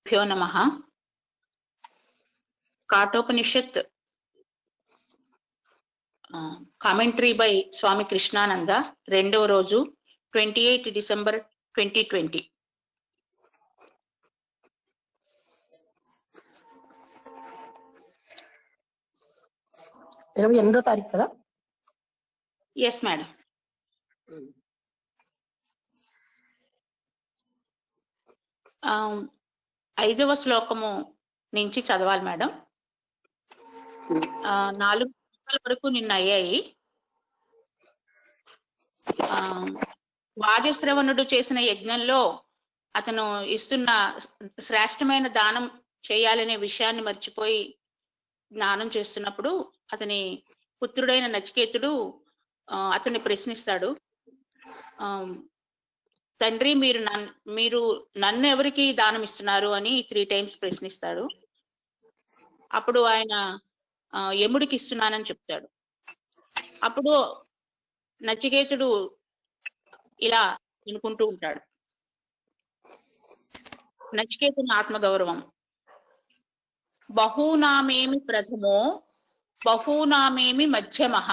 భ్యో నమః. Kathopanishad commentary by Swami Krishnananda, రెండవ రోజు, 28 డిసెంబర్ 2020. 28వ తారీఖు కదా? Yes madam. ఐదవ శ్లోకము నుంచి చదవాలి మేడం. 4 వరకు నిన్న అయ్యాయి. వాదిశ్రవణుడు చేసిన యజ్ఞంలో అతను ఇస్తున్న శ్రేష్టమైన దానం చేయాలనే విషయాన్ని మర్చిపోయి దానం చేస్తున్నప్పుడు అతని పుత్రుడైన నచికేతుడు అతన్ని ప్రశ్నిస్తాడు. తండ్రి, మీరు నన్ను ఎవరికి దానం ఇస్తున్నారు అని 3 times ప్రశ్నిస్తాడు. అప్పుడు ఆయన యముడికి ఇస్తున్నానని చెప్తాడు. అప్పుడు నచికేతుడు ఇలా అనుకుంటూ ఉంటాడు. నచికేతుని ఆత్మగౌరవం. బహూనామేమి ప్రథమో బహూనామేమి మధ్యమః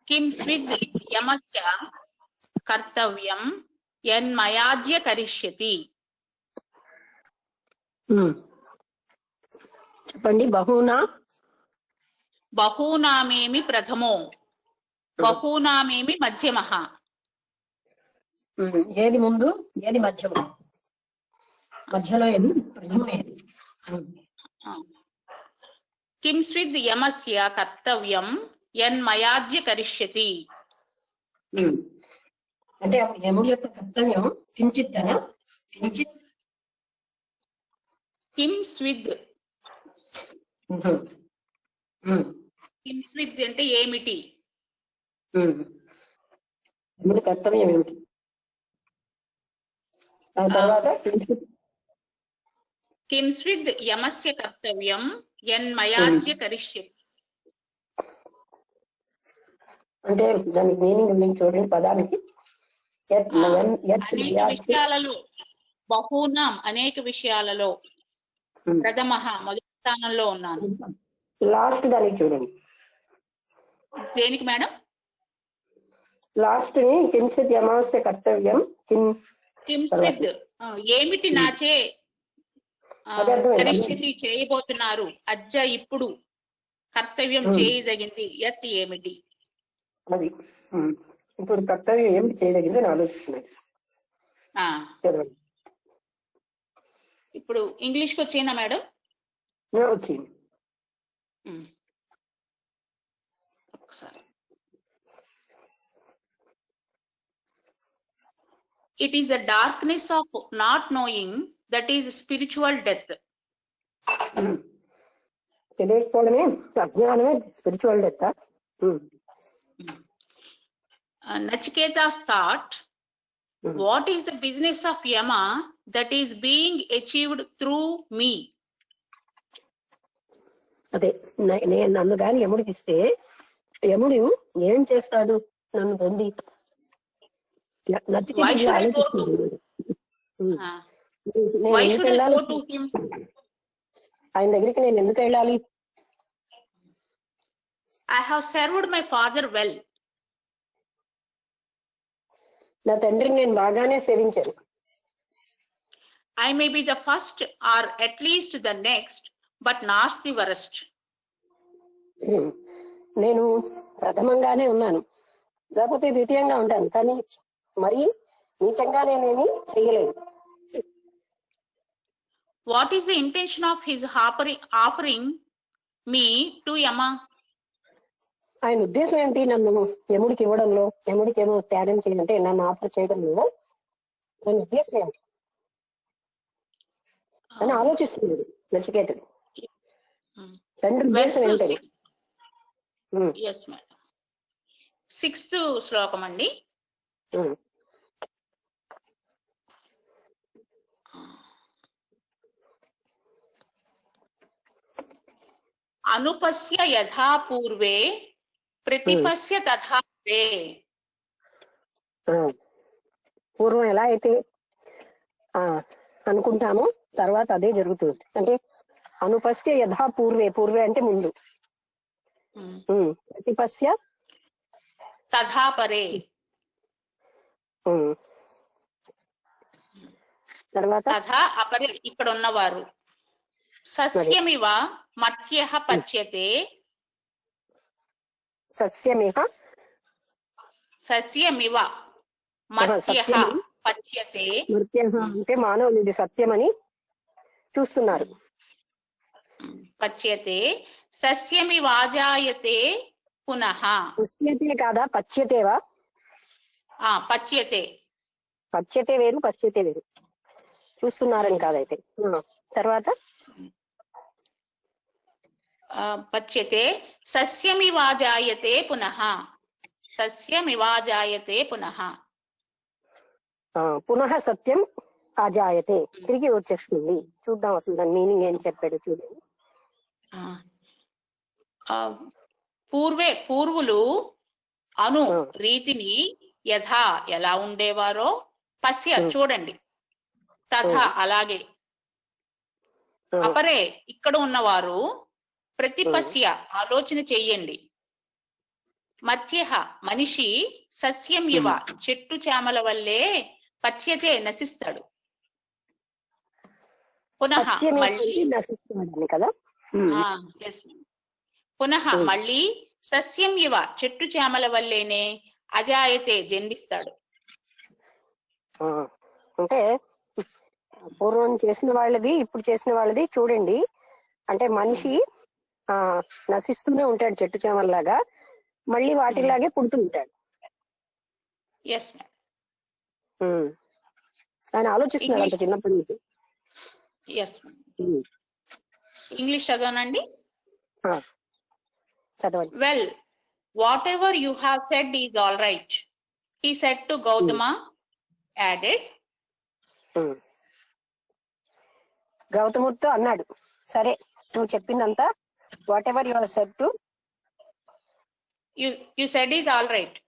కిం స్విద్ యమస్య కర్తవ్యం యన్మయాద్య కరిష్యతి. చెప్పండి. బహూనామేమి ప్రథమో బహూనామేమి మధ్యమః. ఏది ముందు, ఏది మధ్యమ? మధ్యలో ఏది, ప్రథమ ఏది? కిం స్విద్ యమస్య కర్తవ్యం యన్మయాద్య కరిష్యతి. అంటే యముడి యొక్క కర్తవ్యం కించిత్ అనా? కించిత్. కిం స్విద్, కిం స్విద్ అంటే ఏమిటి? యముడి కర్తవ్యం ఏమిటి? ఆ తర్వాత కిం స్విద్ యమస్య కర్తవ్యం యన్మయాద్య కరిష్యతి. అంటే దానికి మీనింగ్ మీకు చూడండి. పదానికి అనేక విషయాలలో, బహూనాం అనేక విషయాలలో, ప్రథమ మొదటి స్థానంలో ఉన్నాను. లాస్ట్ దానికి చూడండి. దేనికి మేడం? లాస్ట్ ని కించిత్ యమస్య కర్తవ్యం కిం స్విద్ ఏమిటి నాచే కరిష్యతి చేయబోతున్నారు, అజ్జ ఇప్పుడు కర్తవ్యం చేయదగింది, యత్ ఏమిటి? అది ఇప్పుడు కర్తవ్యం ఏమిటి చేయదగింది అని ఆలోచిస్తున్నాయి. ఇప్పుడు ఇంగ్లీష్కి వచ్చేనా మేడం? వచ్చింది. ఒకసారి. It is the darkness of not knowing that is spiritual death. తెలియకపోవడమే అజ్ఞానమే spiritual death. Nachiketa's thought, what is the business of Yama that is being achieved through me? అదే నేను నన్ను కానీ యముడికి ఇస్తే యముడు ఏం చేస్తాడు నన్ను పొంది? ఆయన దగ్గరికి నేను ఎందుకు వెళ్ళాలి? I have served my father well. నా తండ్రిని నేను బాగానే సేవించాను. I may be the first or at least the next, but not the worst. నేను ప్రథమంగానే ఉన్నాను, లేకపోతే ద్వితీయంగా ఉంటాను, కానీ మరి నీచంగా నేనేమి చెయ్యలేదు. What is the intention of his offering me to Yama? ఆయన ఉద్దేశం ఏంటి నన్ను యముడికి ఇవ్వడంలో? యముడికి ఏమో త్యాగం చేయాలంటే నన్ను ఆఫర్ చేయడంలో ఆయన ఉద్దేశం ఏంటి అని ఆలోచిస్తున్నాడు నచికేతుడు. తండ్రి ఉద్దేశం ఏంటి? 6th శ్లోకం అండి. అనుపస్య యథా పూర్వే ప్రతిపస్య తథా. పూర్వం ఎలా అయితే అనుకుంటామో తర్వాత అదే జరుగుతుంది. అంటే అనుపస్య యథా పూర్వే, పూర్వే అంటే ముందు, ప్రతిపస్య తథా పరే, తర్వాత తథా అపరే ఇక్కడ ఉన్నవారు. సస్యమివ మత్స్యః పచ్యతే, సస్యమిహ సస్యమివ మత్స్యః సత్యమి. పచ్యతే, మృత్యః అంటే మానవులు ఇది సత్యమని చూస్తున్నారు. పచ్యతే సస్యమివాజాయతే పునః. పశ్యతే కాదా, పచ్యతేవా? పచ్యతే, పచ్యతే వేరు, పశ్యతే వేరు. చూస్తున్నారని కాదైతే. తర్వాత పచ్యతే సస్యమివాజాయతే పునః, సస్యమివాజాయతే పునః. పునః సత్యం అజాయతే, తిరిగి వచ్చేస్తుంది. చూద్దాం అసలు దాని మీనింగ్ ఏం చెప్పాడు చూడండి. పూర్వులు అను రీతిని యథా ఎలా ఉండేవారో, పశ్య చూడండి, తథా అలాగే, అపరే ఇక్కడ ఉన్నవారు, ప్రతిపశ్య ఆలోచన చెయ్యండి, మత్స్యః మనిషి, సస్యం ఇవ చెట్టు చేమల వల్లే, పచ్యతే నశిస్తాడు, పునః మళ్ళీ నశిస్తున్నాడని కదా. yes, పునః మళ్ళీ సస్యం ఇవ చెట్టు చేమల వల్లేనే, అజాయతే జన్మిస్తాడు. అంటే పూర్వం చేసిన వాళ్ళది ఇప్పుడు చేసిన వాళ్ళది చూడండి. అంటే మనిషి నశిస్తూనే ఉంటాడు చెట్టు చేమల్లాగా, మళ్ళీ వాటిలాగే పుడుతూ ఉంటాడు. ఎస్, ఆయన ఆలోచిస్తున్నాడు అంత చిన్నప్పటి నుంచి. ఎస్, ఇంగ్లీష్ చదవనండి. చదవండి. Well, whatever you have said is all right, he said to Gautama, added. గౌతముడితో అన్నాడు, సరే నువ్వు చెప్పిందంతా, whatever you have said to, you said is all right,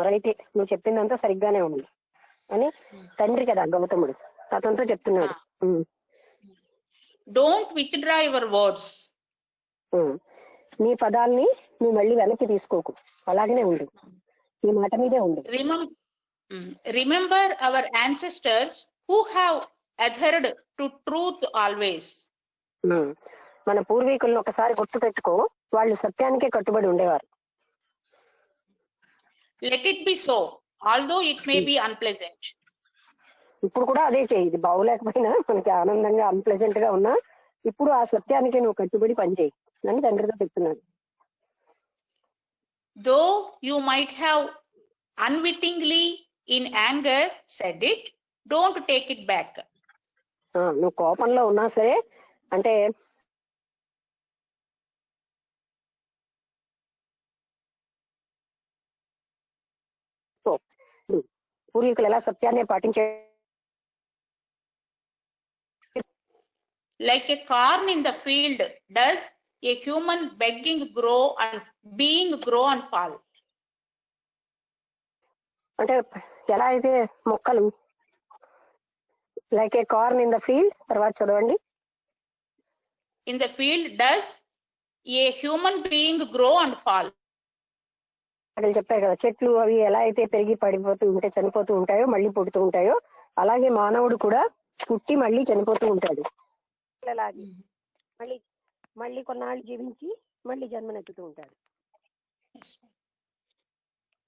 రైటే, నువ్వు చెప్పిందంతా సరిగ్గానే ఉంది అని తండ్రి కదా గౌతముడు అతనితో చెప్తున్నాడు. డోంట్ విత్డ్రా యువర్ వర్డ్స్, నీ పదాల్ని నువ్వు మళ్ళీ వెనక్కి తీసుకోకు, అలాగనే ఉండు, నీ మాట మీదే ఉండు. Remember our ancestors who have adhered to truth always. మన పూర్వీకులను ఒకసారి గుర్తు పెట్టుకో, వాళ్ళు సత్యానికే కట్టుబడి ఉండేవారు. Let it be so, although it may be unpleasant. ఇప్పుడు కూడా అదే చేయి, ఇది బాగులేకపోయినా మనకి ఆనందంగా అన్ప్లెజెంట్ గా ఉన్నా ఇప్పుడు ఆ సత్యానికి నువ్వు కట్టుబడి పనిచేయి అని తండ్రితో చెప్తున్నాడు. Though you might have unwittingly in anger said it, don't take it back. నువ్వు కోపంలో ఉన్నా సరే, అంటే పూర్వీకులు ఎలా సత్యాన్ని పాటించే, like a corn in the field does a human begging grow and being grow and fall. అంటే ఎలా అయితే మొక్కలు, like A corn in the field, తర్వాత చదవండి. In the field does a human being grow and fall. అక్కడ చెప్పారు కదా, చెట్లు అవి ఎలా అయితే పెరిగి పడిపోతూ ఉంటే చనిపోతూ ఉంటాయో మళ్ళీ పుడుతూ ఉంటాయో, అలాగే మానవుడు కూడా పుట్టి మళ్ళీ చనిపోతూ ఉంటాడు. అలాగే మళ్ళీ మళ్ళీ కొన్నాళ్ళు జీవించి మళ్ళీ జన్మనెత్తుతూ ఉంటాడు.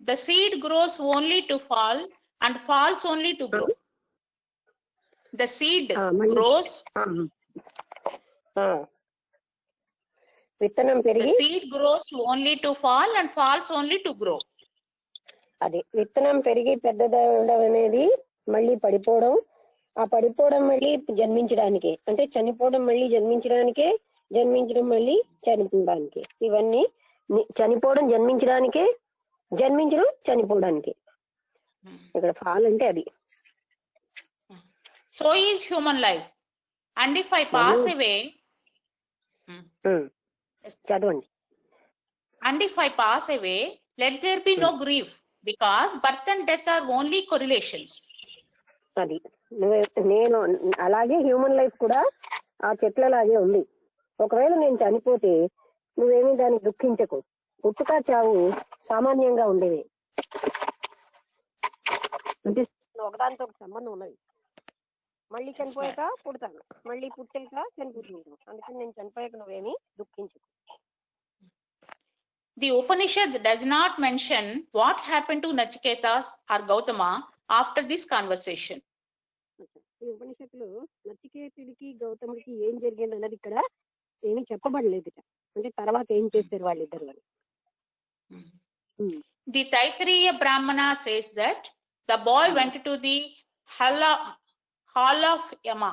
The seed grows only to fall and falls only to grow. The seed grows. విత్తనం పెరిగి, the seed grows only to fall and falls only to grow. అది విత్తనం పెరిగి పెద్దదవడం అనేది మళ్ళీ పడిపోవడం, ఆ పడిపోవడం మళ్ళీ జన్మించడానికే, అంటే చనిపోవడం మళ్ళీ జన్మించడానికే, జన్మించడం మళ్ళీ చనిపోవడానికి. ఇవన్నీ చనిపోవడం జన్మించడానికే, జన్మించడం చనిపోవడానికి. ఇక్కడ ఫాల్ అంటే అది. So is human life, and if I pass away, చదవండి. And if I pass away, let there be no grief, because birth and death are only correlations. అది నేను నేను అలాగే హ్యూమన్ లైఫ్ కూడా ఆ చెట్లలాగే ఉంది. ఒకవేళ నేను చనిపోతే నువ్వేమీ దానికి దుఃఖించకు. పుట్టుక చావు సామాన్యంగా ఉండేవి, అంటే ఒకదానితో ఒక సంబంధం ఉన్నది. మళ్ళీ చనిపోయాక పుడతాను, మళ్ళీ పుట్టాక చనిపోతుంటాను. అందుకని నేను చనిపోయాక నువ్వేమీ దుఃఖించకు. The Upanishad does not mention what happened to Nachiketas or Gautama after this conversation. ఈ ఉపనిషత్తులు నచికేతుడికి గౌతముడికి ఏం జరిగింది అన్నది ఇక్కడ ఏమీ చెప్పబడలేదు. అంటే తర్వాత ఏం చేశారు వాళ్ళిద్దరు అని. The Taittiriya Brahmana says that the boy went to the hall of Yama.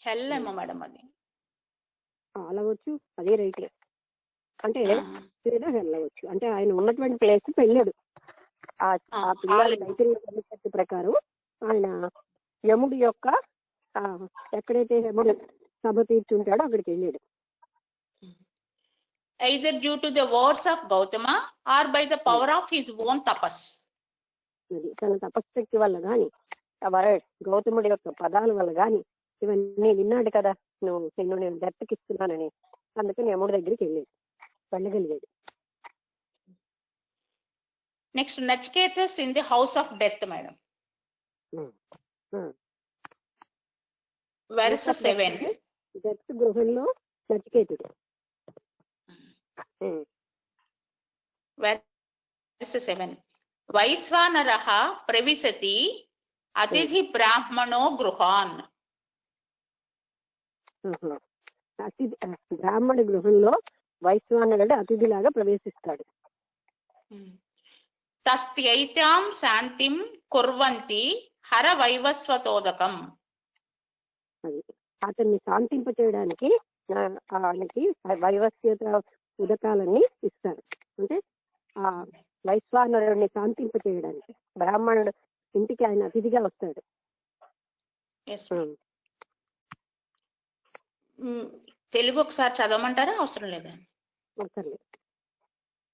Hell Yama madam అది అలావచ్చు, అదే రైట్. అంటే ఏదో వెళ్ళవచ్చు, అంటే ఆయన ఉన్నటువంటి ప్లేస్ వెళ్ళాడు. ఆ పిల్లల తైత్తిరీయ ఉపనిషత్తు ప్రకారం ఆయన యముడి యొక్క ఎక్కడైతే యముడు సభ తీర్చుంటాడో అక్కడికి వెళ్ళాడు. Either due to the words of Gautama or by the power of his own tapas. అది తన తపశక్తి వల్ల గాని, గౌతముడి యొక్క పదాల వల్ల గాని ఇవన్నీ విన్నాడు కదా, నిన్ను నేను దత్తకిస్తున్నానని. అందుకని యముడి దగ్గరికి వెళ్ళగలిగాడు. Next, Nachiketas in the house of death, madam. Verse 7. Death గృహంలో నచికేతుడు. Verse 7. వైశ్వానరః ప్రవిశతి అతిథి బ్రాహ్మణో గృహాన్. బ్రాహ్మణ గృహంలో వైశ్వానరుడు అతిథిలాగా ప్రవేశిస్తాడు. తస్యైతాం శాంతిం కుర్వంతి హర వైవస్వతోదకం. అది అతన్ని శాంతింప చేయడానికి ఆయనకి వైవస్వత ఉదకాలన్నీ ఇస్తారు. అంటే ఆ వైశ్వానరుడిని శాంతింప చేయడానికి బ్రాహ్మణుడు ఇంటికి ఆయన అతిథిగా వస్తాడు. తెలుగు ఒకసారి చదవమంటారా? అవసరం లేదా? అవసరం లేదు.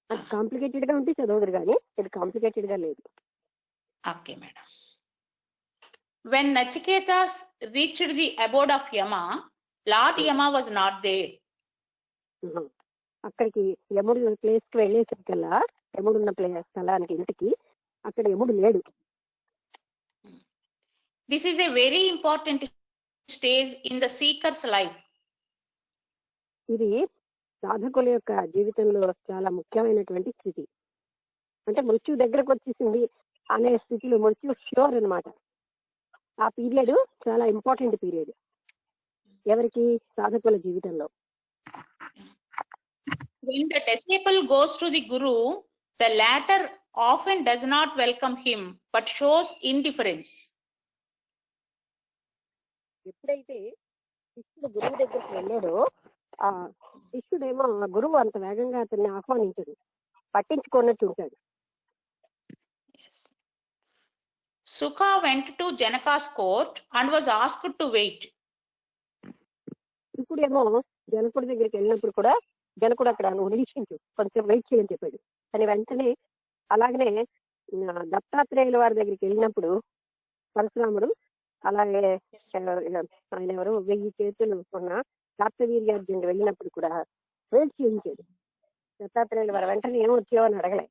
అది కాంప్లికేటెడ్ గా ఉంటే చదవదురు కానీ ఇది కాంప్లికేటెడ్ గా లేదు. Okay madam. When Nachiketas reached the abode of Yama, Lord Yama was not there. అక్కడికి యముడు ప్లేస్ కి వెళ్ళేసరికల్లా, యముడున్న స్థలానికి ఇంటికి అక్కడ యముడు లేడు. This is a very important stage in the seeker's life. ఇది సాధకుల యొక్క జీవితంలో చాలా ముఖ్యమైనటువంటి స్థితి. అంటే మృత్యు దగ్గరకు వచ్చేసింది అనే స్థితిలో, మృత్యు ష్యూర్ అన్నమాట. ఆ పీరియడ్ చాలా ఇంపార్టెంట్ పీరియడ్ ఎవరికి? సాధకుల జీవితంలో. When the disciple goes to the Guru, the latter often does not welcome him but shows indifference. ఎప్పుడైతే శిష్యుడు గురువు దగ్గరికి వెళ్ళాడో ఆ శిష్యుడేమో గురువు అంత వేగంగా అతన్ని ఆహ్వానించడు, పట్టించుకోనట్టు ఉంటాడు. Sukha went to Janaka's court and was asked to wait. ఇప్పుడేమో జనకుడి దగ్గరికి వెళ్ళినప్పుడు కూడా జనకుడు అక్కడ నిరీక్షించు, కొంచెం వెయిట్ చేయని చెప్పాడు. కానీ వెంటనే అలాగనే దత్తాత్రేయుల వారి దగ్గరికి వెళ్ళినప్పుడు పరశురాముడు అలాగే ఆయన ఎవరు 1000 చేతులు ఉన్న కార్తవీర్యార్జునుడు వెళ్ళినప్పుడు కూడా వెయిట్ చేయించాడు. దత్తాత్రేయుల వారు వెంటనే ఏమో వచ్చావని అడగలే.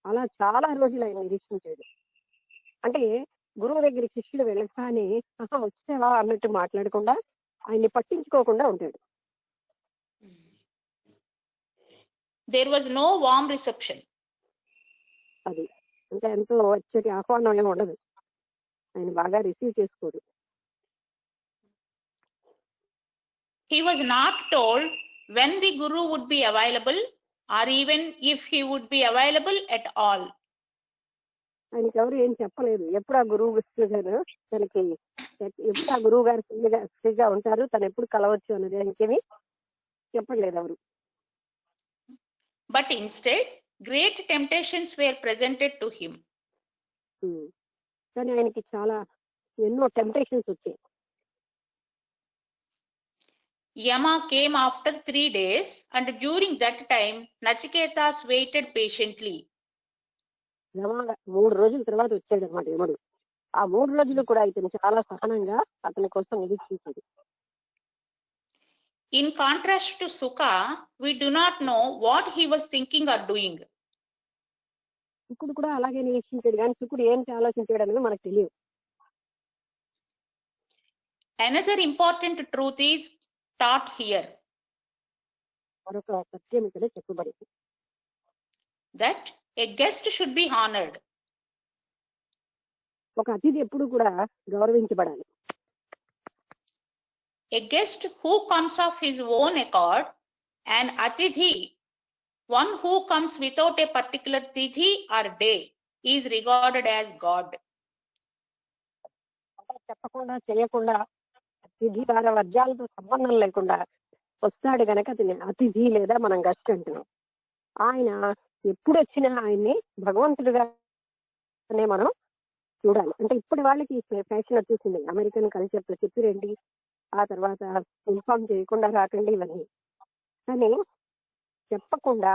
అలా చాలా రోజులు ఆయన నిరీక్షించాడు. అంటే గురువు దగ్గర శిష్యుడు వెళ్ళగానే వచ్చావా అన్నట్టు మాట్లాడకుండా ఆయన్ని పట్టించుకోకుండా ఉంటాడు. There was no warm reception. అది అంటే ఎంతో వచ్చేటి ఆహ్వానం ఏమి ఉండదు, ఆయన బాగా రిసీవ్ చేసుకోడు. He was not told when the Guru would be available or even if he would be available at all. ఆయనకి ఎవరు ఏం చెప్పలేదు. ఎప్పుడు ఆ గురువు గారు తనకి ఎప్పుడు ఆ గురువు గారు ఫ్రీగా ఉంటారు, తను ఎప్పుడు కలవచ్చు అన్నది ఆయనకేమి చెప్పలేదు ఎవరు. But instead, great temptations were presented to him. కానీ ఆయనకి చాలా ఎన్నో టెంప్టేషన్స్ వచ్చాయి. Yama came after 3 days and during that time Nachiketas waited patiently. యమ 3 రోజుల తర్వాత వచ్చాడు అన్నమాట యముడు. ఆ 3 రోజులు కూడా ఇతను చాలా సహనంగా అతని కోసం నిరీక్షించాడు. In contrast to Sukha, we do not know what he was thinking or doing. శుకుడు కూడా అలాగే నిరీక్షించాడు, కానీ శుకుడు ఏంటి ఆలోచించాడు అనేది మనకు తెలియదు. Another important truth is taught here, మరొక సత్యం ఇక్కడ చెప్పబడింది, that a guest should be honored. ఒక అతిథి ఎప్పుడు కూడా గౌరవించబడాలి. A guest who comes of his own accord, an atithi, one who comes without a particular tithi or day, is regarded as God. చెప్పకుండా చేయకుండా అతిథి వార వర్గాలతో సంబంధం లేకుండా వస్తాడు గనక అతని అతిథి లేదా మనం గస్ట్ అంటున్నాం. ఆయన ఎప్పుడు వచ్చినా ఆయన్ని భగవంతుడిగానే మనం చూడాలి. అంటే ఇప్పటి వాళ్ళకి ఫ్యాషన్ వచ్చేసింది, అమెరికన్ కల్చర్ తో చెప్పిరండి, ఆ తర్వాత ఇన్ఫార్మ్ చేయకుండా రాకండి ఇవన్నీ. కానీ చెప్పకుండా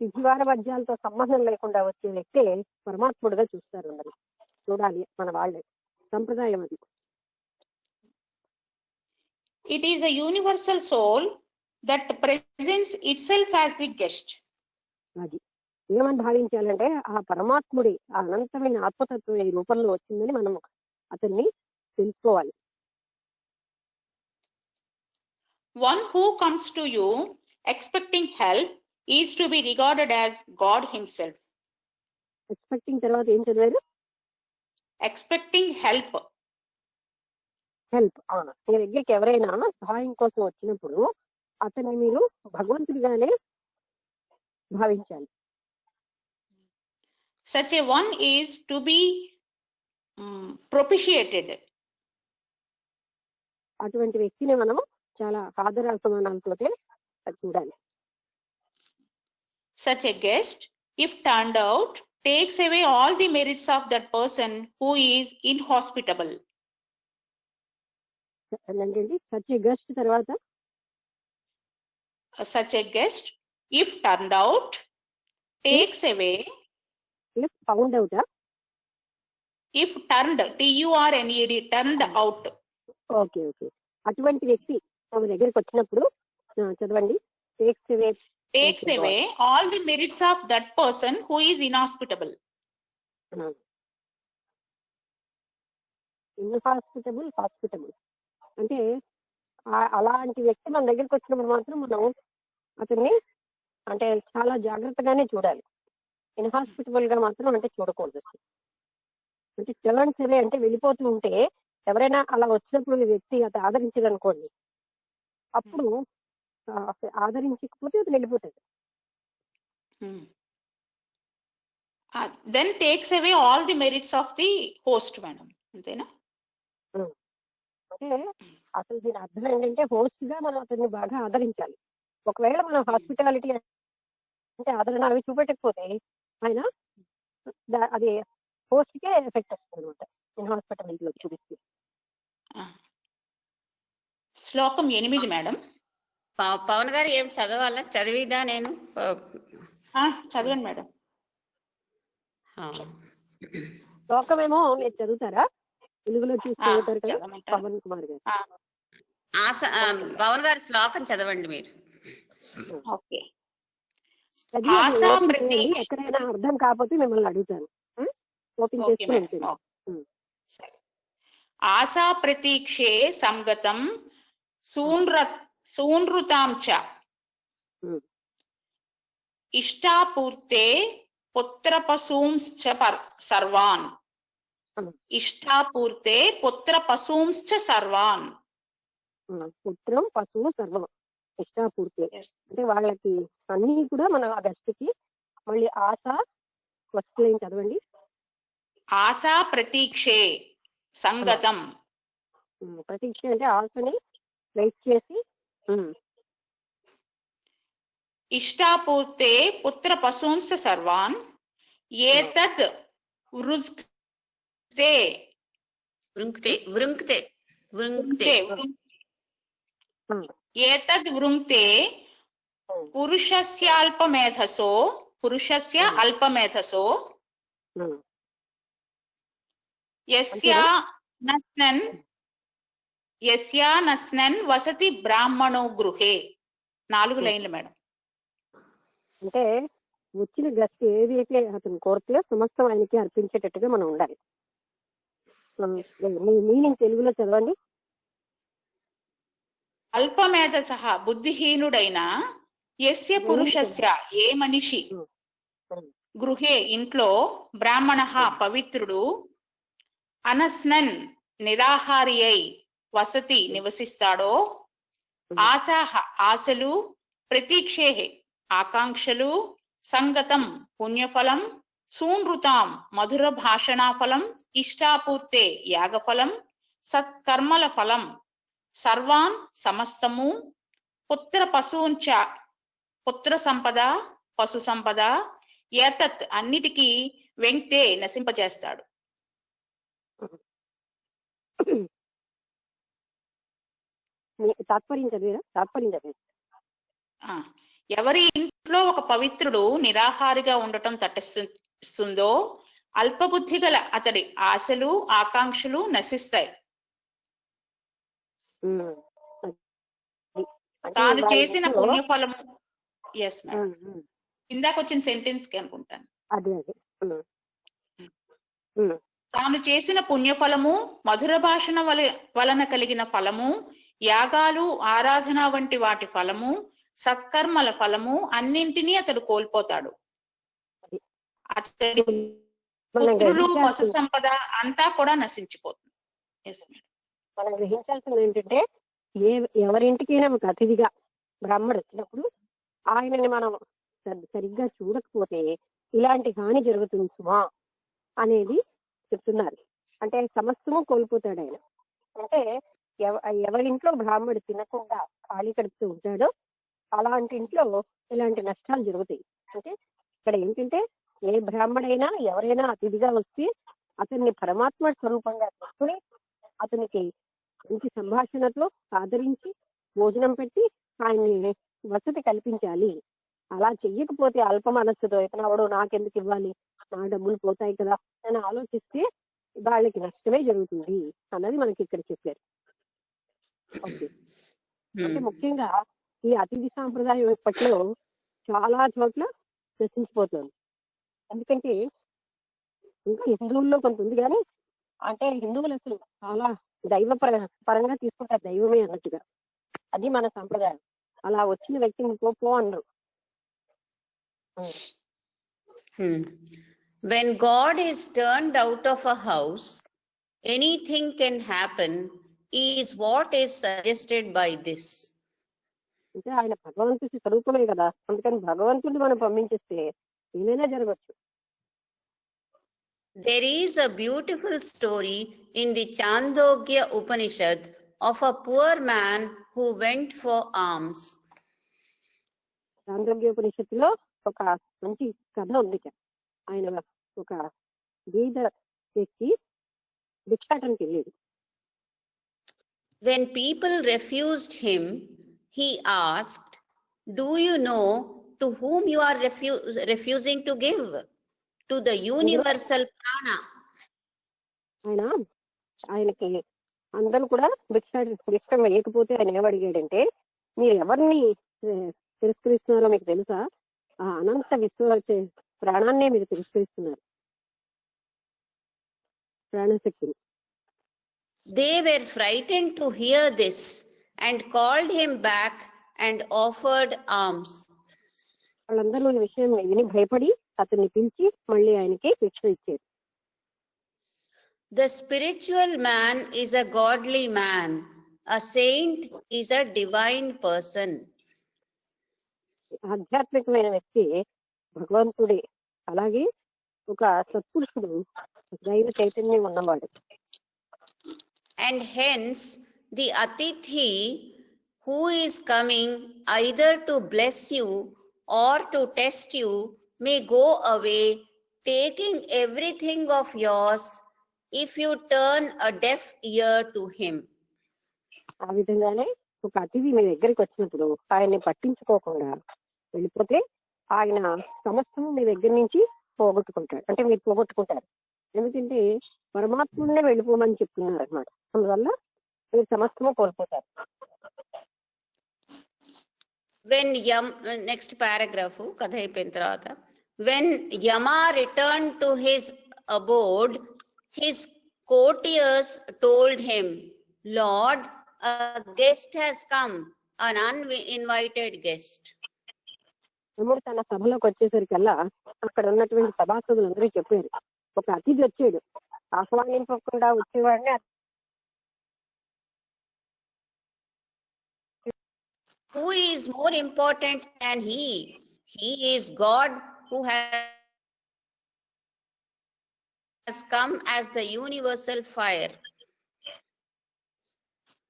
తిథివార వర్గాలతో సంబంధం లేకుండా వచ్చే వ్యక్తే పరమాత్ముడుగా చూస్తారు. అందరూ చూడాలి, మన వాళ్ళే సంప్రదాయం అది. It is a universal soul that presents itself as the guest. అది ఏమని భావించాలంటే ఆ పరమాత్ముడి ఆ అనంతమైన ఆత్మతత్వం ఈ రూపంలో వచ్చిందని మనం అతన్ని తెలుసుకోవాలి. One who comes to you expecting help is to be regarded as God himself. Expecting తర్వాత ఏం చదివారు? Expecting help. హెల్ప్. మీ దగ్గరికి ఎవరైనా సహాయం కోసం వచ్చినప్పుడు అతన్ని మీరు భగవంతుడిగానే భావించాలి. Such a one is to be propitiated. అటువంటి వ్యక్తిని మనం చాలా ఆదరాసమానాలతో చూడాలి. Such a guest, if turned out, takes away all the merits of that person who is inhospitable. ఏంటండి సచ్ ఏ గెస్ట్ తర్వాత? Such a guest, if turned out, takes away. Found అవుతా? If turned, TURNED, turned out. Okay okay. అటువంటి వ్యక్తి మన దగ్గరికి వచ్చినప్పుడు చదవండి. Takes away all the merits of that person who is inhospitable. Hospitable అంటే అలాంటి వ్యక్తి మన దగ్గరికి వచ్చినప్పుడు మాత్రం మనం అతన్ని అంటే చాలా జాగ్రత్తగానే చూడాలి. ఇన్హాస్పిటబుల్ గా మాత్రం అంటే చూడకూడదు. అంటే టర్న్స్ అవే అంటే వెళ్ళిపోతూ ఉంటే ఎవరైనా అలా వచ్చినప్పుడు వ్యక్తి అది ఆదరించాలనుకోండి, అప్పుడు ఆదరించకపోతే అది వెళ్ళిపోతుంది. Then takes away all the merits of the host, madam. అంతేనా? అంటే అసలు దీని అర్థం ఏంటంటే హోస్ట్ గా మనం అతన్ని బాగా ఆదరించాలి. ఒకవేళ మనం హాస్పిటాలిటీ అంటే ఆదరణ అవి చూపెట్టకపోతే ఆయన అది హోస్ట్ కే ఎఫెక్ట్ వస్తుంది అనమాట. నేను హాస్పిటాలిటీలో చూపిస్తే శ్లోకం 8 మేడం. పవన్ గారు ఏం చదవాలా? చదివిదా నేను? చదవండి మేడం. శ్లోకమేమో మీరు చదువుతారా? తెలుగులో చూసుకుంటారు కదా పవన్ కుమార్ గారు. పవన్ గారు శ్లోకం చదవండి మీరు. ఓకే. ఎక్కడైనా అర్థం కాకపోతే మిమ్మల్ని అడుగుతాను. ఓపెన్ చేసుకుని ఆశా ప్రతీక్షే సంగతం సూనృతాం చ ఇష్టాపూర్తే పుత్రపశూంశ్చ సర్వాన్. ఇష్టాపూర్తే పుత్రపశూంశ్చ సర్వాన్. పుత్రం పశువు సర్వం. ఇష్టాపూర్తి అంటే వాళ్ళకి అన్ని కూడా మన గస్ట్కి. మళ్ళీ ఆశ ఫస్ట్ లైన్ చదవండి. ఆశా ప్రతీక్షే సంగతం. ప్రతీక్ష అంటే ఆశని వెయిట్ చేసి. ఇష్టాపూర్తే పుత్ర పశూంశ్చ సర్వాన్ ఏతద్ వృంక్తే ఏతద్ వృంక్తే పురుషస్య అల్పమేధసో యస్యా నస్నన్ వసతి బ్రాహ్మణో గృహే. 4 లైన్లు మేడం. అంటే వచ్చిన గెస్ట్ ఏదైతే అతను కోరితే సమస్తం ఆయనకి అర్పించేటట్టుగా మనం ఉండాలి. మీనింగ్ తెలుగులో చదవండి. అల్పమేధసః బుద్ధిహీనుడైన యస్య పురుషస్య ఏ మనిషి గృహే ఇంట్లో బ్రాహ్మణః పవిత్రుడు అనస్నన్ నిరాహారి అయి వసతి నివసిస్తాడో ఆశాహ ఆశలు ప్రతీక్షే ఆకాంక్షలు సంగతం పుణ్యఫలం సూనృతాం మధుర భాషణాఫలం ఇష్టాపూర్తే యాగఫలం సత్కర్మల ఫలం సర్వాన్ సమస్తము పుత్ర పశూంచ పుత్ర సంపద పశు సంపద ఏతత్ అన్నిటికీ వెంటే నశింపజేస్తాడు. తాత్పర్యం చదివారా? ఎవరి ఇంట్లో ఒక పవిత్రుడు నిరాహారిగా ఉండటం తటస్థిస్తుందో అల్పబుద్ధి గల అతడి ఆశలు ఆకాంక్షలు నశిస్తాయి. తాను చేసిన పుణ్యఫలము ఎస్ మేడం ఇందాక వచ్చిన సెంటెన్స్ కి అనుకుంటాను. తాను చేసిన పుణ్యఫలము మధుర భాషణ వలన కలిగిన ఫలము యాగాలు ఆరాధన వంటి వాటి ఫలము సత్కర్మల ఫలము అన్నింటినీ అతడు కోల్పోతాడు. అతడి పుత్రులు పశు సంపద అంతా కూడా నశించిపోతుంది. మనం గ్రహించాల్సింది ఏంటంటే ఎవరింటికైనా ఒక అతిథిగా బ్రాహ్మడు వచ్చినప్పుడు ఆయనని మనం సరిగ్గా చూడకపోతే ఇలాంటి హాని జరుగుతుంది సుమా అనేది చెప్తున్నారు. అంటే సమస్తము కోల్పోతాడు ఆయన. అంటే ఎవరింట్లో బ్రాహ్మడు తినకుండా ఖాళీ కడుపుతూ ఉంటాడో అలాంటి ఇంట్లో ఇలాంటి నష్టాలు జరుగుతాయి. అంటే ఇక్కడ ఏంటంటే ఏ బ్రాహ్మడైనా ఎవరైనా అతిథిగా వస్తే అతన్ని పరమాత్మ స్వరూపంగా తీసుకుని అతనికి మంచి సంభాషణతో ఆదరించి భోజనం పెట్టి ఆయన్ని వసతి కల్పించాలి. అలా చెయ్యకపోతే అల్ప మనస్సుతో ఇతనవడు నాకెందుకు ఇవ్వాలి, నా డబ్బులు పోతాయి కదా అని ఆలోచిస్తే వాళ్ళకి నష్టమే జరుగుతుంది అన్నది మనకి ఇక్కడ చెప్పారు. ఓకే, అంటే ముఖ్యంగా ఈ అతిథి సాంప్రదాయం ఇప్పట్లో చాలా చోట్ల నశించిపోతుంది. ఎందుకంటే ఇంకా హిందువుల్లో కొంత ఉంది కానీ అంటే హిందువులు అసలు చాలా దైవ పరంగా తీసుకుంటారు, దైవమే అన్నట్టుగా. అది మన సంప్రదాయం. అలా వచ్చిన వ్యక్తిని పో అన్నారు. When God is turned out of a house, anything can happen is what is suggested by this. అంటే ఆయన భగవంతుడి స్వరూపమే కదా, అందుకని భగవంతుడిని మనం పంపించేస్తే ఏమైనా జరగచ్చు. There is a beautiful story in the Chandogya Upanishad of a poor man who went for alms. Chandogya ఉపనిషత్తులో ఒక మంచి కథ ఉంది. ఆయన ఒక బీద వ్యక్తి భిక్షాటనకి వెళ్ళేది. When people refused him, he asked, "Do you know to whom you are refusing to give? To the universal prana." ఆయనకి అందరూ కూడా భిక్షం వేయకపోతే ఆయన ఏమడిగాడంటే, మీరు ఎవరిని తిరస్కరిస్తున్నారో మీకు తెలుసా? ఆ అనంత విశ్వ ప్రాణాన్నే మీరు తిరస్కరిస్తున్నారు, ప్రాణశక్తిని. They were frightened to hear this and called him back and offered alms. వాళ్ళందరూ ఈ విషయం విని భయపడి అతన్ని పిలిచి మళ్ళీ ఆయనకి భిక్ష ఇచ్చారు. The spiritual man is a godly man. A saint is a divine person. ఆధ్యాత్మికమైన వ్యక్తి భగవంతుడే, అలాగే ఒక సత్పురుషుడు దైవ చైతన్యం ఉన్నవాడు. And hence the Atithi who is coming either to bless you or to test you may go away taking everything of yours if you turn a deaf ear to him. ఆ విధంగానే ఒక అతిథి మీ దగ్గరికి వచ్చినప్పుడు ఆయన్ని పట్టించుకోకుండా వెళ్ళిపోతే ఆయన సమస్తము మీ దగ్గర నుంచి పోగొట్టుకుంటాడు, అంటే మీరు పోగొట్టుకుంటారు. ఎందుకంటే పరమాత్మనే వెళ్ళిపోమని చెప్తున్నారు అనమాట. అందువల్ల మీరు సమస్తము కోల్పోతారు. When next paragraph, kada అయిపోయిన తర్వాత, when Yama returned to his abode, his courtiers told him, Lord, a guest has come, an uninvited guest. యముడు తన సభలోకి వచ్చేసరికల్లా అక్కడ ఉన్నటువంటి సభాసదులందరూ చెప్పారు, ఒక అతిథి వచ్చాడు, ఆహ్వానింపకుండా వచ్చేవాడిని Who is more important than he? He is God who has come as the universal fire.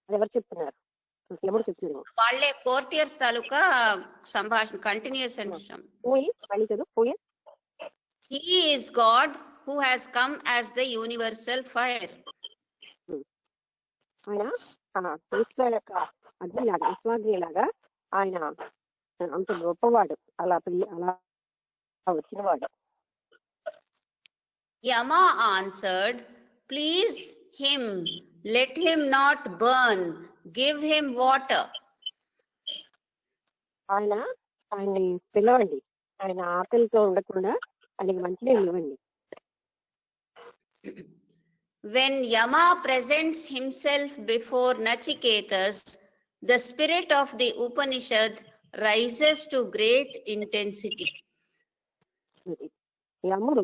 ఎవరు చెప్తున్నారు? యముడు చెప్తున్నారు. వాళ్ళే కోర్టియర్స్ తాలూకా సంభాషణ కంటిన్యూస్ అంశం. He is God who has come as the universal fire. ఆయన ఈశ్వర యొక్క అగ్నిలాగా, విశ్వాగ్నిలాగా ఆయన అంత గొప్పవాడు, అలా వచ్చినవాడు. Yama answered, please him, let him not burn, give him water. ఆయన్ని పిలవండి, ఆయన ఆకలితో ఉండకుండా ఆయనకి మంచినీళ్ళు ఇవ్వండి. When Yama presents himself before Nachiketas, the spirit of the Upanishad rises to great intensity. యముడు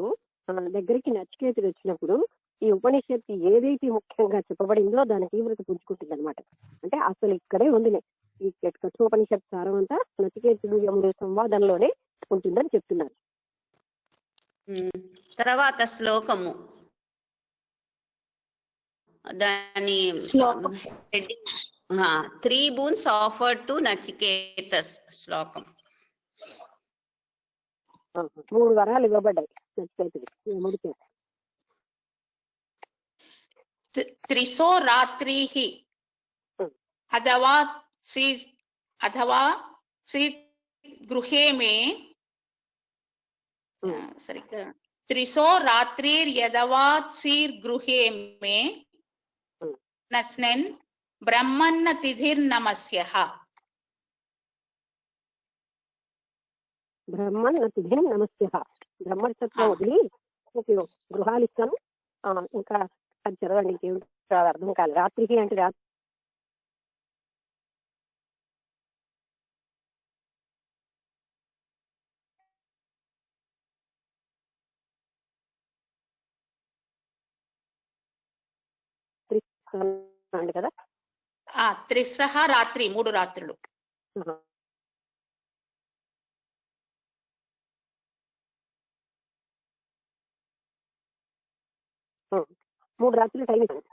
దగ్గరికి నచికేతుడు వచ్చినప్పుడు ఈ ఉపనిషత్తు ఏదైతే ముఖ్యంగా చెప్పబడిందో దాని తీవ్రత పుంజుకుంటుంది అనమాట. అంటే అసలు ఇక్కడే ఉంది, ఈ కఠోపనిషత్తు సారం అంతా నచికేతుడు యముడు సంవాదంలోనే ఉంటుందని చెప్తున్నారు. తర్వాత శ్లోకము, దాని 3 boons offered to Nachiketas శ్లోకం. 3 వరాలు ఇవ్వబడ్డాయి నచికేతుడు యముడి చేత. త్రిసో రాత్రిః అథవా గృహే మే సరిగ్గా త్రిసో రాత్రిర్యదవా గృహే మే నస్నెన్ బ్రహ్మన్న తిథిర్నమస్యః. బ్రహ్మన్న తిథిర్నమస్యః. బ్రహ్మతత్వం వదిలి గృహాలు ఇస్తాను. ఇంకా అది చదవండి, ఇంకేమిటి అర్థం కాదు. రాత్రికి అంటే రాత్రి కదా. త్రిస్రః రాత్రి 3 రాత్రులు. 3 రాత్రులు టైం ఇవ్వండి.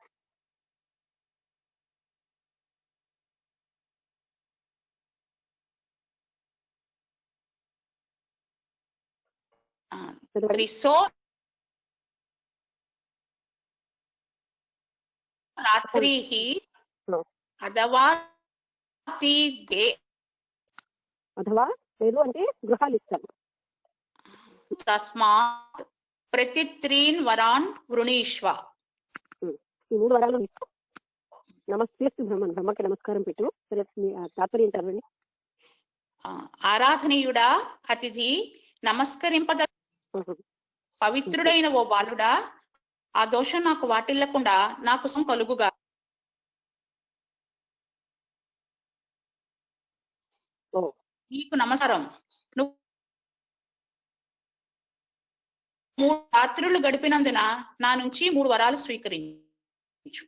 త్రిసో రాత్రిః అథవా లేదు అంటే గృహాలు ఇస్తాను. తస్మాత్ ప్రతిత్రీన్ వరాన్ వృణీష్వ. ఈ 3 వరాలు నమస్తే బ్రహ్మకి నమస్కారం పెట్టు. తాత్పర్యం చదవండి. ఆరాధనీయుడా అతిథి, నమస్కరింపద పవిత్రుడైన ఓ బాలుడా, ఆ దోషం నాకు వాటిల్లకుండా నాకు కలుగుగా. నీకు నమస్కారం. నువ్వు 3 రాత్రులు గడిపినందున నా నుంచి 3 వరాలు స్వీకరించు.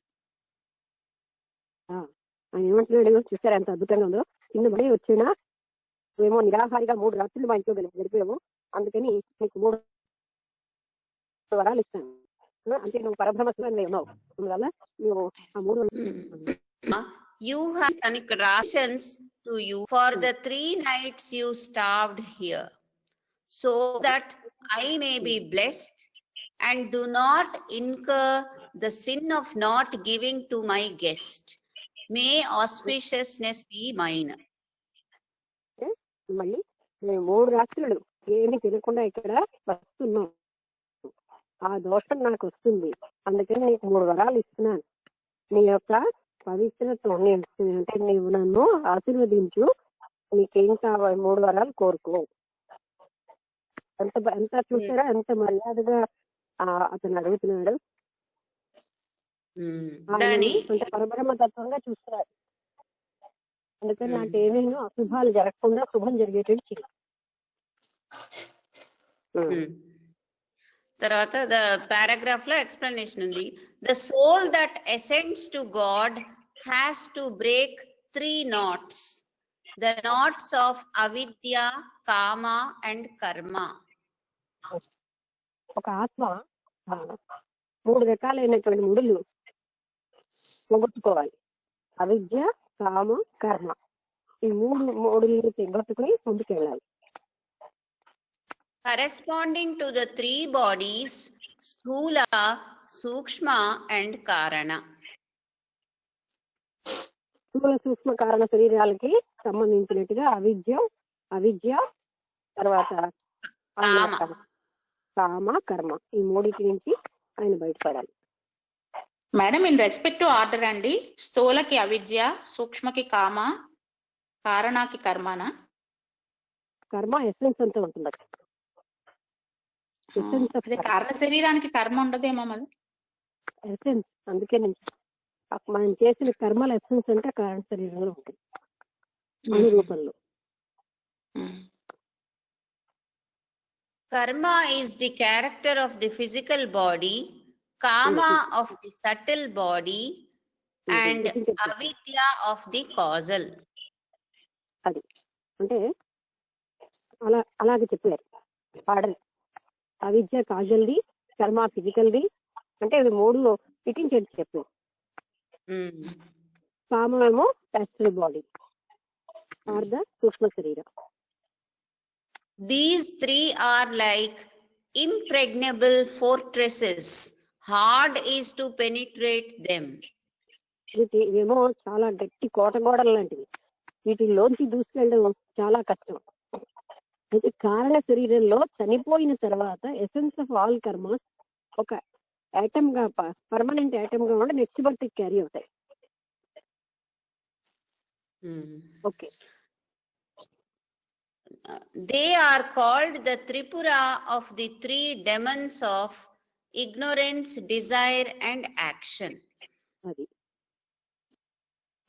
ఆయన ఏమంటున్నాడు చూసారా, ఎంత అద్భుతంగా ఉందో. చిన్న బడి వచ్చినా ఏమో నిరాహారిగా 3 రాత్రులు మా ఇంట్లో గడిపాము, అందుకని నీకు 3 వరాలు ఇస్తాను. అంటే నువ్వు పరబ్రహ్మస్వరూపంలో ఉన్నావు, అందువల్ల నువ్వు ఆ 3 You have rations to you for the 3 nights you starved here, so that I may be blessed and do not incur the sin of not giving to my guest. May auspiciousness be mine. మళ్ళీ 3 రాత్రులు ఏమి తినకుండా ఇక్కడ వస్తున్నాం, ఆ దోషం నాకు వస్తుంది, అందుకని నీకు 3 వరాలు ఇస్తున్నాను. నీ యొక్క పవిత్రత అంటే నీవు నన్ను ఆశీర్వదించు, నీకేం కావాలి 3 వరాలు కోరుకో. ఎంత చూసారా ఎంత మర్యాదగా అతను అడుగుతున్నాడు. దాని అంటే పరబ్రహ్మ తత్వంగా చూస్తున్నాడు. అందుకని నాకు ఏమేమో అశుభాలు జరగకుండా శుభం జరిగేటట్టు చెయ్యి. తర్వాత ద పారాగ్రాఫ్ లో ఎక్స్ప్లెనేషన్ ఉంది. The soul that ascends to God has to break 3 knots. The knots of avidya, kama and కర్మ. ఒక ఆత్మ 3 రకాలైనటువంటి ముడులు పోగొట్టుకోవాలి. అవిద్య, కామ, కర్మ. ఈ 3 ముడుల్ని తెగొట్టుకుని ముందుకెళ్ళాలి. Corresponding to the 3 bodies, Sthula, Sukshma and Karana. స్థూల సూక్ష్మ కారణ శరీరాలకి సంబంధించినట్టుగా అవిద్య తర్వాత కామ, కర్మ ఈ 3 నుంచి ఆయన బయటపడాలి. Madam in respect to order అండి, స్థూలకి అవిద్య, సూక్ష్మకి కామ, కారణాకి కర్మనా? కర్మ ఎసెన్స్ అంతా ఉంటుంది. కారణ శరీరానికి కర్మ ఉండదేమో మరి. ఎసెన్స్, అందుకే మనం చేసిన కర్మల ఎసెన్స్ అంటే కారణ శరీరంలో ఉంటుంది, అణు రూపంలో. Karma is the character of the physical body, Kama of the subtle body, and Avidya of the causal. అది అంటే అలాగే చెప్పారు పాడలు. అవిద్య కాజల్ది, కర్మ ఫిజికల్ది, అంటే ఇవి 3 ఫిటింగ్ చెప్పారు. కామేమో యాస్ట్రల్ బాడీ ఆర్ ద సూక్ష్మ శరీరం. These 3 are like impregnable fortresses. Hard is to penetrate them. ఇవేమో చాలా గట్టి కోట గోడలు లాంటివి, వీటిలోంచి దూసుకెళ్ళడం చాలా కష్టం. అయితే కారణ శరీరంలో చనిపోయిన తర్వాత ఎసెన్స్ ఆఫ్ ఆల్ కర్మస్ ఒక యాటమ్ గా పర్మనెంట్ యాటమ్ గా ఉండి నెక్స్ట్ బర్త్ క్యారీ అవుతాయి. Okay, They are called the Tripura of the 3 demons of ignorance, desire and action. అది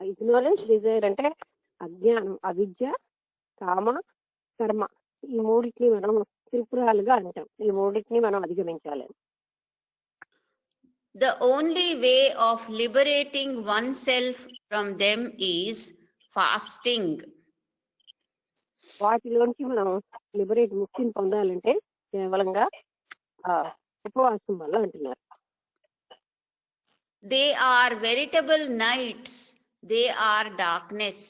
ఇగ్నోరెన్స్, డిజైర్ అంటే అజ్ఞానం, అవిద్య, కామ, కర్మ. ఈ 3 మనం త్రిపురాలుగా అంటాం. ఈ 3 మనం అధిగమించాలి. The only way of liberating oneself from them is fasting. వాటిలోంచి మనం ముక్తిని పొందాలంటే కేవలంగా ఉపవాసం వల్ల అంటున్నారు. They are veritable nights. They are darkness.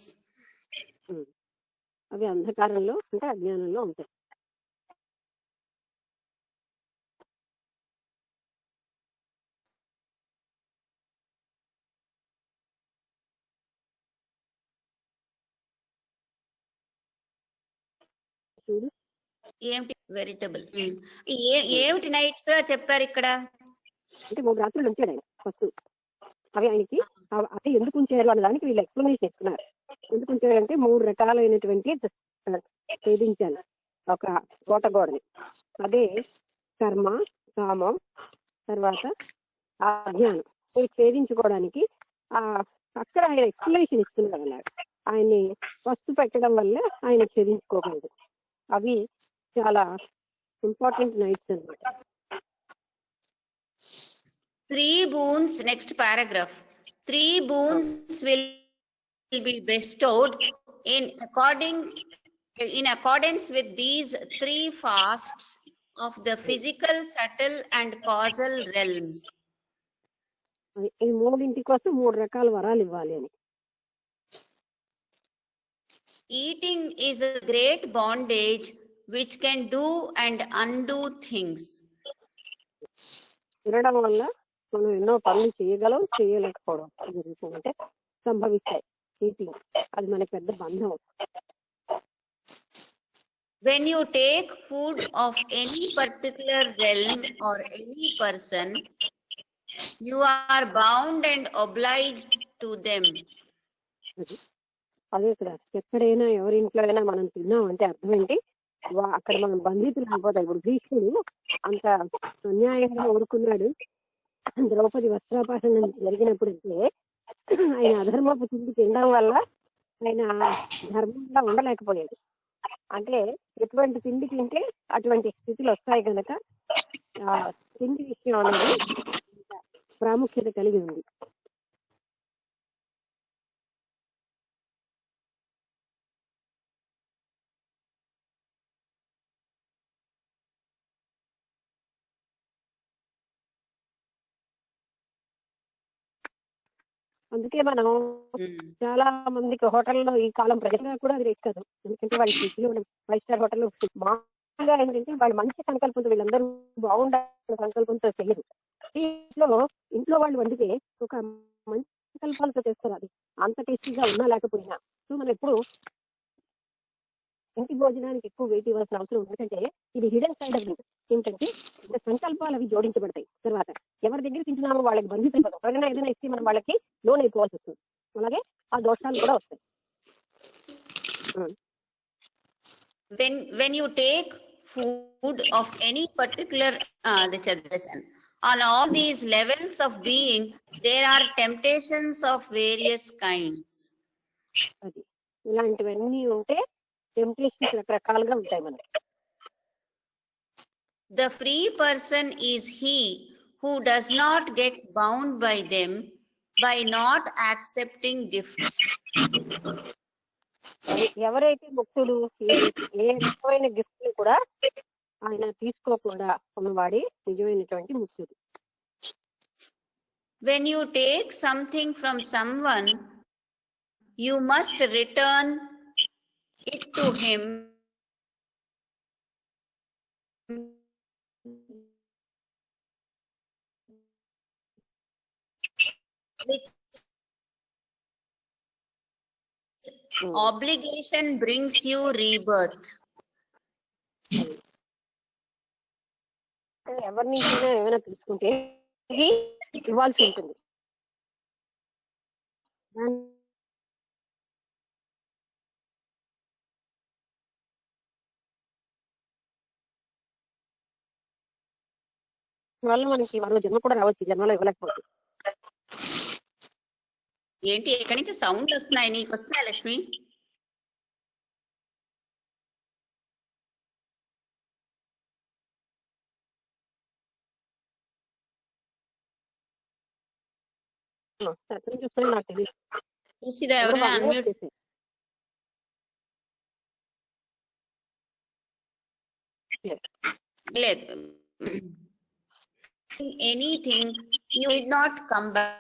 అవి అంధకారంలో అంటే అజ్ఞానంలో ఉంటాయి. చూడు ఏమిటి వెరిటబుల్, ఏమిటి నైట్స్ చెప్పారు ఇక్కడ? అంటే 3 రాత్రులు ఉంచాడు ఆయన ఫస్ట్. అవి ఆయనకి అంటే ఎందుకు ఉంచారు అనే దానికి వీళ్ళు ఎక్స్ప్లెనేషన్ ఇస్తున్నారు. ఎందుకు ఉంచారంటే 3 రకాలైనటువంటి ఛేదించాలి ఒక కోటగోడని. అదే కర్మ, కామం, తర్వాత అజ్ఞానం. ఇవి ఛేదించుకోవడానికి అక్కడ ఆయన ఎక్స్ప్లెనేషన్ ఇస్తున్నారు అన్నాడు. ఆయన్ని వస్తు పెట్టడం వల్ల ఆయన ఛేదించుకోగలదు. అవి చాలా ఇంపార్టెంట్ నైట్స్ అన్నమాట. 3 boons, next paragraph. 3 boons will be bestowed in accordance with these 3 fasts of the physical, subtle and causal realms. ఈ 3 కోసం 3 రకాల వరాలు ఇవ్వాలి అని. Eating is a great bondage which can do and undo things. తినడం వల్ల మనం ఎన్నో పనులు చేయగలం, చేయలేకపోవడం జరుగుతుందంటే సంభవిస్తాయి. ఈటింగ్ అది మనకి పెద్ద బంధం. When you take food of any particular realm or any person, you are bound and obliged to them. అదే ఇక్కడ ఎక్కడైనా ఎవరింట్లో అయినా మనం తిన్నాం అంటే అర్థం ఏంటి, అక్కడ మనం బంధితులు అయిపోతాం. ఇప్పుడు భీష్ముడు అంత అన్యాయంగా ఊరుకున్నాడు ద్రౌపది వస్త్రాపహరణం జరిగినప్పుడు. అంటే ఆయన అధర్మపు తిండి తినడం వల్ల ఆయన ధర్మంగా ఉండలేకపోయాడు. అంటే ఎటువంటి తిండి తింటే అటువంటి స్థితిలో వస్తాయి కనుక ఆ తిండి విషయం అనేది ప్రాముఖ్యత కలిగి ఉంది. అందుకే మనం చాలా మందికి హోటల్లో ఈ కాలం ప్రజలుగా కూడా అది రేట్ కాదు. ఎందుకంటే వాళ్ళకి 5 స్టార్ హోటల్ మామూలుగా ఏంటంటే వాళ్ళు మంచి సంకల్పంతో, వీళ్ళందరూ బాగుండాలనే సంకల్పంతో చేయరు. ఇంట్లో వాళ్ళు వండితే ఒక మంచి సంకల్పాలతో చేస్తారు. అది అంత టేస్టీగా ఉన్నా లేకపోయినా. సో మనం ఎప్పుడు ఇంటి భోజనానికి ఎక్కువ వెయిట్ ఇవ్వాల్సిన అవసరం ఉంది. ఎందుకంటే ఇది హిడెన్ సైడ్ ఆఫ్ ఏంటంటే సంకల్పాలు అవి జోడించబడతాయి. తర్వాత ఎవరి దగ్గర తింటున్నామో వాళ్ళకి బంధితులు ఎవరైనా ఏదైనా ఇస్తే మనం వాళ్ళకి లోన్ అయిపోవాల్సి వస్తుంది. అలాగే ఆ దోషాలు కూడా వస్తాయి. When you take food of any particular on all these levels of being, there are temptations of various kinds. అది ఇలాంటివన్నీ ఉంటే టెంప్టేషన్స్ రకరకాలుగా ఉంటాయి మనకి. The free person is he who does not get bound by them by not accepting gifts. ఎవరైతే ముక్తుడు ఏ రకమైన gift కూడా ఆయన తీసుకోకుండా ఉన్నవాడే నిజమైనటువంటి ముక్తుడు. When you take something from someone, you must return it to him which obligation brings you rebirth. ఎవరి నుంచి ఏమైనా తీసుకుంటే ఇవ్వాల్సి ఉంటుంది. వల్ల మనకి మరో జన్మ కూడా రావచ్చు, జన్మలో ఇవ్వలేకపోవచ్చు. ఏంటి ఎక్కడి నుంచి సౌండ్ వస్తున్నాయి? నీకు వస్తున్నాయి లక్ష్మి? నాకు తెలియదు. చూసిదా ఎవరైనా అన్మ్యూట్? లేదు. Anything, you did not come back.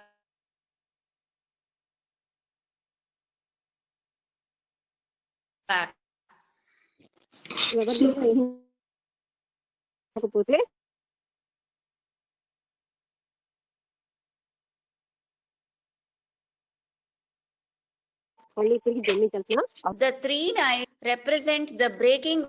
కాకపోతే మళ్ళీ తిరిగి జన్మించాల్సిన The 3 nights represent the breaking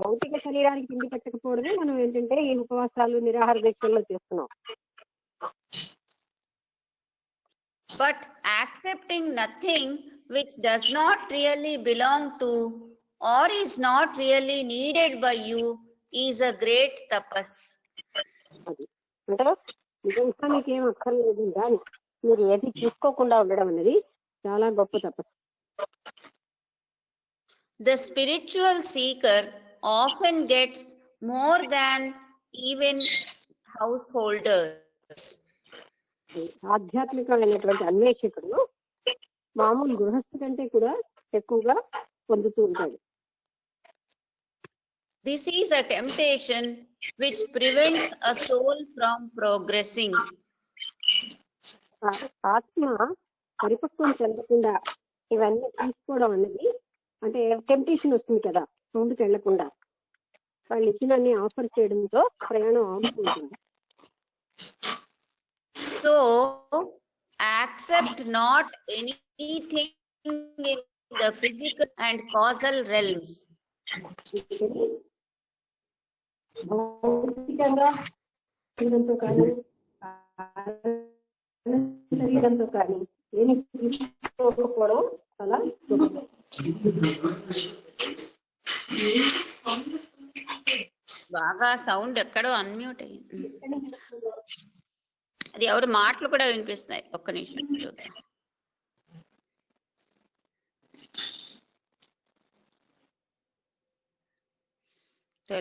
భౌతిక శరీరానికి తిండి పెట్టకపోవడమే మనం ఏంటంటే ఈ ఉపవాసాలు నిరాహార దీక్షల్లో చేస్తున్నాం. but accepting nothing which does not really belong to or is not really needed by you is a great tapas. అది అంటే నిజంగా మీకేం అక్కర్లేదు కానీ మీరు ఏది తీసుకోకుండా ఉండడం అనేది చాలా గొప్ప తపస్సు. The spiritual seeker often gets more than even householders. ఆధ్యాత్మికమైనటువంటి అన్వేషకుడు మామూలు గృహస్థు కంటే కూడా ఎక్కువగా పొందుతూ ఉంటాడు. This is a temptation which prevents a soul from progressing. ఆత్మ పరిపక్వం చెందకుండా ఇవన్నీ తీసుకోవడం అనేది అంటే టెంప్టేషన్ వస్తుంది కదా, ముందుకు వెళ్లకుండా వాళ్ళు ఇచ్చినన్ని ఆఫర్ చేయడంతో ప్రయాణం ఆగుతుంటుంది. So accept not anything in the physical and causal realms. భౌతికంగా శరీరంతో కానీ శరీరంతో కానీ ఏమి తీసుకోకపోవడం చాలా గొప్పది. బాగా సౌండ్ ఎక్కడో అన్మ్యూట్ అయ్యింది. అది ఎవరు మాటలు కూడా వినిపిస్తున్నాయి. ఒక్క నిమిషం చూద్దాం.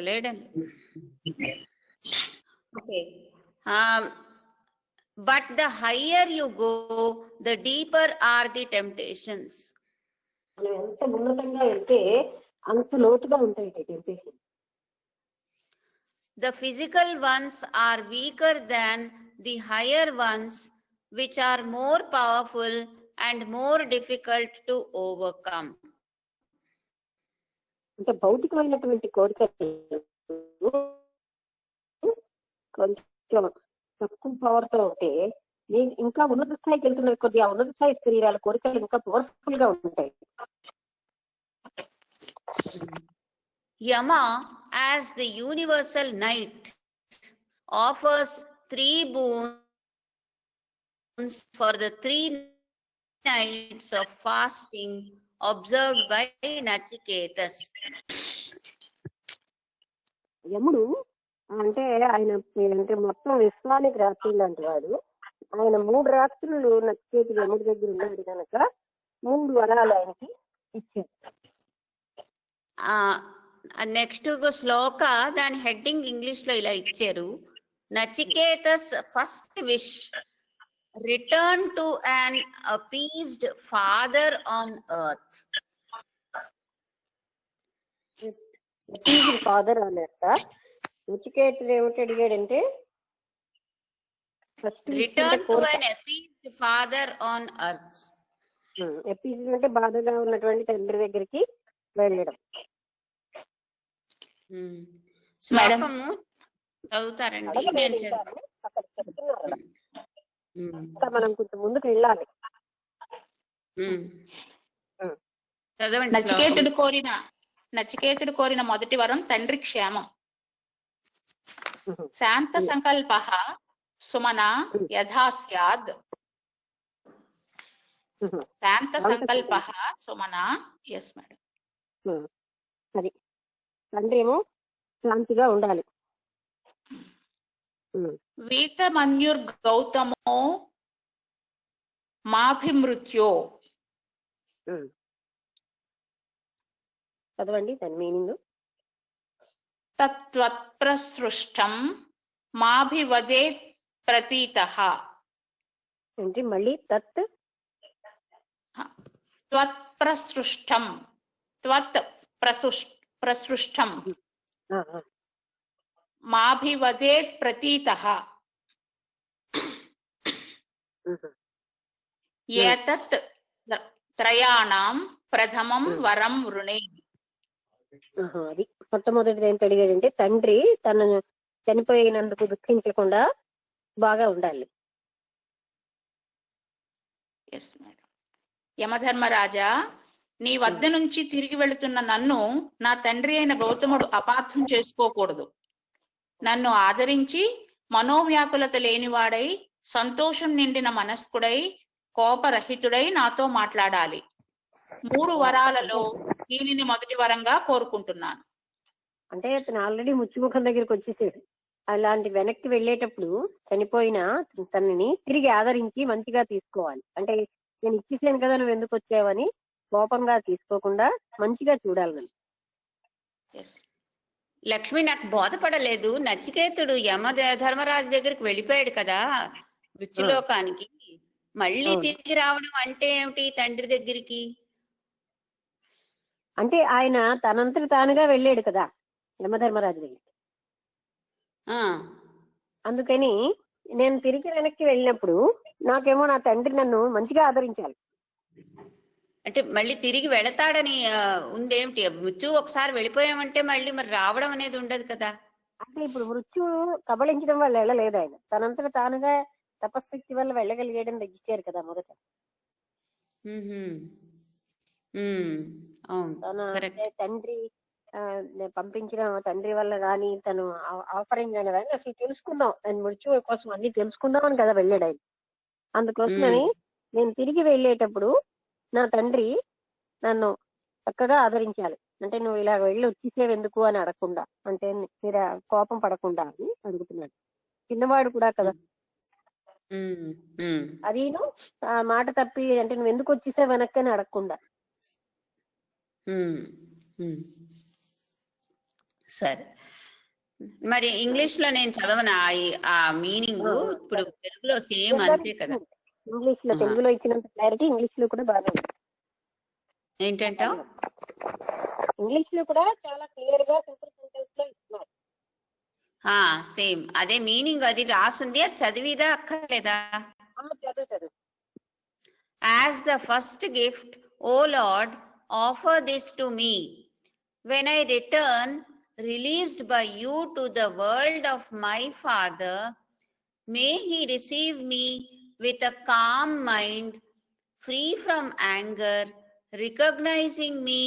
లేదండి. Okay. But the higher you go, the deeper are the temptations. మనం ఎంత ఉన్నతంగా వెళ్తే అంత లోతుగా ఉంటాయి temptation. The physical ones are weaker than the higher ones, which are more powerful and more difficult to overcome. అంటే భౌతికమైనటువంటి కోరికలు కొంచెం తక్కువ పవర్ తో ఉంటే ఇంకా ఉన్నత స్థాయికి వెళ్తున్న కొద్ది ఆ ఉన్నత స్థాయి శరీరాల కోరికలు ఇంకా పవర్ఫుల్ గా ఉంటాయి. Yama, as the universal night, offers 3 boons for the 3 nights of fasting observed by Nachiketas. యముడు అంటే ఆయన అంటే మొత్తం విశ్వానికి రాత్రి లాంటి వాడు. ఆయన 3 రాత్రులు నచికేతుడు యముడి దగ్గర ఉన్నాడు కనుక 3 వరాలు ఆయనకి ఇచ్చారు. నెక్స్ట్ శ్లోక దాని హెడ్డింగ్ ఇంగ్లీష్ లో ఇలా ఇచ్చారు. Nachiketas first wish, return to an appeased father on earth. Father అన్నట్ట. నచికేతుడు ఏమిటి అడిగాడంటే return to an appeased father on earth. Appease అంటే బాధగా ఉన్నటువంటి తండ్రి దగ్గరికి వెళ్ళడం. శ్లోకము చదువుతారండి. నేను మనం కొంచెం ముందుకు వెళ్ళాలి. చదవండి. నచికేతుడు కోరిన మొదటి వరం తండ్రి క్షేమం. శాంత సంకల్ప సుమన యథా స్యాద్. శాంత సంకల్ప సుమన. Yes madam. అది తండ్రి ఏమో శాంతిగా ఉండాలి. వీతమన్యుర్ గౌతమో మాభిమృత్యో. చదవండి దాని మీనింగ్. తత్వత్ప్రసృష్టం మాభివదే ప్రతీతః. ఏంటి మళ్ళీ తత్ త్వత్ప్రసృష్టం ప్రసృష్టం మాభివదే ప్రతీతః. ఏతత్ త్రయాణం ప్రథమం వరం వృణే. అది మొట్టమొదటిది ఏంటి అడిగాడంటే తండ్రి తనను చనిపోయినందుకు దుఃఖించకుండా బాగా ఉండాలి. Yes madam. యమధర్మరాజా, నీ వద్ద నుంచి తిరిగి వెళుతున్న నన్ను నా తండ్రి అయిన గౌతముడు అపార్థం చేసుకోకూడదు. నన్ను ఆదరించి మనోవ్యాకులత లేనివాడై సంతోషం నిండిన మనస్కుడై కోపరహితుడై నాతో మాట్లాడాలి. 3 వరాలలో దీనిని మొదటి వరంగా కోరుకుంటున్నాను. అంటే అతను ఆల్రెడీ ముచ్చుముఖం దగ్గరికి వచ్చేసాడు. అలాంటి వెనక్కి వెళ్ళేటప్పుడు చనిపోయిన తనని తిరిగి ఆదరించి మంచిగా తీసుకోవాలి. అంటే నేను ఇచ్చేసాను కదా నువ్వు ఎందుకు వచ్చావని కోపంగా తీసుకోకుండా మంచిగా చూడాలి నన్ను. Yes. లక్ష్మి నాకు బోధపడలేదు. నచికేతుడు ధర్మరాజు దగ్గరికి వెళ్ళిపోయాడు కదా మృత్యులోకానికి. మళ్ళీ అవును. తిరిగి రావడం అంటే ఏమిటి తండ్రి దగ్గరికి? అంటే ఆయన తనంతటి తానుగా వెళ్ళాడు కదా యమధర్మరాజు దగ్గరికి. ఆ అందుకని నేను తిరిగి వెనక్కి వెళ్ళినప్పుడు నాకేమో నా తండ్రి నన్ను మంచిగా ఆదరించాలి. అంటే మళ్ళీ తిరిగి వెళతాడని ఉందేమిటి? మృత్యు ఒకసారి వెళ్ళిపోయామంటే మళ్ళీ మరి రావడం అనేది ఉండదు కదా. అంటే ఇప్పుడు మృత్యు కబళించడం వల్ల వెళ్ళలేదు ఆయన, తనంతట తానుగా తపశక్తి వల్ల వెళ్ళగలిగేయడం తగ్గించారు కదా మొదట. అవును, తన కరెక్ట్. తండ్రి పంపించిన తండ్రి వల్ల గాని తను ఆఫరింగ్ అయిన కానీ అసలు తెలుసుకుందాం, నేను మృత్యు కోసం అన్ని తెలుసుకుందామని కదా వెళ్ళాడు ఆయన. అందుకోసమని నేను తిరిగి వెళ్ళేటప్పుడు నా తండ్రి నన్ను చక్కగా ఆదరించాలి. అంటే నువ్వు ఇలా వెళ్ళి వచ్చేసేవి ఎందుకు అని అడగకుండా, అంటే మీరు కోపం పడకుండా అని అడుగుతున్నాడు. చిన్నవాడు కూడా కదా. అది ఆ మాట తప్పి అంటే నువ్వు ఎందుకు వచ్చేసావు వెనక్కి అని అడగకుండా. సరే, మరి ఇంగ్లీష్ లో నేను చదవను ఆ మీనింగ్. ఇప్పుడు తెలుగులో సేమ్ అంతే కదా. ఇంగ్లీష్ లో తెలుగులో ఇచ్చినంత క్లారిటీ ఇంగ్లీష్ లో కూడా బాగా ఉంది. ఏంటంటే ఇంగ్లీష్ లో కూడా చాలా క్లియర్ గా సింపుల్ సెంటెన్స్ లో ఇస్తున్నారు. సేమ్ అదే మీనింగ్ అది రాసుంది. అది చదివిదా అక్కర్లేదా? చదువు. As the first gift, O Lord, offer this to me. When I return, released by you to the world of my Father, may he receive me with a calm mind, free from anger, recognizing me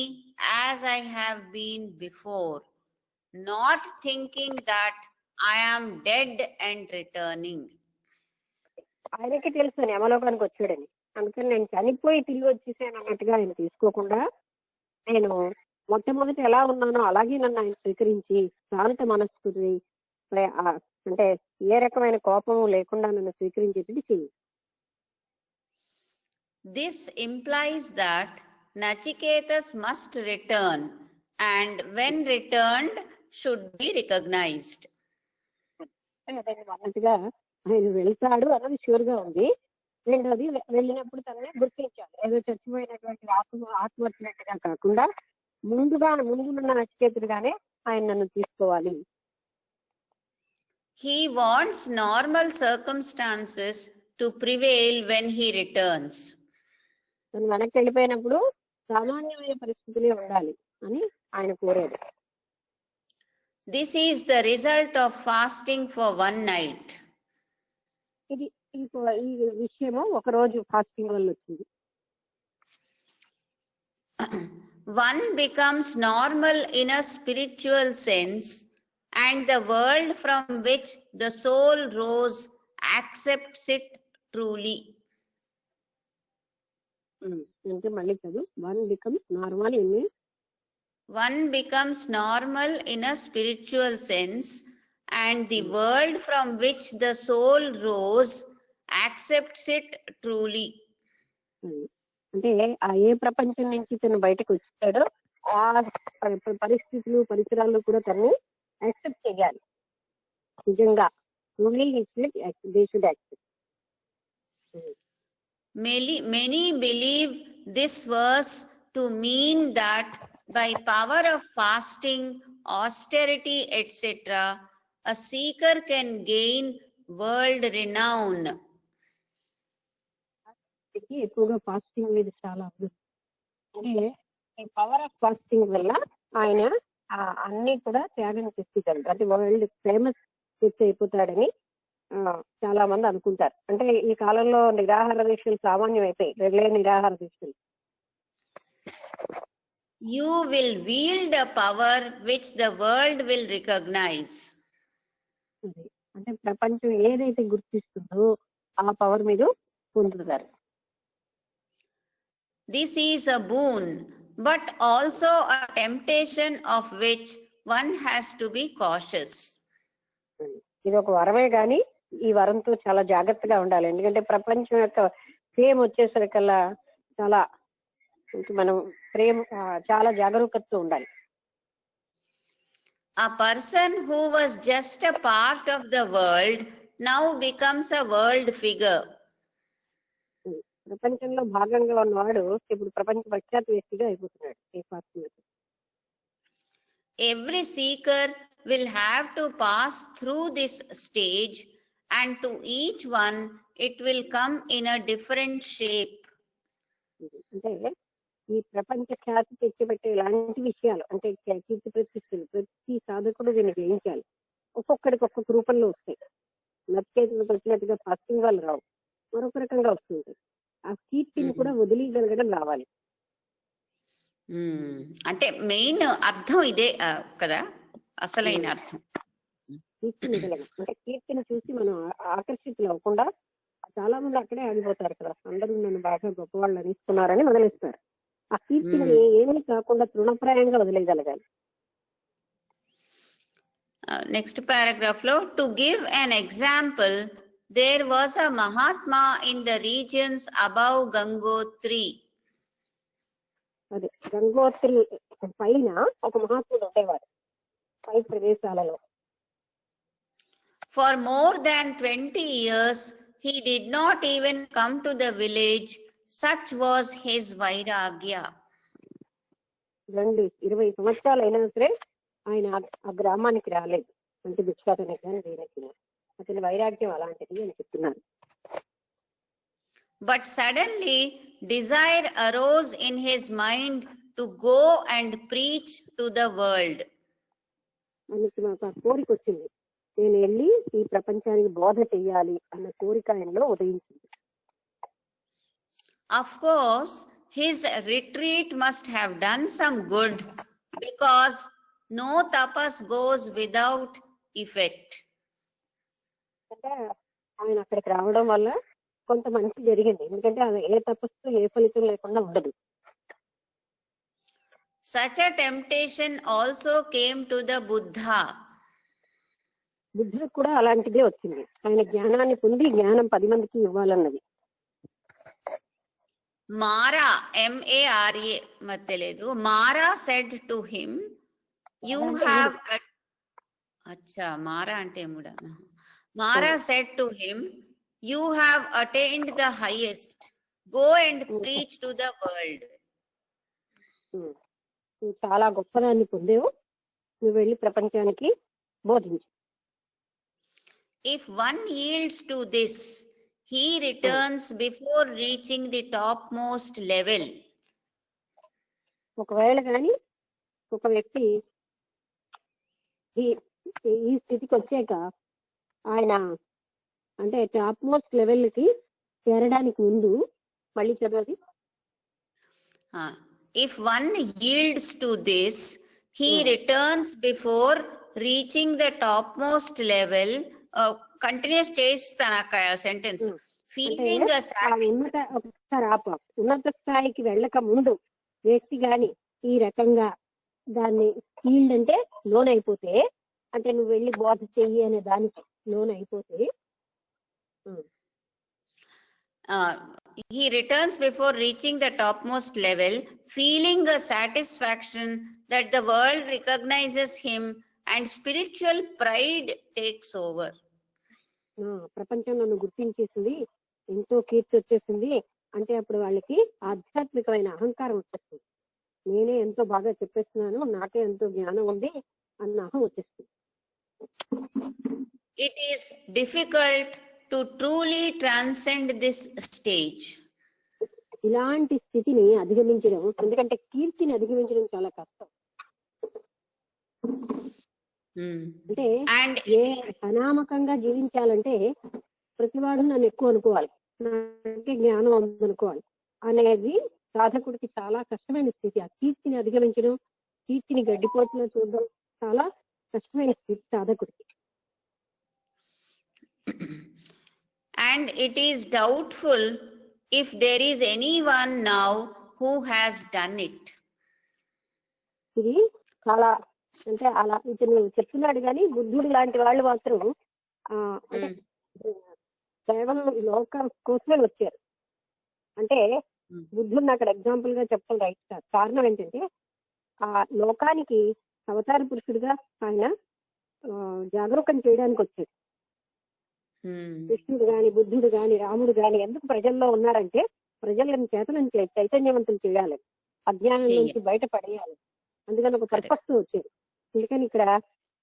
as I have been before, not thinking that I am dead and returning. ఆయనకి తెలుసు నేను యమలోకానికి వచ్చాడని, అందుకని నేను చనిపోయి తిరిగి వచ్చేసాను అన్నట్టుగా ఆయన తీసుకోకుండా, నేను మొట్టమొదటి ఎలా ఉన్నానో అలాగే నన్ను ఆయన స్వీకరించి శాంత మనస్కుని, అంటే ఏ రకమైన కోపము లేకుండా నన్ను స్వీకరించేది చెయ్యి. This implies that Nachiketas must return, and when returned should be recognized. అన్నట్టుగా ఆయన వెళ్తాడు అన్నది షూర్ గా ఉంది. రెండోది వెళ్ళినప్పుడు తనని గుర్తించాలి. ఏదో చచ్చిపోయినటువంటి ఆత్మ వచ్చినట్టుగా కాకుండా ముందున్న నచికేతుడుగానే ఆయన నన్ను తీసుకోవాలి. He wants normal circumstances to prevail when he returns. తను వెనక్కి వెళ్ళిపోయినప్పుడు సామాన్యమైన పరిస్థితులే ఉండాలి అని ఆయన కోరాడు. This is the result of fasting for one night. ఇది ఈ విషయము ఒక రోజు ఫాస్టింగ్ వల్ల వచ్చింది. One becomes normal in a spiritual sense, and the world from which the soul rose accepts it truly. అంటే మళ్ళీ చదువు. One becomes normal in One becomes normal in a spiritual sense, and the world from which the soul rose accepts it truly. అంటే ఆ ఏ ప్రపంచం నుంచి తను బయటకు వచ్చాడో ఆ పరిస్థితులు పరిసరాలు కూడా తనని యాక్సెప్ట్ చేయాలి నిజంగా. Many believe this verse to mean that by power of fasting, austerity, etc., a seeker can gain world renown. ఎక్కువగా ఫాస్టింగ్ మీద చాలా అంటే ఈ పవర్ ఆఫ్ ఫాస్టింగ్ వల్ల ఆయన అన్ని కూడా త్యాగం చేస్తాడు, అంటే వరల్డ్ ఫేమస్ అయిపోతాడని చాలా మంది అనుకుంటారు. అంటే ఈ కాలంలో నిరాహార దీక్షలు సామాన్యం అయిపోయి, రెగ్యులర్ నిరాహార దీక్షలు. You will wield a power which the world will recognize. అంటే ప్రపంచం ఏదైతే గుర్తిస్తుందో ఆ పవర్ మీరు పొందుతారు. This is a boon, but also a temptation of which one has to be cautious. ఇది ఒక వరమే గాని ఈ వరంతో చాలా జాగ్రత్తగా ఉండాలి. ఎందుకంటే ప్రపంచం యొక్క ఫేమ్ వచ్చేసరికల్లా చాలా ఇంక మనం చాలా జాగరూకతతో ఉండాలి. A person who was just a part of the world now becomes a world figure. ప్రపంచంలో భాగంగా ఉన్నవాడు ఇప్పుడు ప్రపంచ ప్రఖ్యాత వ్యక్తిగా అయిపోతున్నాడు. Every seeker will have to pass through this stage, and to each one it will come in a different shape. అంటే ఈ ప్రపంచ ఖ్యాతి తెచ్చిపెట్టే ఇలాంటి విషయాలు అంటే కీర్తి ప్రతిష్టలు ప్రతి సాధకుడు దీన్ని గ్రహించాలి. ఒక్కొక్కడికి ఒక్కొక్క రూపంలో వస్తాయి. నచ్చేతులకు వచ్చినట్టుగా ఫస్టింగ్ వాళ్ళు రావు, మరొక రకంగా వస్తుంది. ఆ కీర్తిని కూడా వదిలిగలగడం రావాలి. అంటే మెయిన్ అర్థం ఇదే కదా, అసలైన అర్థం. కీర్తిని వదలగం అంటే కీర్తిని చూసి మనం ఆకర్షితులు అవ్వకుండా, చాలా మంది అక్కడే ఆగిపోతారు కదా, అందరూ నన్ను బాగా గొప్పవాళ్ళు అనిస్తున్నారని వదిలేస్తారు. ఆ కీర్తిని ఏమీ కాకుండా తృణప్రాయంగా వదిలేయగలగాలి. నెక్స్ట్ పారాగ్రాఫ్ లో, to give an example, there was a mahatma in the regions above Gangotri. అదే గంగోత్రి పైన ఒక మహాత్ముడు ఉండేవారు పై ప్రదేశాలలో. For more than 20 years, he did not even come to the village. Such was his vairagya. 20 సంవత్సరాలు అయినా సరే ఆయన ఆ గ్రామానికి రాలేదు. అంటే భిక్షాటనే కానీ దేనికి, అతని వైరాగ్యం అలాంటిది అని చెప్తున్నారు. But suddenly desire arose in his mind to go and preach to the world. ఆయనకి మాకు ఆ కోరిక వచ్చింది, నేను వెళ్ళి ఈ ప్రపంచానికి బోధ చెయ్యాలి అన్న కోరిక ఆయనలో ఉదయించింది. Of course, his retreat must have done some good, because no tapas goes without effect. అంటే ఆయన అక్కడికి రావడం వల్ల కొంత మంచి జరిగింది, ఎందుకంటే అది ఏ తపస్సు ఏ ఫలితం లేకుండా ఉండదు. Such a temptation also came to the Buddha. బుద్ధుడికి కూడా అలాంటిదే వచ్చింది. ఆయన జ్ఞానాన్ని పొంది జ్ఞానం 10 మందికి ఇవ్వాలన్నది. Mara, M-A-R-A, మరి తెలియదు. Mara said to him, you have... అచ్చా, మారా అంటే MUDA. Mara said to him, you have attained the highest. Go and preach to the world. నువ్వు చాలా గొప్పదాన్ని పొందేవు, నువ్వు వెళ్ళి ప్రపంచానికి బోధించు. If one yields to this, he returns before reaching the topmost level. ఒకవేళ కానీ ఒక వ్యక్తి ఈ స్థితికి వచ్చాక ఆయన అంటే టాప్ మోస్ట్ లెవెల్ కి చేరడానికి ముందు, మళ్ళీ చదవాలి. If one yields to this, he returns before reaching the topmost level. Continuous చేస్తాను అక్కడ సెంటెన్స్. ఫీలింగ్ ఉన్నత స్థాయికి వెళ్ళక ముందు వ్యక్తి గాని ఈ రకంగా దాన్ని ఫీల్డ్ అంటే లోన్ అయిపోతే, అంటే నువ్వు వెళ్ళి బోధ చెయ్యి అనే దానికి లోన్ అయిపోతే, he returns before reaching the topmost level, feeling a satisfaction that the world recognizes him, and spiritual pride takes over. ప్రపంచం నన్ను గుర్తించేసింది, ఎంతో కీర్తి వచ్చేసింది అంటే అప్పుడు వాళ్ళకి ఆధ్యాత్మికమైన అహంకారం వచ్చేస్తుంది. నేనే ఎంతో బాగా చెప్పేస్తున్నాను, నాకే ఎంతో జ్ఞానం ఉంది అన్న అహం వచ్చేస్తుంది. It is difficult to truly transcend this stage. ఇలాంటి స్థితిని అధిగమించడం, ఎందుకంటే కీర్తిని అధిగమించడం చాలా కష్టం. అంటే ఏ అనామకంగా జీవించాలంటే ప్రతివాడు నన్ను ఎక్కువ అనుకోవాలి, నాకే జ్ఞానం ఉందనుకోవాలి అనేది సాధకుడికి చాలా కష్టమైన స్థితి. ఆ కీర్తిని అధిగమించడం, కీర్తిని గడ్డిపోతున్నా చూడడం చాలా కష్టమైన స్థితి సాధకుడికి. And it is doubtful if there is anyone now who has done it. ఇది చాలా అంటే అలా ఇతను చెప్తున్నాడు కానీ బుద్ధుడు లాంటి వాళ్ళు మాత్రం కేవలం లోకం కోసమే వచ్చారు. అంటే బుద్ధుడిని అక్కడ ఎగ్జాంపుల్ గా చెప్పడం రైట్ కాదు. కారణం ఏంటంటే ఆ లోకానికి అవతార పురుషుడిగా ఆయన జాగరూకం చేయడానికి వచ్చాడు. కృష్ణుడు గాని బుద్ధుడు గాని రాముడు గాని ఎందుకు ప్రజల్లో ఉన్నారంటే ప్రజలను చేతనం చైతన్యవంతులు చేయాలి, అజ్ఞానం నుంచి బయటపడేయాలి. అందుకని ఒక పర్పస్ వచ్చేది. అందుకని ఇక్కడ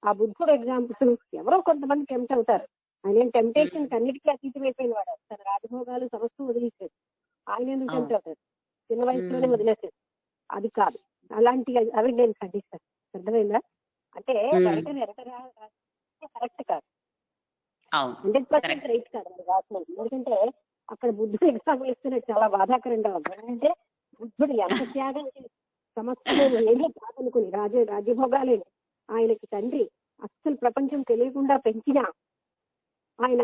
ఆ బుద్ధుడు ఎగ్జాంపుల్ ఎవరో కొంతమంది టెంప్ట్ అవుతారు. ఆయన టెంప్టేషన్ అన్నిటికీ అతీతమైపోయిన వాడు. తన రాజభోగాలు సమస్తం వదిలేసాడు. ఆయన ఎందుకు టెంప్ట్ అవుతాడు? చిన్న వయసులోనే వదిలేసాడు. అది కాదు, అలాంటి అవి నేను ఖండిస్తాను. అర్థమైందా? అంటే కరెక్ట్ కాదు, 100% రైట్ కాదు రాసినది. ఎందుకంటే అక్కడ బుద్ధుడు ఎగ్జాంపుల్ ఇస్తున్నట్టు చాలా బాధాకరంగా ఉంది. ఎందుకంటే బుద్ధుడు ఎంత త్యాగం చేసి సమస్యలు ఏమీ కాదనుకుని రాజ్యభోగాలే ఆయనకి తండ్రి అస్సలు ప్రపంచం తెలియకుండా పెంచినా ఆయన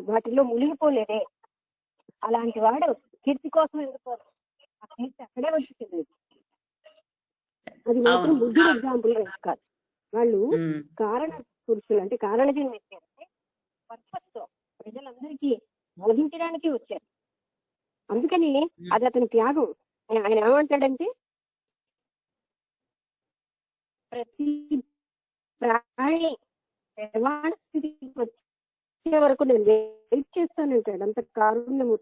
వాటిలో మునిగిపోలేదే. అలాంటి వాడు కీర్తి కోసం ఎందుకు ఆ కీర్తి అక్కడే వచ్చింది. అది మాత్రం బుద్ధుడు ఎగ్జాంపుల్ రైట్ కాదు. వాళ్ళు కారణ పురుషులు అంటే కారణజన్మ అంటే పర్పస్ తో ప్రజలందరికీ బోధించడానికి వచ్చారు. అందుకని అది అతని త్యాగం. ఆయన ఏమంటాడంటే ప్రతి ప్రాణి నిర్వాణ స్థితికి వచ్చే వరకు నేను వెయిట్ చేస్తానంటాడు. అంత కారుణ్యము.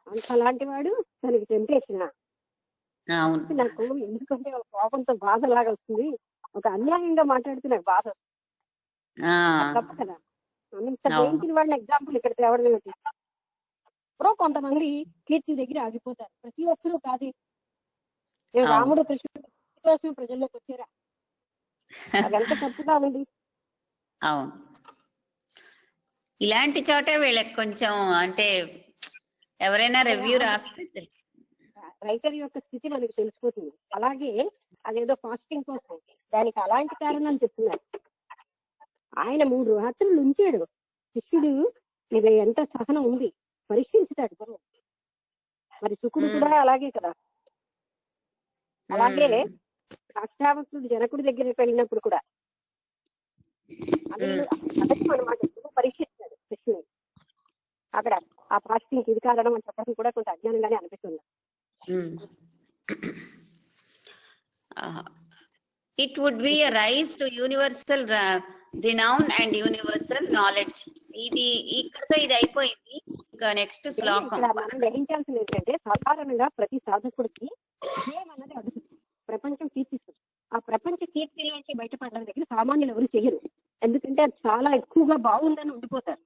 అంత అలాంటి వాడు తనకి టెంప్టేషన్. నాకు ఎందుకంటే ఒక కోపంతో బాధ లాగా వస్తుంది. ఒక అన్యాయంగా మాట్లాడితే నాకు బాధ తప్ప కదా. అంత జయించిన వాళ్ళని ఎగ్జాంపుల్ ఇక్కడ తేవడం ఏమిటి? ఇప్పుడు కొంతమంది కీర్తి దగ్గర ఆగిపోతారు. ప్రతి ఒక్కరూ కాదు. రాముడు కృష్ణుడు కోసం ప్రజల్లోకి వచ్చారా? అదంత తప్పుగా ఉంది. అవును, ఇలాంటి చోటే వీళ్ళకి కొంచెం అంటే ఎవరైనా రివ్యూ రాస్తే రైటర్ యొక్క స్థితి మనకి తెలిసిపోతుంది. అలాగే అదేదో ఫాస్టింగ్ కోసం దానికి అలాంటి కారణాలు చెప్తున్నారు. ఆయన 3 రాత్రులు ఉంచాడు. శిష్యుడు మీద ఎంత సహనం ఉంది పరీక్షించుతాడు గురువు. మరి శుకుడు కూడా అలాగే కదా. అలాగే అష్టావక్రుడు జనకుడి దగ్గరికి వెళ్ళినప్పుడు కూడా అదే అనమాట పరీక్షిస్తాడు శిష్యుడు. అక్కడ ఆ ఫాస్టింగ్ ఇది కారణం అని చెప్పడం కూడా కొంత అజ్ఞానంగానే అనిపిస్తుంది. It would be a rise to universal renown and universal knowledge. ఇది ఇక్కడతో ఇది అయిపోయింది. ఇంకా నెక్స్ట్ శ్లోకం మనం గ్రహించాల్సింది ఏంటంటే సాధారణంగా ప్రతి సాధకుడికి అన్నది అడుగుతుంది, ప్రపంచం కీర్తిస్తుంది. ఆ ప్రపంచ కీర్తిలోంచి బయటపడడం దగ్గర సామాన్యులు ఎవరు చేయరు. ఎందుకంటే అది చాలా ఎక్కువగా బాగుందని ఉండిపోతారు.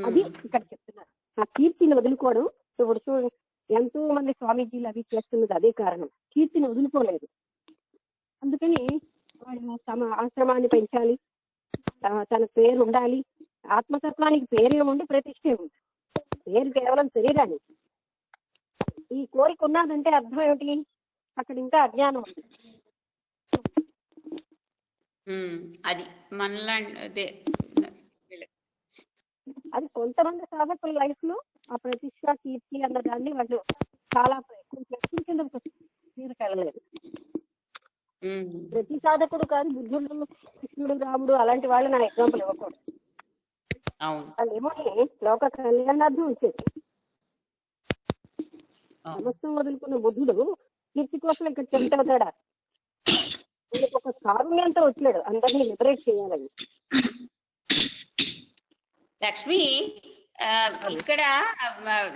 అది ఇక్కడ చెప్తున్నారు. ఆ కీర్తిని వదులుకోవడం. ఇప్పుడు చూడండి, ఎంతో మంది స్వామీజీలు అవి చేస్తున్నది అదే కారణం. కీర్తిని వదులుకోలేదు. అందుకని వాళ్ళు తమ ఆశ్రమాన్ని పెంచాలి, తన పేరు ఉండాలి. ఆత్మతత్వానికి పేరే ఉండి ప్రతిష్టే ఉంది. పేరు కేవలం శరీరానికి. ఈ కోరిక ఉన్నదంటే అర్థం ఏమిటి? అక్కడ ఇంకా అజ్ఞానం ఉంది. అది మనలాంటి అది కొంతమంది సాధకుల లైఫ్ లో ఆ ప్రతిష్ట కీర్తి అన్న దాన్ని వాళ్ళు చాలా ఎక్కువ కింద తీసుకెళ్ళలేదు. ప్రతి సాధకుడు కాదు, బుద్ధుడు కృష్ణుడు రాముడు అలాంటి వాళ్ళు నా ఎగ్జాంపుల్ ఇవ్వకూడదు. వాళ్ళు ఏమో లోక కళ్యాణార్థం వచ్చేది. సమస్తం వదులుకున్న బుద్ధుడు కీర్తి కోసం ఇక్కడ చెబుతాడా? ఒక కారుణ్యంతో వచ్చాడు అందరినీ లిబరేట్ చేయాలని. లక్ష్మి, ఇక్కడ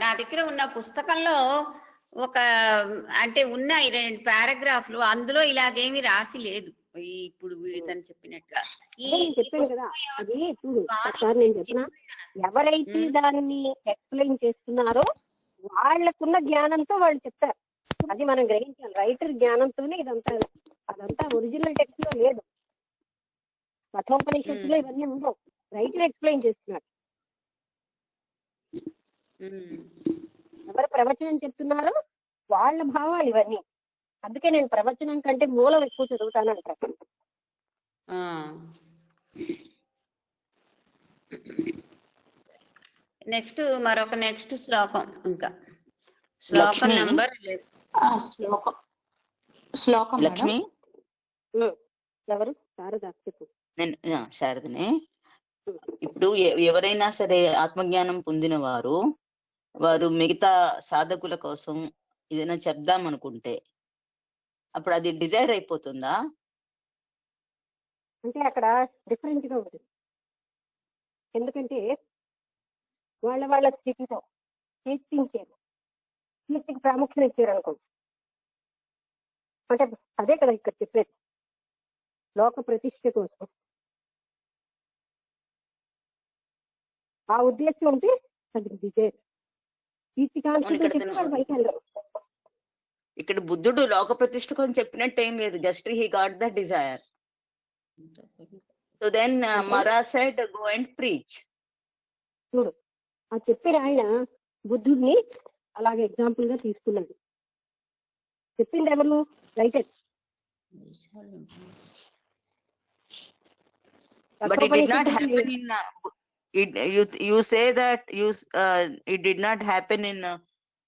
నా దగ్గర ఉన్న పుస్తకంలో ఒక అంటే ఉన్న 2 పారాగ్రాఫ్లు అందులో ఇలాగేమి రాసి లేదు. ఇప్పుడు ఇతను చెప్పినట్టుగా చెప్పాను కదా. అది చూడు ఒకసారి నేను చెప్పిన, ఎవరైతే దాన్ని ఎక్స్ప్లెయిన్ చేస్తున్నారో వాళ్ళకున్న జ్ఞానంతో వాళ్ళు చెప్తారు. అది మనం గ్రహించాలి. రైటర్ జ్ఞానంతోనే ఇదంతా. అదంతా ఒరిజినల్ టెక్స్ట్ లో లేదు. కఠోపనిషత్తులో ఇవన్నీ ఉండవు. రైటర్ ఎక్స్ప్లెయిన్ చేస్తున్నారు. ఎవరు ప్రవచనం చెప్తున్నారో వాళ్ళ భావాలు ఇవన్నీ. అందుకే నేను ప్రవచనం కంటే మూలం ఎక్కువ చదువుతాను అంటాను. నెక్స్ట్ శ్లోకం. ఇంకా శ్లోకం నంబర్ శ్లోకం లక్ష్మి, ఎవరు? శారద చెప్పు. నేను శారదనే. ఇప్పుడు ఎవరైనా సరే ఆత్మజ్ఞానం పొందిన వారు మిగతా సాధకుల కోసం ఏదైనా చెప్దాం అనుకుంటే అప్పుడు అది డిజైర్ అయిపోతుందా? అంటే అక్కడ డిఫరెంట్ గా ఉంటుంది. ఎందుకంటే వాళ్ళ స్థితితో కీర్తించారు, కీర్తికి ప్రాముఖ్యం ఇచ్చారు అనుకోండి. అంటే అదే కదా ఇక్కడ చెప్పేది, లోక ప్రతిష్ఠ కోసం ఆ ఉద్దేశం ఉంటే అది డిజైర్. కీర్తికాంక్షతో చెప్పి వాళ్ళు బయట వెళ్ళరు. ఇక్కడ బుద్ధుడు లోక ప్రతిష్ఠ కోసం చెప్పినట్టు ఏం లేదు, just he got the desire. So then మరా సెడ్ గో అండ్ ప్రీచ్. చూడు, ఆ చెప్పిన ఆయన బుద్ధుడిని అలాగే ఎగ్జాంపుల్ గా తీసుకున్నాడు. చెప్పింది ఎవరు? Writer. But it did not happen in you say that it did not happen in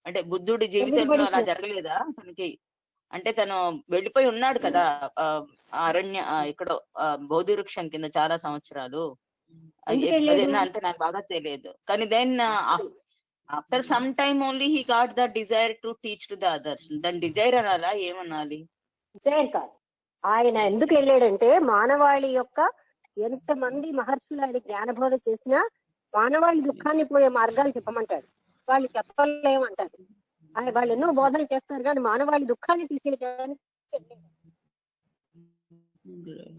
అంటే బుద్ధుడి జీవితంలో అలా జరగలేదా తనకి? అంటే తను వెళ్ళిపోయి ఉన్నాడు కదా అరణ్య ఇక్కడ బోధి వృక్షం కింద చాలా సంవత్సరాలు. అంటే నాకు బాగా తెలియదు. కానీ then after some time only he got the desire to teach to the others. దాని డిజైర్ అనాలా ఏమనాలి? డిజైర్ కాదు. ఆయన ఎందుకు వెళ్ళాడంటే మానవాళి యొక్క ఎంతమంది మహర్షులు ఆయన జ్ఞానబోధ చేసినా మానవాళి దుఃఖాన్ని పోయే మార్గాలు చెప్పమంటాడు. వాళ్ళు చెప్పలేమంటారు. వాళ్ళు ఎన్నో బోధనలు చేస్తారు కానీ మానవాళి దుఃఖాన్ని తీసేయడానికి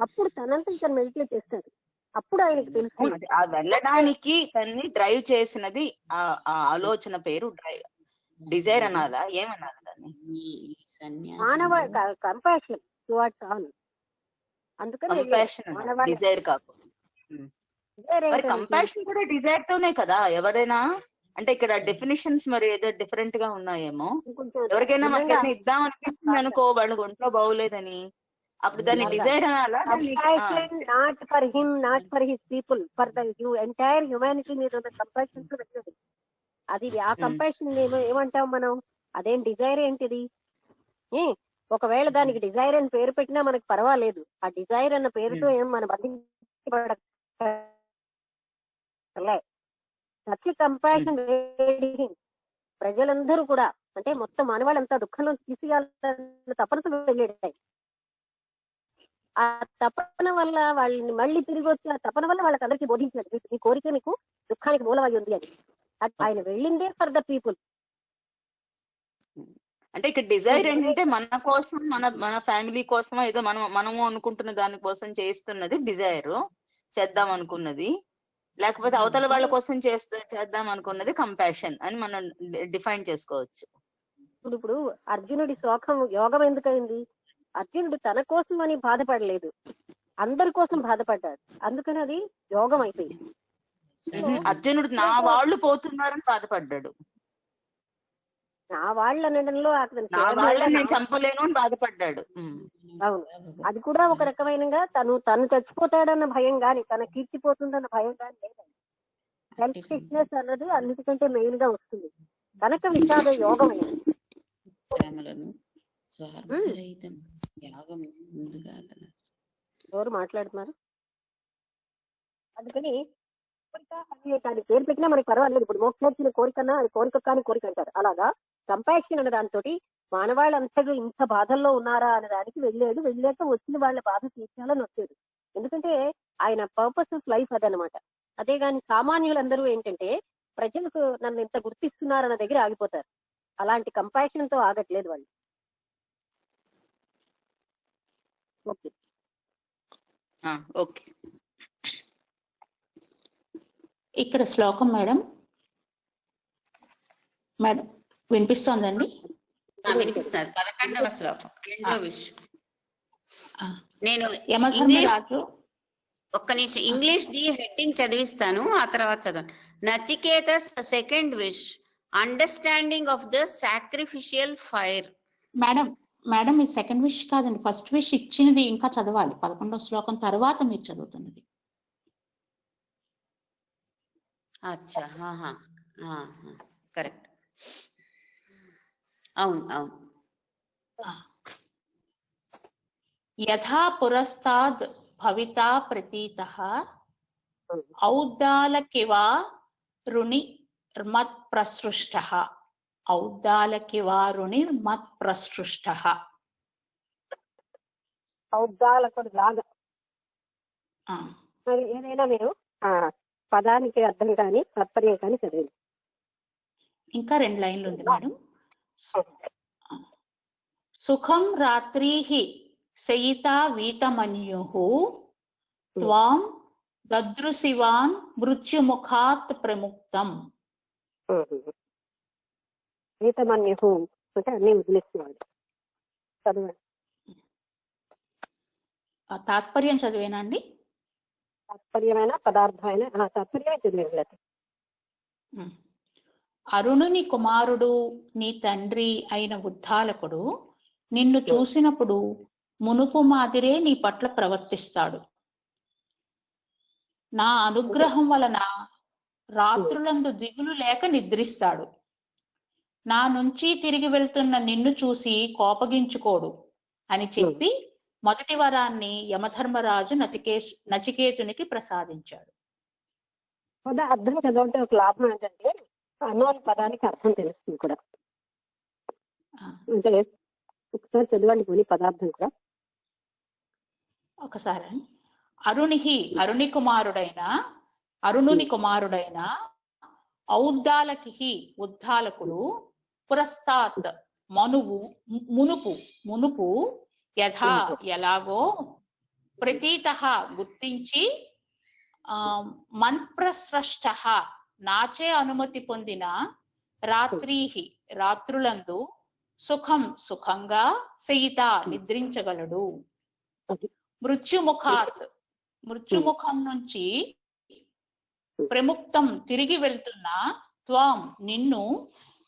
అప్పుడు తనంతా తను మెడిటేట్ చేస్తాడు. అప్పుడు ఆయనకు తెలుసు ఆ వెళ్ళడానికి తన్ని డ్రైవ్ చేసినది ఆ ఆలోచన పేరు డిజైర్ అనాలా ఏమనాలి దాన్ని? మానవాళి కంపాషన్ టువర్డ్స్ ఆల్. అందుకని డిజైర్ కాకుండా మరి కంపాషన్ కూడా డిజైర్ తోనే కదా ఎవరైనా. అంటే ఇక్కడ డెఫినిషన్స్ మరి ఏదో డిఫరెంట్ గా ఉన్నాయేమో. ఎవరికైనా మనకైనా ఇద్దాం అనిపిస్తుంది అనుకో, వాళ్ళు ఒంట్లో బాగోలేదని, అప్పుడు దాన్ని డిజైర్ అనాలా? Not for him, not for his people, for the entire humanity మీద ఉన్న కంపాషన్ తో పెట్టినది అది. ఆ కంపాషన్ ఏమంటాం మనం? అదేం డిజైర్ ఏంటిది? ఒకవేళ దానికి డిజైర్ అని పేరు పెట్టినా మనకు పర్వాలేదు. ఆ డిజైర్ అన్న పేరుతో ఏం మన బంధించబడలే. సత్య కంపాషన్ ప్రజలందరూ కూడా, అంటే మొత్తం మానవాళ్ళంతా దుఃఖంలో తీసేయాలన్న తపనతో వెళ్ళాడు. ఆ తపన వల్ల వాళ్ళని మళ్ళీ తిరిగి వచ్చి ఆ తపన వల్ల వాళ్ళకి అందరికీ బోధించాడు, ఈ కోరిక మీకు దుఃఖానికి మూలమై ఉంది అని. ఆయన వెళ్ళిందే ఫర్ ద పీపుల్. అంటే ఇక్కడ డిజైర్ ఏంటంటే మన కోసం, మన ఫ్యామిలీ కోసం ఏదో మనము అనుకుంటున్న దానికోసం చేస్తున్నది డిజైర్, చేద్దాం అనుకున్నది. లేకపోతే అవతల వాళ్ళ కోసం చేద్దాం అనుకున్నది కంపాషన్ అని మనం డిఫైన్ చేసుకోవచ్చు. ఇప్పుడు అర్జునుడి శోకం యోగం ఎందుకైంది? అర్జునుడు తన కోసం అని బాధపడలేదు, అందరి కోసం బాధపడ్డాడు. అందుకని అది యోగం అయిపోయింది. అర్జునుడు నా వాళ్ళు పోతున్నారని బాధపడ్డాడు. నా వాళ్ళు అనడంలో నేను చంపలేను అని బాధపడ్డాడు. అవును, అది కూడా ఒక రకమైనగా తను చచ్చిపోతాడన్న భయం గాని, తన కీర్తిపోతుందన్న భయం గాని లేదండి. సెల్ఫిష్నెస్ అన్నది అన్నిటికంటే మెయిన్ గా వస్తుంది. కనుక విషాద యోగం అయింది. ఎవరు మాట్లాడుతున్నారు? అందుకని దాని పేరు పెట్టినా మనకి పర్వాలేదు. ఇప్పుడు మోక్షించిన కోరికన్నా అది కోరిక కాని కోరిక అంటారు. అలాగా కంపాషన్ అనే దాంతో మానవాళ్ళంతగా ఇంత బాధల్లో ఉన్నారా అనే దానికి వెళ్ళాడు. వెళ్ళాక వచ్చిన వాళ్ళ బాధ తీర్చాలని వచ్చాడు. ఎందుకంటే ఆయన పర్పస్ ఆఫ్ లైఫ్ అదనమాట. అదే గాని సామాన్యులందరూ ఏంటంటే ప్రజలకు నన్ను ఇంత గుర్తిస్తున్నారన్న దగ్గర ఆగిపోతారు. అలాంటి కంపాషన్ తో ఆగట్లేదు వాళ్ళు. Okay okay. ఇక్కడ శ్లోకం మేడం వినిపిస్తోందండి? వినిపిస్తున్నారు. 11వ శ్లోకం, 2వ విషయం. నేను ఒక్క నిమిషం ఇంగ్లీష్ ది హెడ్డింగ్ చదివిస్తాను, ఆ తర్వాత చదవండి. Nachiketas second wish, understanding of the sacrificial fire. Madam ఈ సెకండ్ విష్ కాదండి, ఫస్ట్ విష్ ఇచ్చినది ఇంకా చదవాలి. 11వ శ్లోకం తర్వాత మీరు చదువుతున్నది. అచ్చా, కరెక్ట్. అవును. యథా పురస్తాద్ భవితా ప్రతీతః ఔద్దాలకివా రుణి మత్ ప్రసృష్ట. ఔద్దాలకివా రుణి మత్ ప్రసృష్ట. ఔద్దాలకుడు లాగా. మరి ఏదైనా మీరు పదానికి అర్థం కానీ తాత్పర్యం కానీ చదివింది. ఇంకా 2 లైన్లు ఉంది మేడం. సుఖం రాత్రిః శయితా వీతమన్యుః త్వాం దదృశివాన్ మృత్యుముఖాత్ ప్రముక్తం. వీతమన్యు అంటే అన్ని వదిలేస్తున్నాడు. చదవండి. తాత్పర్యం చదివేనా అండి? తాత్పర్యమైన పదార్థమైన తాత్పర్యమే చదివేది. అరుణుని కుమారుడు నీ తండ్రి అయిన ఉద్దాలకుడు నిన్ను చూసినప్పుడు మునుపు మాదిరే నీ పట్ల ప్రవర్తిస్తాడు. నా అనుగ్రహం వలన రాత్రులందు దిగులు లేక నిద్రిస్తాడు. నా నుంచి తిరిగి వెళ్తున్న నిన్ను చూసి కోపగించుకోడు అని చెప్పి మొదటి వరాన్ని యమధర్మరాజు నచికేతునికి ప్రసాదించాడు. అర్థం చదవంటే ఒక లాభం ఏంటంటే అన్నోని పదానికి అర్థం తెలుస్తుంది కూడా. అంటే ఒకసారి చదవండి కొన్ని పదార్థం కూడా ఒకసారి. అరుణుని కుమారుడైన ఔద్దాలకి ఉద్దాలకుడు పురస్తాత్ మునుపు యథా ఎలాగో ప్రతీతః గుర్తించి మన్ప్రస్రష్ట నాచే అనుమతి పొందిన రాత్రులందు సుఖంగా శయిత నిద్రించగలడు. మృత్యుముఖం నుంచి ప్రముక్తం తిరిగి వెళ్తున్న త్వాం నిన్ను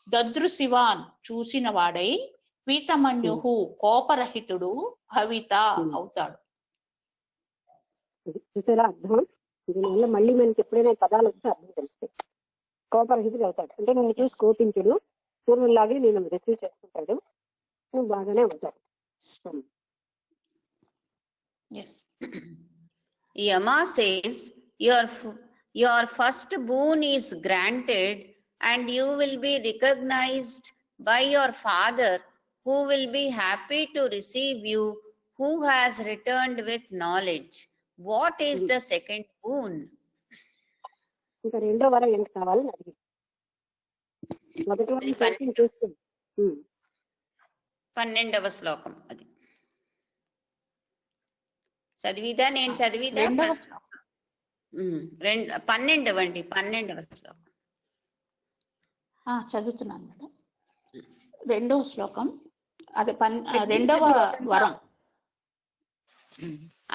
దదృశివాన్ చూసిన వాడై వీతమన్యుహు కోపరహితుడు భవిత అవుతాడు. అర్థం దీనివల్ల మళ్ళీ మనకి ఎప్పుడైనా పదాలు వస్తే అర్థం తెలుస్తాయి. కోపరహితుడు అవుతాడు అంటే నిన్ను చూసి కోపించుడు, పూర్వంలాగే నేను రిసీవ్ చేసుకుంటాడు, నువ్వు బాగానే ఉంటాడు. Yama says, your first boon is granted and you will be recognized by your father, who will be happy to receive you, who has returned with knowledge. What is the second boon? ఇంకా రెండో వరం ఎంత కావాలని అడిగి మొదటి వరం చూస్తుంది. 12వ శ్లోకం అది చదివిదా? నేను చదివిదా? 12వ అండి, 12వ శ్లోకం చదువుతున్నాను మేడం. 2వ శ్లోకం అది 2వ వరం.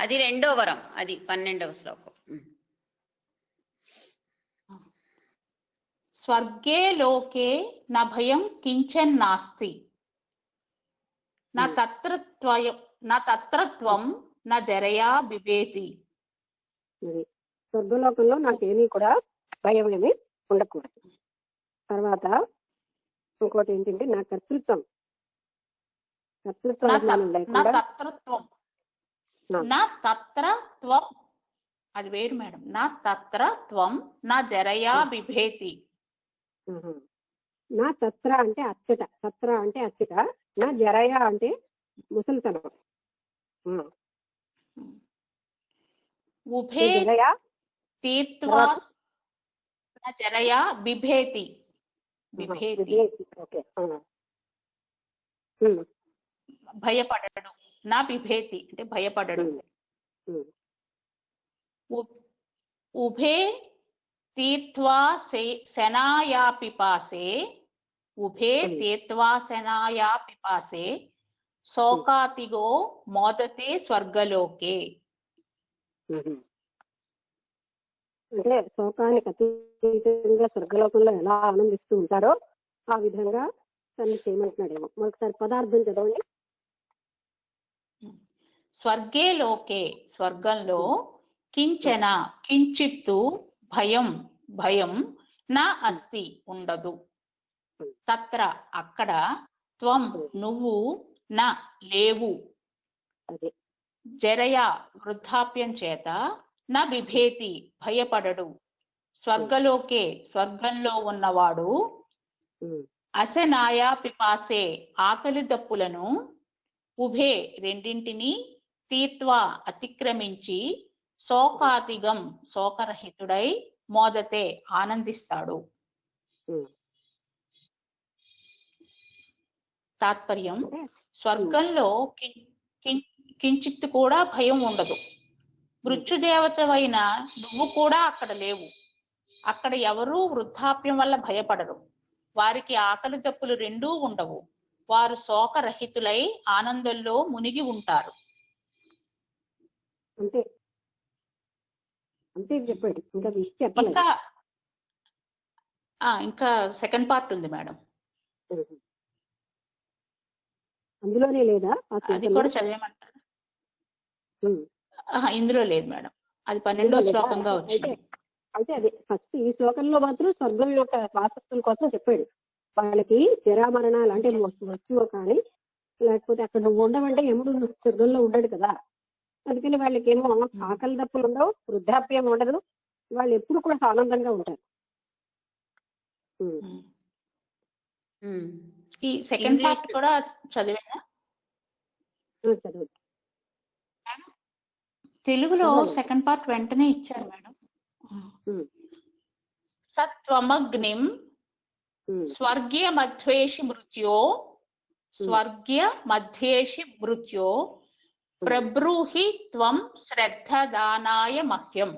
అది 2వ వరం, అది 12వ శ్లోకం. స్వర్గే లోకే న భయం కించన్ నాస్తి నా తత్రత్వం నా జరయా బిభేతి. స్వర్గలోకంలో నాకేమీ కూడా భయం ఏమి ఉండకూడదు. తర్వాత ఇంకోటి ఏంటంటే నా కర్తృత్వం అది వేరు మేడం. నా తత్రత్వం నా జరయా బిభేతి. నా తత్ర అంటే అచ్చట, తత్ర అంటే అచ్చట, నా జరయ అంటే ముసలితనం. ఉభే తీర్త్వా జరయా బిభేతి. భయపడడు. నా బిభేతి అంటే భయపడడు. ఉభే తీర్త్వా శనాయా పిపాసే. ఉభే తీర్త్వా శనాయా పిపాసే శోకాతిగో మోదతే స్వర్గలోకే. అంటే శోకానికి అతీతంగా స్వర్గలోకంలో ఎలా ఆనందిస్తూ ఉంటారో ఆ విధంగా తను చేయమంటున్నాడేమో. ఒకసారి పదార్థం చదవండి. స్వర్గే లోకే స్వర్గంలో కించన కించిత్తు భయం నా అస్తి ఉండదు. తత్ర అక్కడ త్వం నువ్వు నా లేవు. జరయ వృద్ధాప్యం చేత నా బిభేతి భయపడడు. స్వర్గలోకే స్వర్గంలో ఉన్నవాడు అసనాయా పిపాసే ఆకలి దప్పులను ఉభే రెండింటిని తీత్వా అతిక్రమించి శోకాతిగం శోకరహితుడై మోదతే ఆనందిస్తాడు. తాత్పర్యం: స్వర్గంలో కించిత్తు కూడా భయం ఉండదు. మృత్యుదేవతవైన నువ్వు కూడా అక్కడ లేవు. అక్కడ ఎవరూ వృద్ధాప్యం వల్ల భయపడరు. వారికి ఆకలి దప్పులు రెండూ ఉండవు. వారు శోకరహితులై ఆనందంలో మునిగి ఉంటారు. అంతే అంతే చెప్పాడు. ఇంకా చెప్పలేదు. ఇంకా సెకండ్ పార్ట్ ఉంది మేడం. అందులోనే లేదా? అది కూడా చదివేమంటారు? ఇందులో లేదు మేడం. అది 12వ శ్లోకంగా వచ్చింది. అయితే అదే ఫస్ట్ ఈ శ్లోకంలో మాత్రం స్వర్గం యొక్క వాసస్తుల కోసం చెప్పాడు. వాళ్ళకి జరామరణాలు అంటే వస్తువు కానీ లేకపోతే అక్కడ నువ్వు ఉండమంటే ఎముడు స్వర్గంలో ఉండడు కదా. అందుకని వాళ్ళకి ఏమో ఆకలి దప్పులు ఉండవు, వృద్ధాప్యం ఉండదు. వాళ్ళు ఎప్పుడు కూడా ఆనందంగా ఉంటారు. ఈ సెకండ్ పార్ట్ కూడా చదివేనా? చదువు. తెలుగులో సెకండ్ పార్ట్ వెంటనే ఇచ్చారు మేడం. సత్వమగ్నిం స్వర్గ్య మధ్యేషి మృత్యో స్వర్గ్య మధ్యేషి మృత్యో ప్రబ్రూహి త్వం శ్రద్ధదానాయ మహ్యం.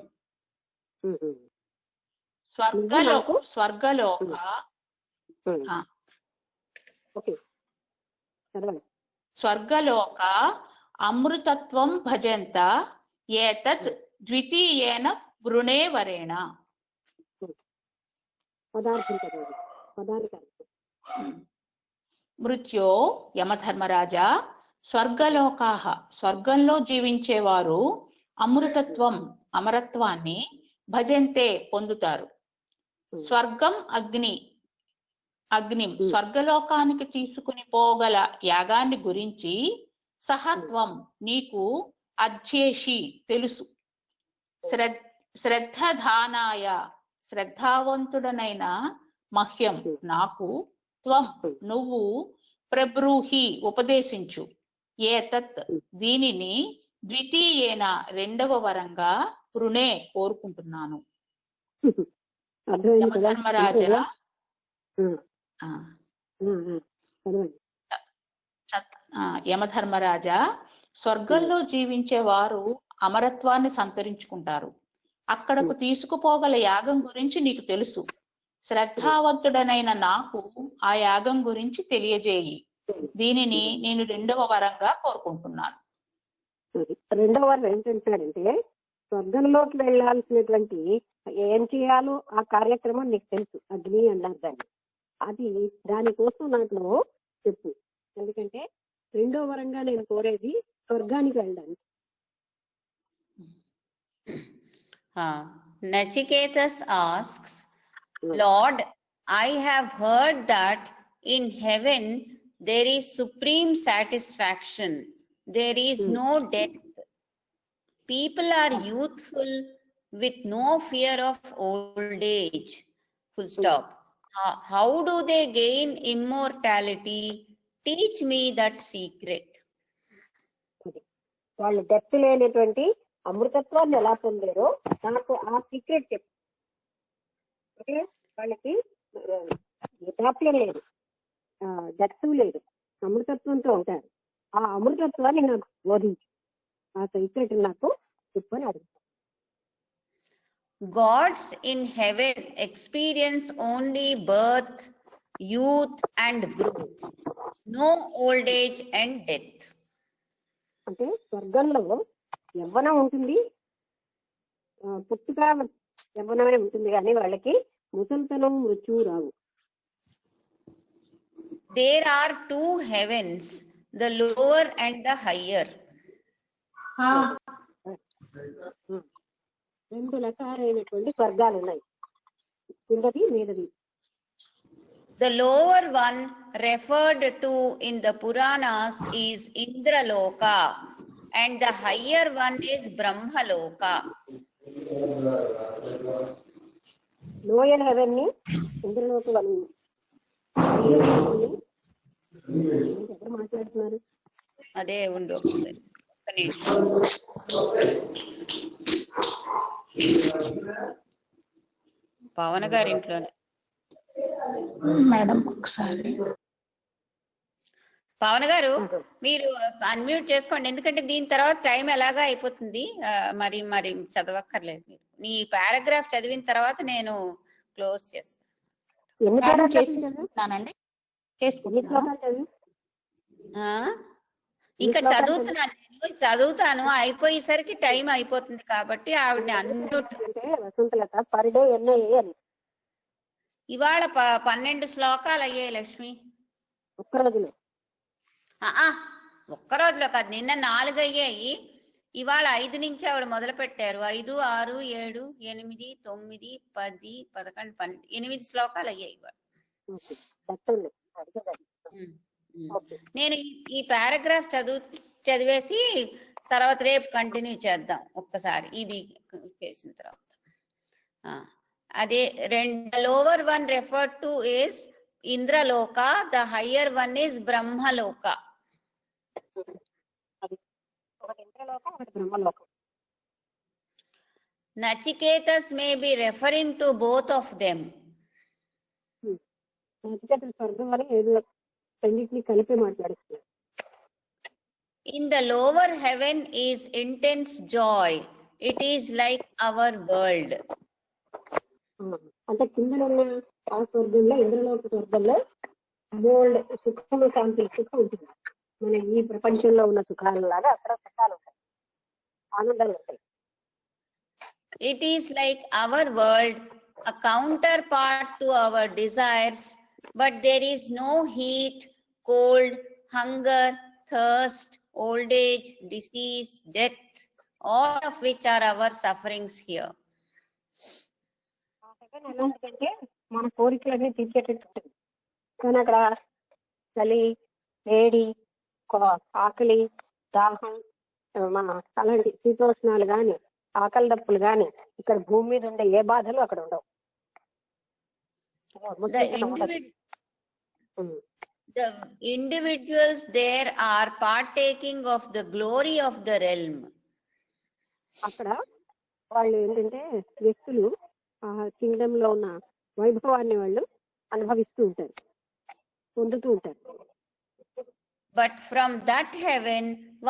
స్వర్గలోక అమృతత్వం భజంత ఏతత్ ద్వితీయేన వృణే వరేణ. మృత్యో యమధర్మరాజా స్వర్గలోకాః స్వర్గంలో జీవించేవారు అమృతత్వం అమరత్వాన్ని భజంతే పొందుతారు. స్వర్గం అగ్నిం స్వర్గలోకానికి తీసుకుని పోగల యాగాన్ని గురించి సహత్వం నీకు అధ్యేషి తెలుసు. శ్రద్ధధానాయ శ్రద్ధావంతుడనైన మహ్యం నాకు త్వం నువ్వు ప్రబ్రూహి ఉపదేశించు. ఏతత్ దీనిని ద్వితీయేన రెండవ వరంగా వృణే కోరుకుంటున్నాను. యమధర్మరాజా యమధర్మరాజా స్వర్గంలో జీవించే వారు అమరత్వాన్ని సంతరించుకుంటారు. అక్కడకు తీసుకుపోగల యాగం గురించి నీకు తెలుసు. శ్రద్ధావంతుడనైన నాకు ఆ యాగం గురించి తెలియజేయి. దీనిని నేను రెండవ వరంగా కోరుకుంటున్నాను. రెండవ వరం ఏంటంటాడంటే స్వర్గంలోకి వెళ్లాల్సినటువంటి ఏం చేయాలో ఆ కార్యక్రమం నీకు తెలుసు. అగ్ని అన్నారు దాన్ని. అది దానికోసం నాకు చెప్పు. ఎందుకంటే రెండో వరంగా నేను కోరేది స్వర్గానికి వెళ్ళడానికి. Nachiketas asks, Lord, I have heard that in heaven there is supreme satisfaction. There is no death. People are youthful with no fear of old age. Full stop. How do they gain immortality? Teach me that secret. వాళ్ళు death లేనటువంటి అమృతత్వాన్ని ఎలా పొందారో నాకు ఆ secret చెప్పు. అంటే వాళ్ళకి వృద్ధాప్యం లేదు, డెత్ లేదు, అమృతత్వంతో ఉంటారు. ఆ అమృతత్వాన్ని నాకు బోధించు. ఆ సీక్రెట్ నాకు చెప్పని అడుగుతాను. Gods in heaven experience only birth, youth and growth, no old age and death. అంటే స్వర్గంలో యవ్వనం ఉంటుంది, పుట్టుక యవ్వనమే ఉంటుంది, కానీ వాళ్ళకి ముసలితనం మృత్యువు రావు. There are two heavens, the lower and the higher. రెండు రకాలైనటువంటి స్వర్గాలు ఉన్నాయి, కిందది మీదది. The lower one referred to in the Puranas is Indraloka and the higher one is Brahmaloka. Lower heaven ని ఇంద్రలోక వలన ఎవరు మాట్లాడుతున్నారు? అదే ఉండు ఒకసారి, ఒక్క నిమిషం. పవన్ గారి ఇంట్లోనే. మేడం ఒకసారి పవన్ గారు మీరు అన్మ్యూట్ చేసుకోండి, ఎందుకంటే దీని తర్వాత టైం ఎలాగా అయిపోతుంది. మరి మరి చదవక్కర్లేదు మీరు. నీ పారాగ్రాఫ్ చదివిన తర్వాత నేను క్లోజ్ చేస్తాను. ఎన్ని మేడం పారాగ్రాఫ్లు చేసుకుంటున్నానండి. ఎన్ని శ్లోకాలు చదివి? ఆ? ఇంకా చదువుతున్నాను, నేను చదువుతాను, అయిపోయేసరికి టైం అయిపోతుంది కాబట్టి ఆవిడని అన్మ్యూట్. అంటే వసంతలత పర్ డే ఎన్నో వేయాలి? ఇవాళ 12 శ్లోకాలు అయ్యాయి లక్ష్మి. ఒక్క రోజులో? ఒక్క రోజులో కాదు, నిన్న 4 అయ్యాయి, ఇవాళ 5 నుంచి ఆవిడ మొదలు పెట్టారు. 5, 6, 7, 8, 9, 10, 11, 12, 8 శ్లోకాలు అయ్యాయి ఇవాళ. నేను ఈ పారాగ్రాఫ్ చదివేసి తర్వాత రేపు కంటిన్యూ చేద్దాం ఒక్కసారి, ఇది చేసిన తర్వాత. అదే the lower one referred to is Indraloka, the higher one is Brahmaloka. Nachiketas may be referring to both of them. In the lower heaven is intense joy. It is like our world. అంటే కింద ఉన్న ఆ స్వర్గంలో, ఇంద్రలోక స్వర్గంలో బోల్డ్ సుఖము, శాంతి, సుఖం ఉంటుంది. మన ఈ ప్రపంచంలో ఉన్న సుఖాలలాగా అక్కడ సుఖాలు ఉంటాయి, ఆనందాలు ఉంటాయి. It is like our world, a counterpart to our desires, but there is no heat, cold, hunger, thirst, old age, disease, death, all of which are our sufferings here. ఎలాంటిదంటే మన కోరికలన్నీ తీర్చేటట్టు ఉంటుంది, కానీ అక్కడ చలి, వేడి, ఆకలి, దాహం, మన అలాంటి శీతోష్ణాలు గాని, ఆకలి దప్పులు గాని ఇక్కడ భూమి మీద ఉండే ఏ బాధలు అక్కడ ఉండవు. The individuals there are partaking of the glory of the realm. అక్కడ వాళ్ళు ఏంటంటే వ్యక్తులు ఆ కింగ్డమ్ లో ఉన్న వైభవాన్ని వాళ్ళు అనుభవిస్తూ ఉంటారు, పొందుతూ ఉంటారు. But from that heaven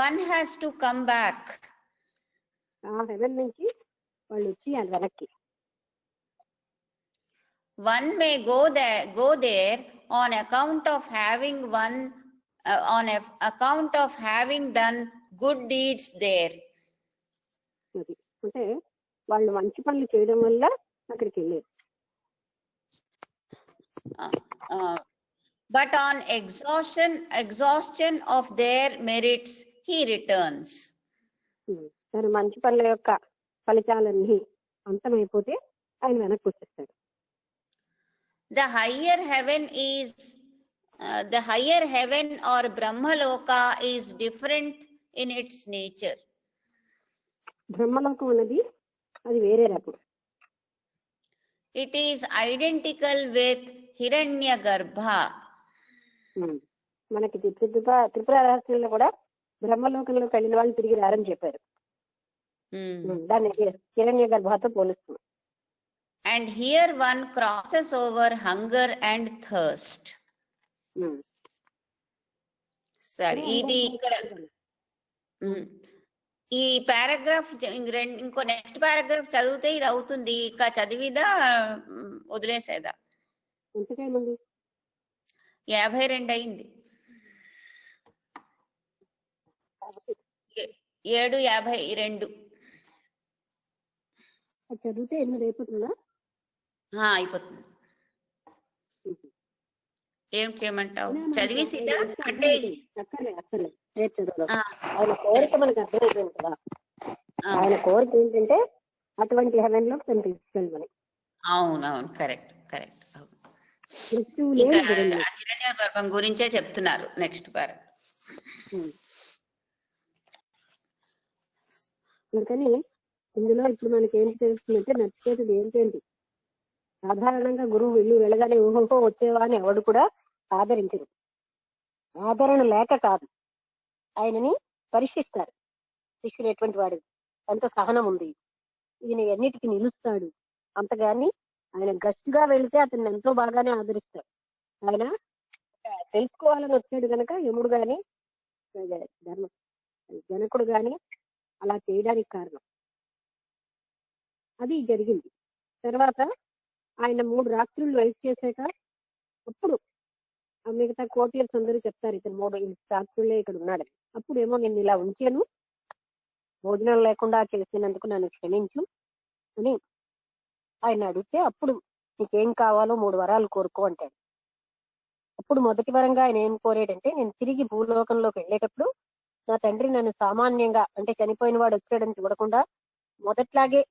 one has to come back. ఆ హెవెన్ నుంచి వాళ్ళు వచ్చి అది వెనక్కి. One may go there on account of having account of having done good deeds there. అంటే వాళ్ళు మంచి పనులు చేయడం వల్ల అక్కడికి వెళ్ళారు. But on exhaustion of their merits he returns. తన మంచి పనుల యొక్క ఫలితాలన్నీ అంతమైపోతే ఆయన వెనక్కి వచ్చేస్తాడు. The higher heaven or Brahmaloka is different in its nature. బ్రహ్మలోకం అన్నది అది వేరే రకం. It is identical with Hiranyagarbha. మనకి త్రిపుర రహస్యంలో కూడా బ్రహ్మలోకంలో వెళ్ళిన వాళ్ళు తిరిగి రారని చెప్పారు. దాన్ని హిరణ్య గర్భతో పోలుస్తుంది. And here one crosses over hunger and thirst. సరే, ఇది ఇక్కడ ఈ పారాగ్రాఫ్ ఇంకో నెక్స్ట్ పారాగ్రాఫ్ చదివితే ఇది అవుతుంది, ఇక చదివిదా వదిలేసేదా? 52 అయింది. 7:52 చదివితే 8 అయిపోతుందా? అయిపోతుంది. ఏం చేయమంటావు? చదివేసిదా అంటే ఆయన కోరిక మనకు అర్థమైపోయింది కదా. ఆయన కోరిక ఏంటంటే అటువంటి హెవెన్ లో తను తీసుకెళ్ళమని. అవునవును, కరెక్ట్. హిరణ్యగర్భం గురించే చెప్తున్నారు నెక్స్ట్ పారాగ్రాఫ్. అందుకని ఇందులో ఇప్పుడు మనకి ఏంటి తెలుస్తుందంటే నచికేతుడు ఏంటేంటి సాధారణంగా గురువు వెళ్ళగానే ఊహో వచ్చేవా అని ఎవడు కూడా ఆదరించరు. ఆదరణ లేక కాదు, ఆయనని పరీక్షిస్తారు. శిష్యుడు ఎటువంటి వాడు, ఎంత సహనం ఉంది, ఈయన ఎన్నిటికి నిలుస్తాడు, అంతగాని ఆయన గట్టిగా వెళితే అతన్ని ఎంతో బాగానే ఆదరిస్తాడు. ఆయన తెలుసుకోవాలని వచ్చాడు గనక యముడు గాని జనకుడు గాని అలా చేయడానికి కారణం. అది జరిగింది. తర్వాత ఆయన 3 రాత్రులు వెయిట్ చేశాక అప్పుడు మిగతా కోటియర్స్ అందరూ చెప్తారు ఇతను 3 రాత్రులే ఇక్కడ ఉన్నాడని. అప్పుడేమో నేను ఇలా ఉంచాను, భోజనం లేకుండా చేసినందుకు నన్ను క్షమించు అని ఆయన అడిగితే అప్పుడు నీకేం కావాలో 3 వరాలు కోరుకో అంటాడు. అప్పుడు మొదటి వరంగా ఆయన ఏం కోరాడంటే, నేను తిరిగి భూలోకంలోకి వెళ్ళేటప్పుడు నా తండ్రి నన్ను సామాన్యంగా అంటే చనిపోయిన వాడు వచ్చాడని చూడకుండా మొదట్లాగే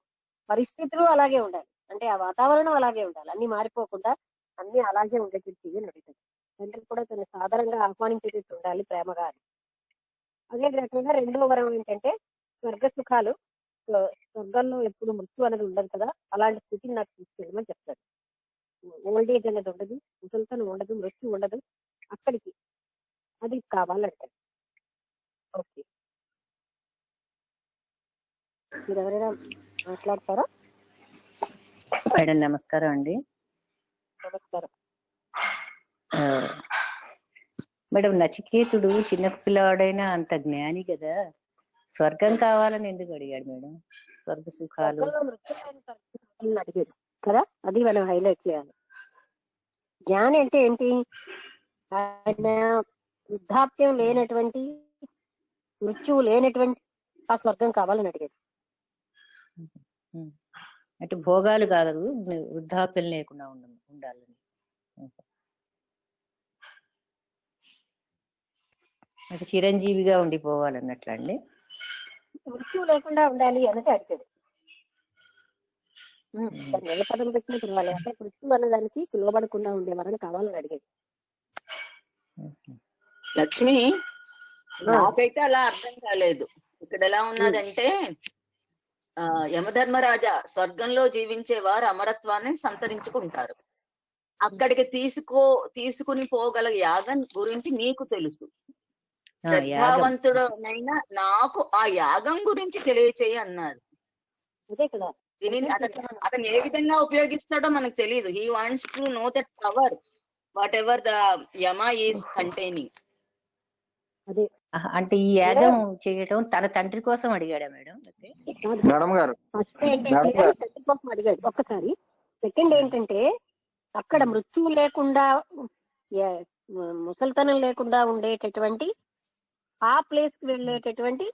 పరిస్థితులు అలాగే ఉండాలి, అంటే ఆ వాతావరణం అలాగే ఉండాలి, అన్ని మారిపోకుండా అన్ని అలాగే ఉండేటట్టు అని అడుగుతాడు. తండ్రి కూడా తను సాధారణంగా ఆహ్వానించేటట్టు ఉండాలి ప్రేమగా అని. అదే రకంగా 2వ వరం ఏంటంటే స్వర్గ సుఖాలు, స్వర్గంలో ఎప్పుడు మృత్యు అనేది ఉండదు కదా, అలాంటి స్థితిని నాకు తీసుకెళ్ళమని చెప్తాడు. ఓల్డ్ ఏజ్ అనేది ఉండదు, ముసలితనం ఉండదు, మృత్యు ఉండదు, అక్కడికి అది కావాలంటాడు. ఓకే, మీరు ఎవరైనా మాట్లాడతారా? మేడం నమస్కారం అండి. నమస్కారం. మేడం, నచికేతుడు చిన్న పిల్లవాడైనా అంత జ్ఞాని కదా, స్వర్గం కావాలని ఎందుకు అడిగాడు మేడం? స్వర్గ సుఖాలు అడిగాడు కదా, అది మనం హైలైట్ చేయాలి. జ్ఞాని అంటే ఏంటి? ఆయన వృద్ధాప్యం లేనటువంటి, మృత్యువు లేనటువంటి ఆ స్వర్గం కావాలని అడిగాడు. అంటే భోగాలు కాదు, వృద్ధాప్యం లేకుండా ఉండాలని. అంటే చిరంజీవిగా ఉండిపోవాలన్నట్లు అండి. మృత్యువు లేకుండా ఉండాలి అనేది అడిగాడు. నెల పదం పెట్టిన పిలవాలి, అంటే మృత్యు అన్నదానికి పిలువబడకుండా ఉండేవారని కావాలని అడిగాడు. లక్ష్మి, నాకైతే అలా అర్థం కాలేదు. ఇక్కడ ఎలా ఉన్నదంటే యమధర్మరాజా, స్వర్గంలో జీవించే వారు అమరత్వాన్ని సంతరించుకుంటారు. అక్కడికి తీసుకుని పోగల యాగం గురించి నీకు తెలుసు. శ్రద్ధావంతుడనైనా నాకు ఆ యాగం గురించి తెలియచేయి అన్నాడు. అదే కదా, దీనిని అతను ఏ విధంగా ఉపయోగిస్తాడో మనకు తెలియదు. He wants to know that power what ever the Yama is containing. అదే అంటే ఈ యాగం చేయడం తన తండ్రి కోసం అడిగాడా మేడం? ఫస్ట్ ఏంటంటే తండ్రి కోసం అడిగాడు ఒక్కసారి. సెకండ్ ఏంటంటే అక్కడ మృత్యువు లేకుండా, ముసలితనం లేకుండా ఉండేటటువంటి ఆ ప్లేస్ కి వెళ్ళేటటువంటి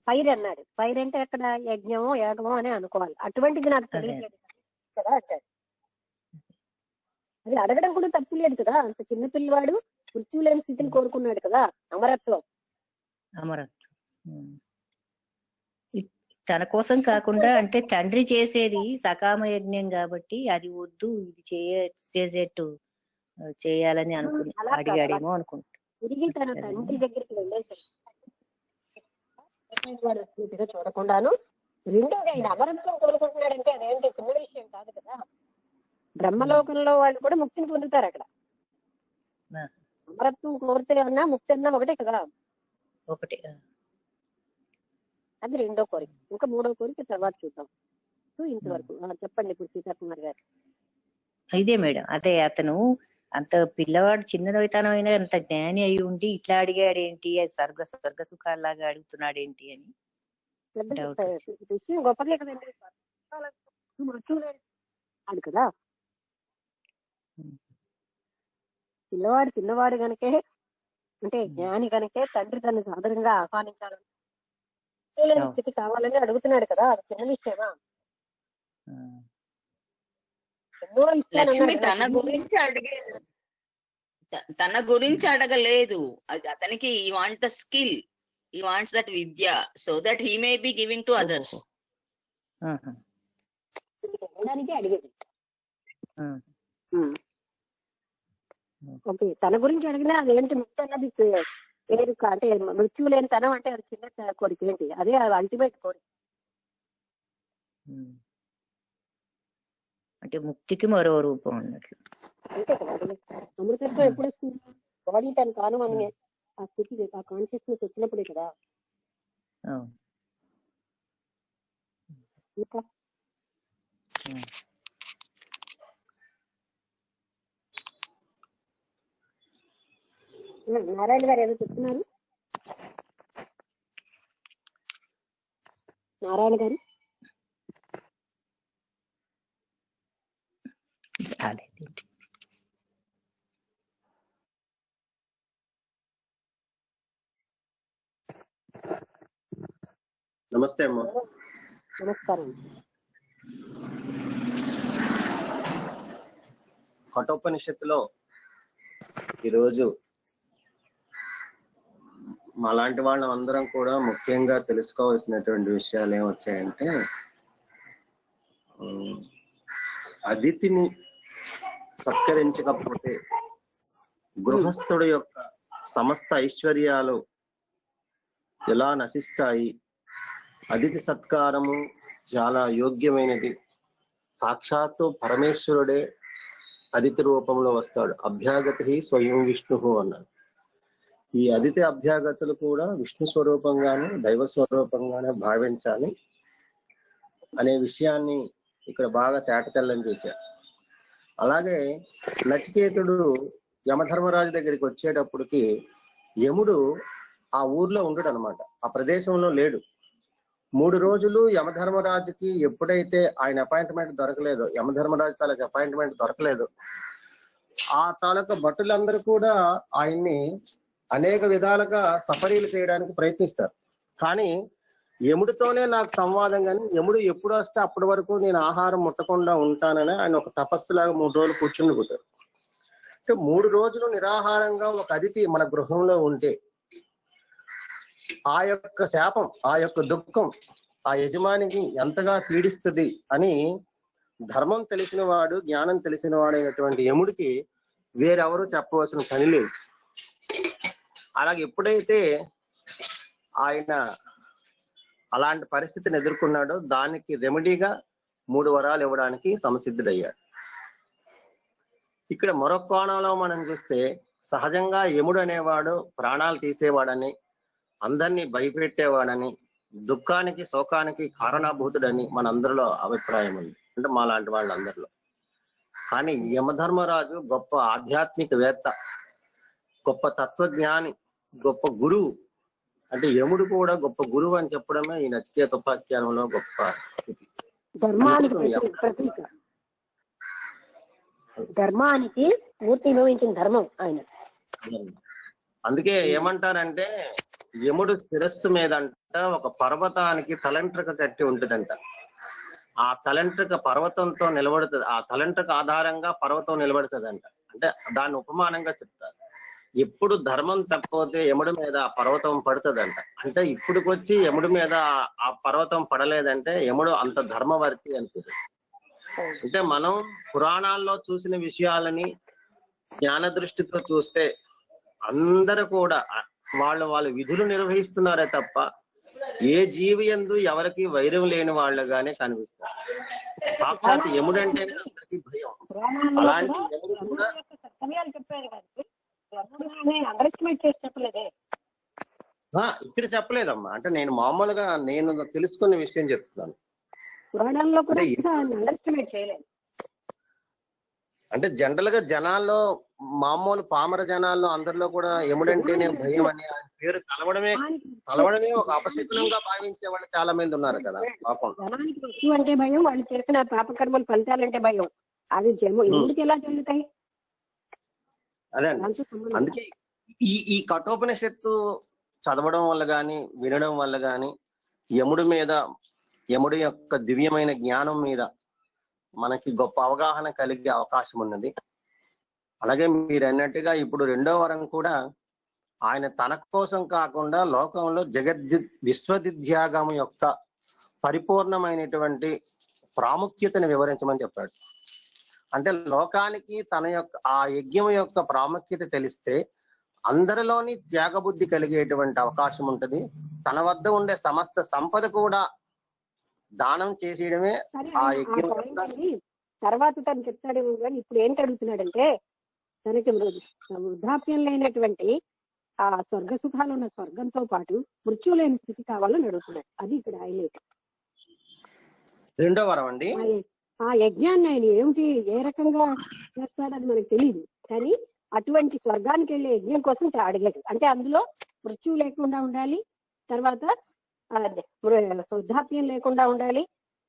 ఫైర్ అన్నాడు. ఫైర్ అంటే అక్కడ యజ్ఞమో యాగమో అని అనుకోవాలి. అటువంటిది నాకు తెలియలేదు కదా అంటాడు. అది అడగడం కూడా తప్పు లేదు కదా, అంత చిన్న పిల్లవాడు మృత్యు లేని స్థితిని కోరుకున్నాడు కదా, అమరత్వం. తన కోసం కాకుండా, అంటే తండ్రి చేసేది సకామ యజ్ఞం కాబట్టి అది వద్దు, ఇది చేసేట్టు చేయాలని అడిగాడేమో అనుకుంటా. తిరిగి తన తండ్రి దగ్గరికి వెళ్ళేసరికి చూడకుండాను రెండోది ఆయన అమరత్వం కోరుకుంటున్నాడంటే అదేంటి చిన్న విషయం కాదు కదా. బ్రహ్మలోకంలో వాళ్ళు కూడా ముక్తిని పొందుతారు అక్కడ. అమరత్వం కోరితే అన్నా ముక్తి అన్నా ఒకటే కదా. ఒకటి. అది 2వ కోరిక. ఇంకా 3వ కోరిక తర్వాత చూద్దాం. ఇంతవరకు చెప్పండి ఇప్పుడు సీతాకుమార్ గారు. ఇదే మేడం, అదే అతను అంత పిల్లవాడు చిన్నతనమైన అంత జ్ఞాని అయి ఉండి ఇట్లా అడిగాడేంటి, స్వర్గ సుఖాల్లాగా అడుగుతున్నాడేంటి అని విషయం గొప్పదే కదండి. అది కదా, పిల్లవాడు చిన్నవాడు కనుకే, అంటే జ్ఞాని కనుకే తండ్రి తను సాధారణంగా ఆహ్వానించాలని స్థితి కావాలని అడుగుతున్నాడు కదా, అది చిన్న విషయమా? లక్ష్మి తన గురించి అడగలేదు. అతనికి ఈ వాంట్ ద స్కిల్, ఈ wants that Vidya, so that he may be giving to others. అడిగేది ఓకే, తన గురించి అడిగినా అదేంటి ముక్తి అన్నది పేరు, అంటే మృత్యువు లేని తనం అంటే అది చిన్న కోరిక ఏంటి, అదే అల్టిమేట్ కోరిక. అంటే ముక్తికి మరో రూపం అన్నట్లు. అంతే కదా. అమృతత్వం ఎప్పుడు వస్తుంది? బాడీ తను కాను అని ఆ స్థితి, ఆ కాన్షియస్నెస్ వచ్చినప్పుడే కదా. ఇంకా నారాయణ గారు ఏదో చెప్తున్నారు. నారాయణ గారు నమస్తే అమ్మా. నమస్కారం. కఠోపనిషత్తులో ఈరోజు మాలాంటి వాళ్ళం అందరం కూడా ముఖ్యంగా తెలుసుకోవాల్సినటువంటి విషయాలు ఏమొచ్చాయంటే, అతిథిని సత్కరించకపోతే గృహస్థుడి యొక్క సమస్త ఐశ్వర్యాలు ఎలా నశిస్తాయి, అతిథి సత్కారము చాలా యోగ్యమైనది, సాక్షాత్తు పరమేశ్వరుడే అతిథి రూపంలో వస్తాడు, అభ్యాగతి స్వయం విష్ణు అన్నాడు. ఈ అతిథి అభ్యాగతులు కూడా విష్ణు స్వరూపంగానే దైవ స్వరూపంగానే భావించాలి అనే విషయాన్ని ఇక్కడ బాగా తేటతెల్లం చేశారు. అలాగే నచికేతుడు యమధర్మరాజు దగ్గరికి వచ్చేటప్పటికి యముడు ఆ ఊర్లో ఉండడు అనమాట, ఆ ప్రదేశంలో లేడు. 3 రోజులు యమధర్మరాజుకి ఎప్పుడైతే ఆయన అపాయింట్మెంట్ దొరకలేదో, యమధర్మరాజు తాలూకు అపాయింట్మెంట్ దొరకలేదు, ఆ తాలూకా భటులందరూ కూడా ఆయన్ని అనేక విధాలుగా సఫరీలు చేయడానికి ప్రయత్నిస్తారు. కానీ యముడితోనే నాకు సంవాదం, కానీ యముడు ఎప్పుడు వస్తే అప్పటి వరకు నేను ఆహారం ముట్టకుండా ఉంటానని ఆయన ఒక తపస్సులాగా 3 రోజులు కూర్చుని పోతారు. అంటే 3 రోజులు నిరాహారంగా ఒక అతిథి మన గృహంలో ఉంటే ఆ యొక్క శాపం, ఆ యొక్క దుఃఖం ఆ యజమానికి ఎంతగా పీడిస్తుంది అని ధర్మం తెలిసిన వాడు, జ్ఞానం తెలిసిన వాడైనటువంటి యముడికి వేరెవరు చెప్పవలసిన పని లేదు. అలాగే ఎప్పుడైతే ఆయన అలాంటి పరిస్థితిని ఎదుర్కొన్నాడో దానికి రెమెడీగా 3 వరాలు ఇవ్వడానికి సంసిద్ధుడయ్యాడు. ఇక్కడ మరొక కోణంలో మనం చూస్తే, సహజంగా యముడు అనేవాడు ప్రాణాలు తీసేవాడని, అందరినీ భయపెట్టేవాడని, దుఃఖానికి శోకానికి కారణభూతుడని మనందరిలో అభిప్రాయం ఉంది, అంటే మా లాంటి వాళ్ళందరిలో. కానీ యమధర్మరాజు గొప్ప ఆధ్యాత్మికవేత్త, గొప్ప తత్వజ్ఞాని, గొప్ప గురువు. అంటే యముడు కూడా గొప్ప గురువు అని చెప్పడమే ఈ నచికేత ఉపాఖ్యానంలో గొప్ప స్థితి. ధర్మానికి పూర్తి అనుభవించిన ధర్మం ఆయన. అందుకే ఏమంటారంటే, యముడు శిరస్సు మీదంట ఒక పర్వతానికి తలంట్రక కట్టి ఉంటుందంట. ఆ తలంట్రక పర్వతంతో నిలబడుతుంది, ఆ తలంట్రక ఆధారంగా పర్వతం నిలబడుతుందంట. అంటే దాన్ని ఉపమానంగా చెప్తారు. ఎప్పుడు ధర్మం తప్పిపోతే యముడి మీద ఆ పర్వతం పడుతుందంట. అంటే ఇప్పుడుకొచ్చి యముడి మీద ఆ పర్వతం పడలేదంటే యముడు అంత ధర్మవర్తి అనిపిస్తుంది. అంటే మనం పురాణాల్లో చూసిన విషయాలని జ్ఞాన దృష్టితో చూస్తే అందరూ కూడా వాళ్ళ విధులు నిర్వహిస్తున్నారే తప్ప ఏ జీవి యందు ఎవరికి వైరం లేని వాళ్ళుగానే కనిపిస్తారు. సాక్షాత్ యముడంటే అందరికీ భయం. అలాంటి యముడు కూడా ఇక్కడ చెప్పలేదమ్మా. అంటే నేను మామూలుగా నేను తెలుసుకున్న విషయం చెప్తున్నాను. పురాణాల్లో కూడా అండర్స్టిమేట్ చేయలేదు. అంటే జనరల్ గా జనాల్లో, మామూలు పామర జనాల్లో అందరిలో కూడా యముడంటేనే భయం అని ఆయన పేరు కలవడమే ఒక అపశకునంగా భావించే వాళ్ళు చాలా మంది ఉన్నారు కదా పాపం. జనానికి వస్తువు అంటే భయం, వాళ్ళు చేసిన పాపకర్మలు ఫలితాలంటే భయం. అది ఎందుకు ఎలా జరుగుతాయి? అదే అందుకే ఈ కఠోపనిషత్తు చదవడం వల్ల గాని, వినడం వల్ల గాని యముడి యొక్క దివ్యమైన జ్ఞానం మీద మనకి గొప్ప అవగాహన కలిగే అవకాశం ఉన్నది. అలాగే మీరు అన్నట్టుగా ఇప్పుడు 2వ వరం కూడా ఆయన తన కోసం కాకుండా లోకంలో విశ్వదిద్యాగం యొక్క పరిపూర్ణమైనటువంటి ప్రాముఖ్యతను వివరించమని చెప్పాడు. అంటే లోకానికి తన యొక్క ఆ యజ్ఞం యొక్క ప్రాముఖ్యత తెలిస్తే అందరిలోని త్యాగబుద్ధి కలిగేటువంటి అవకాశం ఉంటుంది. తన వద్ద ఉండే సమస్త సంపద కూడా దానం చేసేయడమే సరే ఆ ఆ యజ్ఞం పాయింట్ యొక్క అండి తర్వాత తను చెప్తాడేమో కానీ ఇప్పుడు ఏంటి అడుగుతున్నాడంటే తనకి వృద్ధాప్యం లేనటువంటి ఆ స్వర్గ సుఖాలు ఉన్న స్వర్గంతో పాటు మృత్యు లేని స్థితి కావాలని అడుగుతున్నాడు. అది ఇక్కడ హైలైట్. రెండో వరం అండి. ఆ యజ్ఞాన్ని ఆయన ఏమిటి ఏ రకంగా చేస్తాడని మనకు తెలియదు, కానీ అటువంటి స్వర్గానికి వెళ్ళే యజ్ఞం కోసం అడిగాడు. అంటే అందులో మృత్యు లేకుండా ఉండాలి, తర్వాత వృద్ధాప్యం లేకుండా ఉండాలి,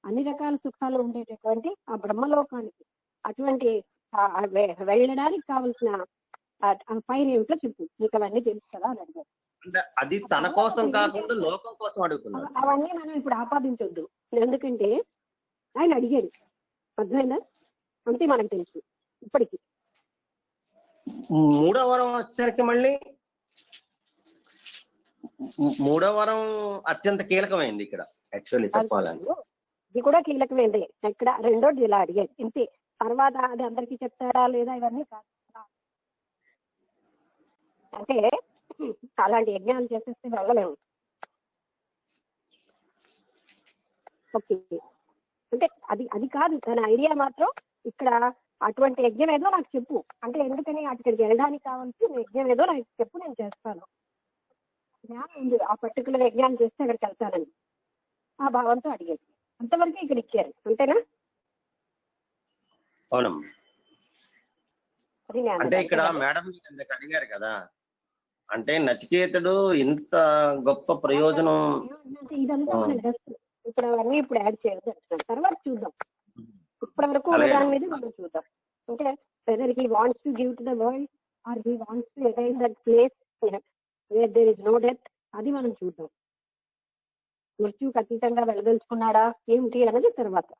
అన్ని రకాల సుఖాలు ఉండేటటువంటి ఆ బ్రహ్మలోకానికి అటువంటి వెళ్ళడానికి కావలసిన ఫైర్ ఏమిటో చెప్పు, నీకు అవన్నీ తెలుసు కదా అని అడిగాడు. అంటే అది తన కోసం కాకుండా లోకం కోసం అడుగుతున్నాడు. అవన్నీ మనం ఇప్పుడు ఆపాదించొద్దు, ఎందుకంటే ఆయన అడిగాడు. అర్థమైందా? అంతే మనకు తెలుసు. ఇప్పటికి మూడో వరం వచ్చేసరికి మళ్ళీ మూడో వరం అత్యంత కీలకమైంది ఇక్కడ యాక్చువల్లీ చెప్పాలని. ఇది కూడా కీలకమైంది. ఇక్కడ రెండోది ఇలా అడిగాడు ఇంతే. తర్వాత అది అందరికీ చెప్తాడా లేదా ఇవన్నీ కాదు. అంటే అలాంటి యజ్ఞాలు చేసేస్తే వెళ్ళలేము. ఓకే, అంటే అది కాదు తన ఐడియా మాత్రం. ఇక్కడ అటువంటి యజ్ఞం ఏదో నాకు చెప్పు అంటే, ఎందుకని అక్కడికి వెళ్ళడానికి కావాల్సి యజ్ఞం ఏదో నాకు చెప్పు, నేను చేస్తాను. జ్ఞానం ఉంది, ఆ పర్టికులర్ యజ్ఞాన్ని చేస్తే అక్కడికి వెళ్తానని ఆ భావంతో అడిగాడు. అంతవరకు ఇక్కడ ఇచ్చారు, అంతేనా? అవునమ్మా. అది అంటే ఇక్కడ మేడం అడిగారు కదా, అంటే నచికేతుడు ఇంత గొప్ప ప్రయోజనం ఇదంతా మన డ్రెస్ ఇప్పుడు అవన్నీ ఇప్పుడు యాడ్ చేయదు అంటున్నాను. తర్వాత చూద్దాం. ఇప్పటి వరకు ఉన్న దాని మీద మనం చూద్దాం. అంటే whether he wants to give to the world or he wants to attain that place where there is no death, అది మనం చూద్దాం. మృత్యుకు అతీతంగా వెళ్ళదలుచుకున్నాడా ఏమిటి అన్నది తర్వాత.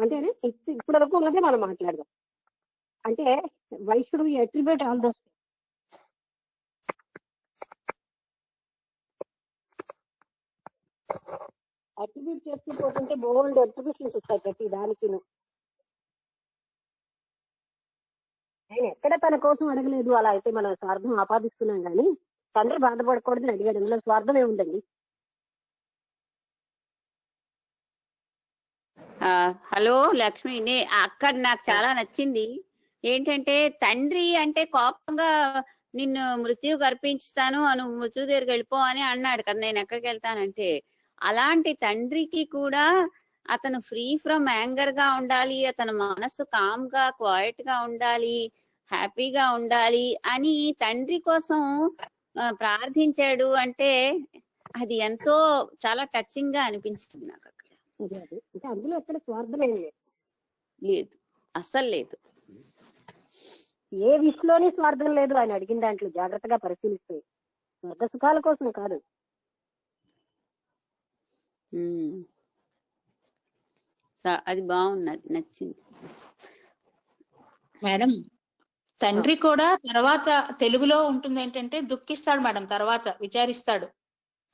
అంటేనే ఇప్పటి వరకు ఉన్నదే మనం మాట్లాడదాం. అంటే why should we attribute all those attribute చేస్తూ పోతుంటే బోల్డ్ అట్రిబ్యూషన్స్ వస్తాయి ప్రతి దానికి. ఆయన ఎక్కడ తన కోసం అడగలేదు. అలా అయితే మనం స్వార్థం ఆపాదిస్తున్నాం, కానీ తండ్రి బాధపడకూడదని అడిగాడు. ఇందులో స్వార్థం ఏముందండి? హలో లక్ష్మి, అక్కడ నాకు చాలా నచ్చింది ఏంటంటే, తండ్రి అంటే కోపంగా నిన్ను మృత్యువుకు అర్పించుతాను నువ్వు మృత్యు దగ్గరికి వెళ్ళిపో అని అన్నాడు కదా, నేను ఎక్కడికి వెళ్తానంటే. అలాంటి తండ్రికి కూడా అతను ఫ్రీ ఫ్రమ్ యాంగర్ గా ఉండాలి, అతని మనస్సు కామ్ గా క్వైట్ గా ఉండాలి, హ్యాపీగా ఉండాలి అని తండ్రి కోసం ప్రార్థించాడు. అంటే అది ఎంతో చాలా టచింగ్ గా అనిపించింది నాకు అక్కడ. అంటే అందులో ఎక్కడ స్వార్థం ఏం లేదు, అస్సలు లేదు. ఏ విషయంలోనే స్వార్థం లేదు. ఆయన అడిగిన దాంట్లో జాగ్రత్తగా పరిశీలిస్తే స్వర్గ సుఖాల కోసం కాదు. అది బాగున్నది, నచ్చింది మేడం. తండ్రి కూడా తర్వాత తెలుగులో ఉంటుంది ఏంటంటే దుఃఖిస్తాడు మేడం, తర్వాత విచారిస్తాడు,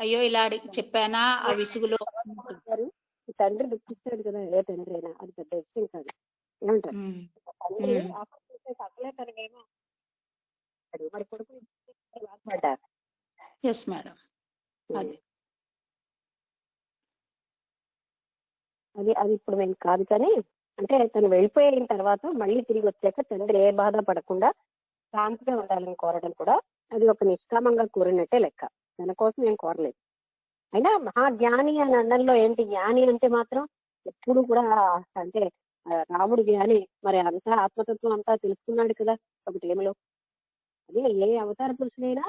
అయ్యో ఇలా చెప్పానా ఆ విసుగులో. తండ్రి దుఃఖిస్తాడు కదా, ఏ తండ్రి అయినా, అది పెద్ద విషయం కాదు. ఏమంటారు? తండ్రి అసలే తనకేమో మరి కొడుకు బాధపడ్డారు. Yes madam. అది ఇప్పుడు మేము కాదు, కానీ అంటే తను వెళ్ళిపోయిన తర్వాత మళ్ళీ తిరిగి వచ్చాక తండ్రి ఏ బాధ పడకుండా శాంతిగా ఉండాలని కోరడం కూడా అది ఒక నిష్కామంగా కోరినట్టే లెక్క. తన కోసం ఏం కోరలేదు. అయినా మహాజ్ఞాని అని అనడంలో ఏంటి, జ్ఞాని అంటే మాత్రం ఎప్పుడు కూడా అంటే రాముడు జ్ఞాని, మరి అంతా ఆత్మతత్వం అంతా తెలుసుకున్నాడు కదా ఒక టైంలో. అదే ఏ అవతార పురుషులైనా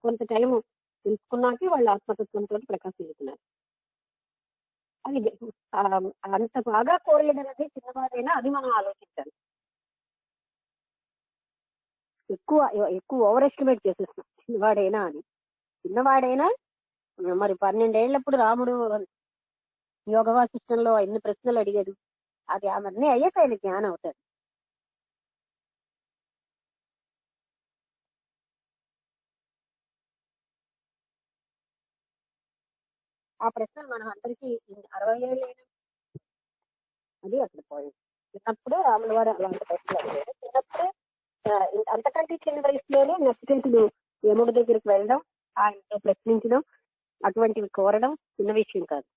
కొంత టైం తెలుసుకున్నాకే వాళ్ళు ఆత్మతత్వంతో ప్రకాశిస్తున్నారు. అది అంత బాగా కోరేయడం అనేది చిన్నవాడైనా అది మనం ఆలోచించాలి. ఎక్కువ ఓవర్ ఎస్టిమేట్ చేసేస్తున్నాం చిన్నవాడైనా అని. చిన్నవాడైనా మరి 12 ఏళ్లప్పుడు రాముడు యోగ వాసిష్టంలో ఎన్ని ప్రశ్నలు అడిగాడు, అది అవన్నీ అయ్యాక ఆయన జ్ఞానం అవుతాడు. ఆ ప్రశ్నలు మనం అందరికీ 60 ఏళ్ళు అది అక్కడ పాయింట్. చిన్నప్పుడు రాముల వారు అలాంటి ప్రశ్నలు అడిగారు. చిన్నప్పుడు అంతకంటే చిన్న వయసులోనే నచికేతుడు యముడి దగ్గరికి వెళ్ళడం, ఆయనతో ప్రశ్నించడం, అటువంటివి కోరడం, చిన్న విషయం కాదు.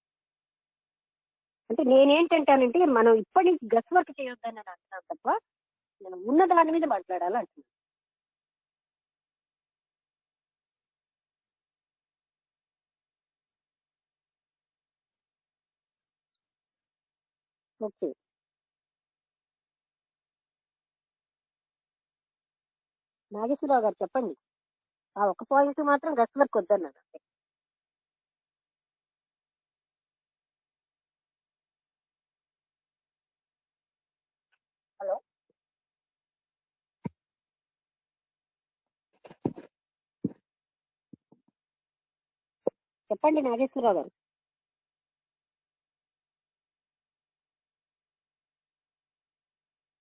అంటే నేనేంటంటానంటే మనం ఇప్పటి నుంచి గస్ వర్క్ చేయొద్దని నేను అంటున్నాను తప్ప మనం ఉన్న దాని మీద మాట్లాడాలి అంటున్నాను. ఓకే, నాగేశ్వరరావు గారు చెప్పండి. ఆ ఒక్క పాయింట్ మాత్రం గస్ వర్క్ వద్దన్నాను. హలో, చెప్పండి నాగేశ్వరరావు గారు.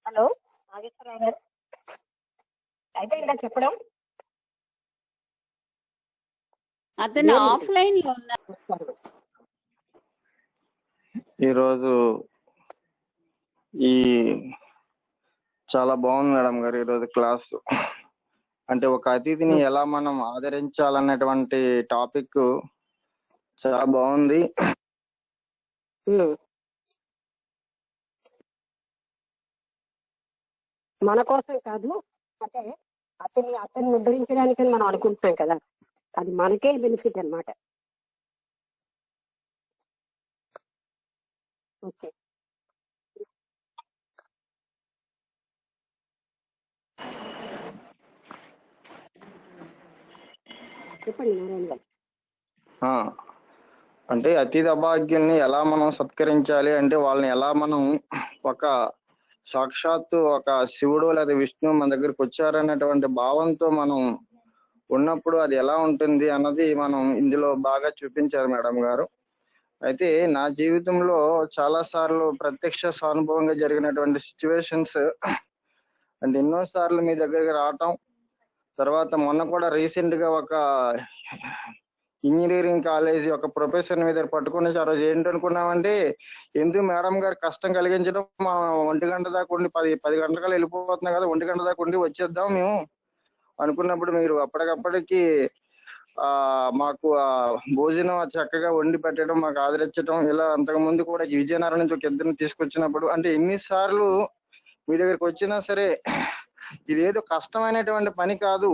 హలో నాగేశ్వరరావు గారు, అయిపోయిందా చెప్పడం? అతను ఆఫ్లైన్ లో ఉన్నారు. ఈరోజు ఈ చాలా బాగుంది మేడం గారు ఈరోజు క్లాస్. అంటే ఒక అతిథిని ఎలా మనం ఆదరించాలనేటువంటి టాపిక్ చాలా బాగుంది. మన కోసం కాదు, అంటే అతన్ని ఉద్ధరించడానికి మనం అనుకుంటున్నాం కదా, అది మనకే బెనిఫిట్ అన్నమాట. ఓకే, చెప్పండి నారాయణ గారు. ఆ, అంటే అతిథి అభాగ్యుల్ని ఎలా మనం సత్కరించాలి అంటే వాళ్ళని ఎలా మనం ఒక సాక్షాత్తు ఒక శివుడు లేదా విష్ణువు మన దగ్గరికి వచ్చారనేటువంటి భావంతో మనం ఉన్నప్పుడు అది ఎలా ఉంటుంది అన్నది మనం ఇందులో బాగా చూపించారు మేడం గారు. అయితే నా జీవితంలో చాలా సార్లు ప్రత్యక్ష సానుభవంగా జరిగినటువంటి సిచ్యువేషన్స్ అంటే ఎన్నో సార్లు మీ దగ్గరికి రావటం, తర్వాత మొన్న కూడా రీసెంట్ గా ఒక ఇంజనీరింగ్ కాలేజ్ ఒక ప్రొఫెసర్ మీద పట్టుకుని ఆ రోజు ఏంటనుకున్నామంటే ఎందుకు మేడం గారు కష్టం కలిగించడం, మా 1 గంట దాకా ఉండి 10 గంటలకు వెళ్ళిపోతున్నాం కదా, 1 గంట దాకా ఉండి వచ్చేద్దాం మేము అనుకున్నప్పుడు మీరు అప్పటికప్పటికి మాకు భోజనం చక్కగా వండి పెట్టడం, మాకు ఆదరించడం, ఇలా అంతకు ముందు కూడా విజయనగరం నుంచి ఒక ఇద్దరిని తీసుకొచ్చినప్పుడు అంటే ఎన్నిసార్లు మీ దగ్గరికి వచ్చినా సరే ఇదేదో కష్టమైనటువంటి పని కాదు,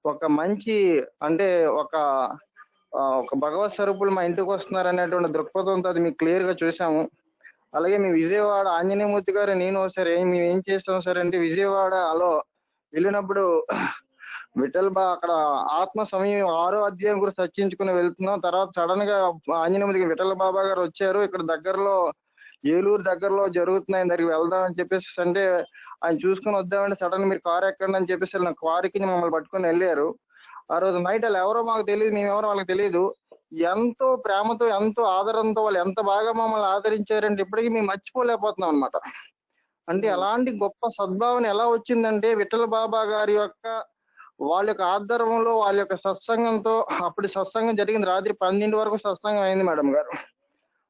ఒక మంచి అంటే ఒక భగవత్ స్వరూపులు మా ఇంటికి వస్తున్నారు అనేటువంటి దృక్పథంతో అది మీకు క్లియర్ గా చూసాము. అలాగే మీ విజయవాడ ఆంజనేయమూర్తి గారు నేను సరే మేము ఏం చేస్తాం సరే అంటే విజయవాడలో వెళ్ళినప్పుడు అక్కడ ఆత్మ సమయం 6వ అధ్యాయం గురించి చర్చించుకుని వెళ్తున్నాం. తర్వాత సడన్ గా ఆంజనేయమూర్తికి విఠల బాబా గారు వచ్చారు, ఇక్కడ దగ్గరలో ఏలూరు దగ్గరలో జరుగుతున్నాయి దగ్గరికి వెళ్దాం అని చెప్పేసి అంటే ఆయన చూసుకుని వద్దామంటే సడన్ మీరు కారు ఎక్కండి అని చెప్పేసి నా కారుకి మమ్మల్ని పట్టుకుని వెళ్ళారు. ఆ రోజు నైట్ వాళ్ళు ఎవరో మాకు తెలియదు, మేమెవరో వాళ్ళకి తెలియదు. ఎంతో ప్రేమతో ఎంతో ఆదరంతో వాళ్ళు ఎంత బాగా మమ్మల్ని ఆదరించారంటే ఇప్పటికీ మేము మర్చిపోలేకపోతున్నాం అనమాట. అంటే అలాంటి గొప్ప సద్భావన ఎలా వచ్చిందంటే విఠల బాబా గారి యొక్క వాళ్ళ యొక్క ఆధ్వర్యంలో వాళ్ళ యొక్క సత్సంగంతో, అప్పుడు సత్సంగం జరిగింది రాత్రి 12 వరకు సత్సంగం అయింది మేడం గారు.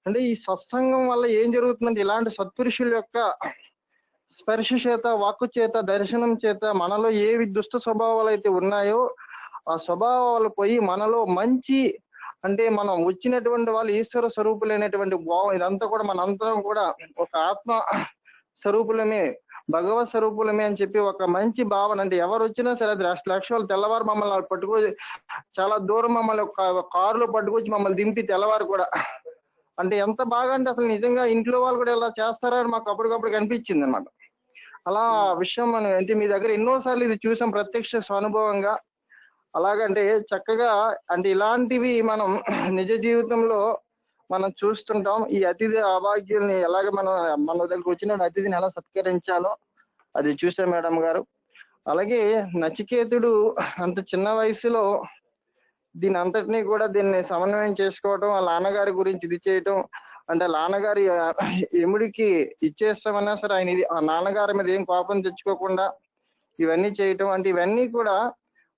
అంటే ఈ సత్సంగం వల్ల ఏం జరుగుతుందంటే ఇలాంటి సత్పురుషుల యొక్క స్పర్శ చేత, వాక్కు చేత, దర్శనం చేత మనలో ఏవి దుష్ట స్వభావాలు అయితే ఉన్నాయో ఆ స్వభావాలు పోయి మనలో మంచి అంటే మనం వచ్చినటువంటి వాళ్ళు ఈశ్వర స్వరూపులైనటువంటి ఇదంతా కూడా మనందరం కూడా ఒక ఆత్మ స్వరూపులమే, భగవత్ స్వరూపులమే అని చెప్పి ఒక మంచి భావన. అంటే ఎవరు వచ్చినా సరే అది లక్షలు తెల్లవారు మమ్మల్ని పట్టుకొచ్చి చాలా దూరం మమ్మల్ని కారులో పట్టుకొచ్చి మమ్మల్ని దింపి తెల్లవారు కూడా అంటే ఎంత బాగా అంటే అసలు నిజంగా ఇంట్లో వాళ్ళు కూడా ఇలా చేస్తారా అని మాకు అప్పటికప్పుడు కనిపించింది అనమాట. అలా విషయం మనం అంటే మీ దగ్గర ఎన్నోసార్లు ఇది చూసాం ప్రత్యక్ష స్వానుభవంగా. అలాగంటే చక్కగా అంటే ఇలాంటివి మనం నిజ జీవితంలో మనం చూస్తుంటాం. ఈ అతిథి అభాగ్యుల్ని ఎలాగ మన దగ్గరకు వచ్చిన అతిథిని ఎలా సత్కరించాలో అది చూసాం మేడం గారు. అలాగే నచికేతుడు అంత చిన్న వయసులో దీని అంతటినీ కూడా దీన్ని సమన్వయం చేసుకోవటం, వాళ్ళ నాన్నగారి గురించి ఇది చేయటం, అంటే నాన్నగారి ఎముడికి ఇచ్చేస్తామన్నా సరే ఆయన ఆ నాన్నగారి మీద ఏం కోపం తెచ్చుకోకుండా ఇవన్నీ చేయటం, అంటే ఇవన్నీ కూడా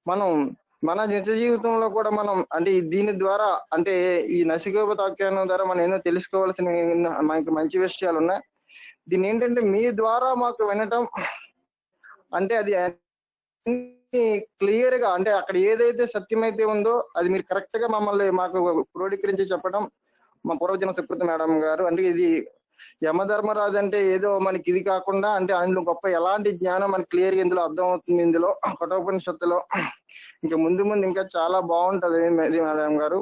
మనం మన నిజ జీవితంలో కూడా మనం అంటే దీని ద్వారా అంటే ఈ నసికోపతాఖ్యానం ద్వారా మనం ఎన్నో తెలుసుకోవాల్సిన మనకి మంచి విషయాలు ఉన్నాయి. దీన్ని ఏంటంటే మీ ద్వారా మాకు వినటం అంటే అది క్లియర్ గా అంటే అక్కడ ఏదైతే సత్యమైతే ఉందో అది మీరు కరెక్ట్ గా మాకు క్రోడీకరించి చెప్పడం మా పూర్వజన సుకృతి మేడం గారు. అంటే ఇది యమధర్మరాజు అంటే ఏదో మనకి ఇది కాకుండా అంటే అందులో గొప్ప ఎలాంటి జ్ఞానం మనకి క్లియర్ గా ఇందులో అర్థం అవుతుంది. ఇందులో కఠోపనిషత్తులో ఇంకా ముందు ఇంకా చాలా బాగుంటది మేడం గారు.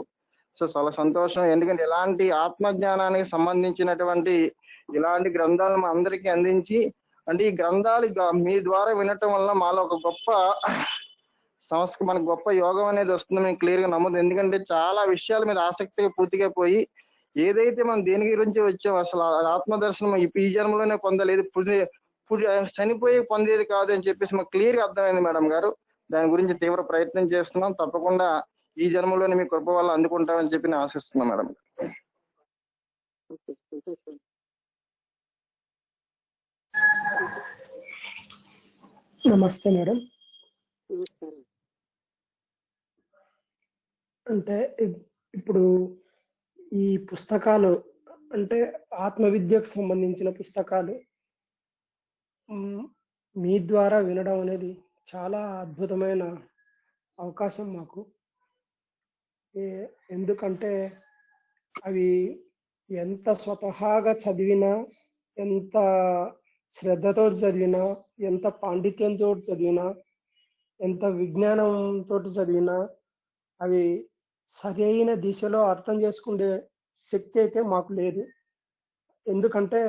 సో చాలా సంతోషం. ఎందుకంటే ఇలాంటి ఆత్మజ్ఞానానికి సంబంధించినటువంటి ఇలాంటి గ్రంథాలను మా అందరికీ అందించి అంటే ఈ గ్రంథాలు మీ ద్వారా వినటం వల్ల మాలో ఒక గొప్ప మనకు గొప్ప యోగం అనేది వస్తుంది మేము క్లియర్ గా నమ్మదు. ఎందుకంటే చాలా విషయాల మీద ఆసక్తిగా పూర్తిగా పోయి ఏదైతే మనం దేని గురించి వచ్చాం అసలు ఆత్మదర్శనం ఈ జన్మలోనే పొందలేదు, చనిపోయి పొందేది కాదు అని చెప్పేసి మాకు క్లియర్ గా అర్థమైంది మేడం గారు. దాని గురించి తీవ్ర ప్రయత్నం చేస్తున్నాం. తప్పకుండా ఈ జన్మలోనే మీ కృప వల్ల అందుకుంటామని చెప్పి నేను ఆశిస్తున్నాను మేడం. నమస్తే మేడం. అంటే ఇప్పుడు ఈ పుస్తకాలు అంటే ఆత్మవిద్యకు సంబంధించిన పుస్తకాలు మీ ద్వారా వినడం అనేది చాలా అద్భుతమైన అవకాశం మాకు. ఎందుకంటే అవి ఎంత స్వతహాగా చదివినా, ఎంత శ్రద్ధతో చదివినా, ఎంత పాండిత్యంతో చదివినా, ఎంత విజ్ఞానంతో చదివినా అవి సరైన దిశలో అర్థం చేసుకునే శక్తి అయితే మాకు లేదు. ఎందుకంటే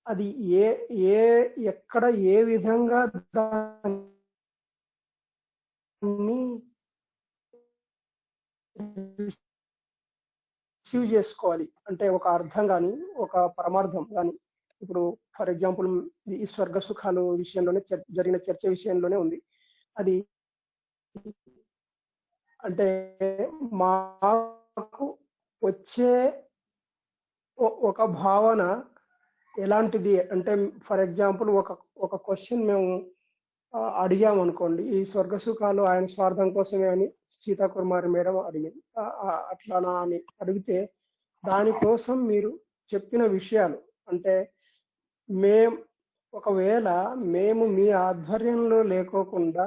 అది ఎక్కడ ఏ విధంగా దాన్ని రిసీవ్ చేసుకోవాలి అంటే ఒక అర్థం కానీ ఒక పరమార్థం కానీ. ఇప్పుడు ఫర్ ఎగ్జాంపుల్ ఈ స్వర్గ సుఖాలు విషయంలోనే జరిగిన చర్చ విషయంలోనే ఉంది. అది అంటే మాకు వచ్చే ఒక భావన ఎలాంటిది అంటే ఫర్ ఎగ్జాంపుల్ ఒక క్వశ్చన్ మేము అడిగామనుకోండి, ఈ స్వర్గ సుఖాలు ఆయన స్వార్థం కోసమే అని సీతాకుమారి మేడం అడిగింది. అట్లానా అని అడిగితే దానికోసం మీరు చెప్పిన విషయాలు అంటే ఒకవేళ మేము మీ ఆధ్వర్యంలో లేకోకుండా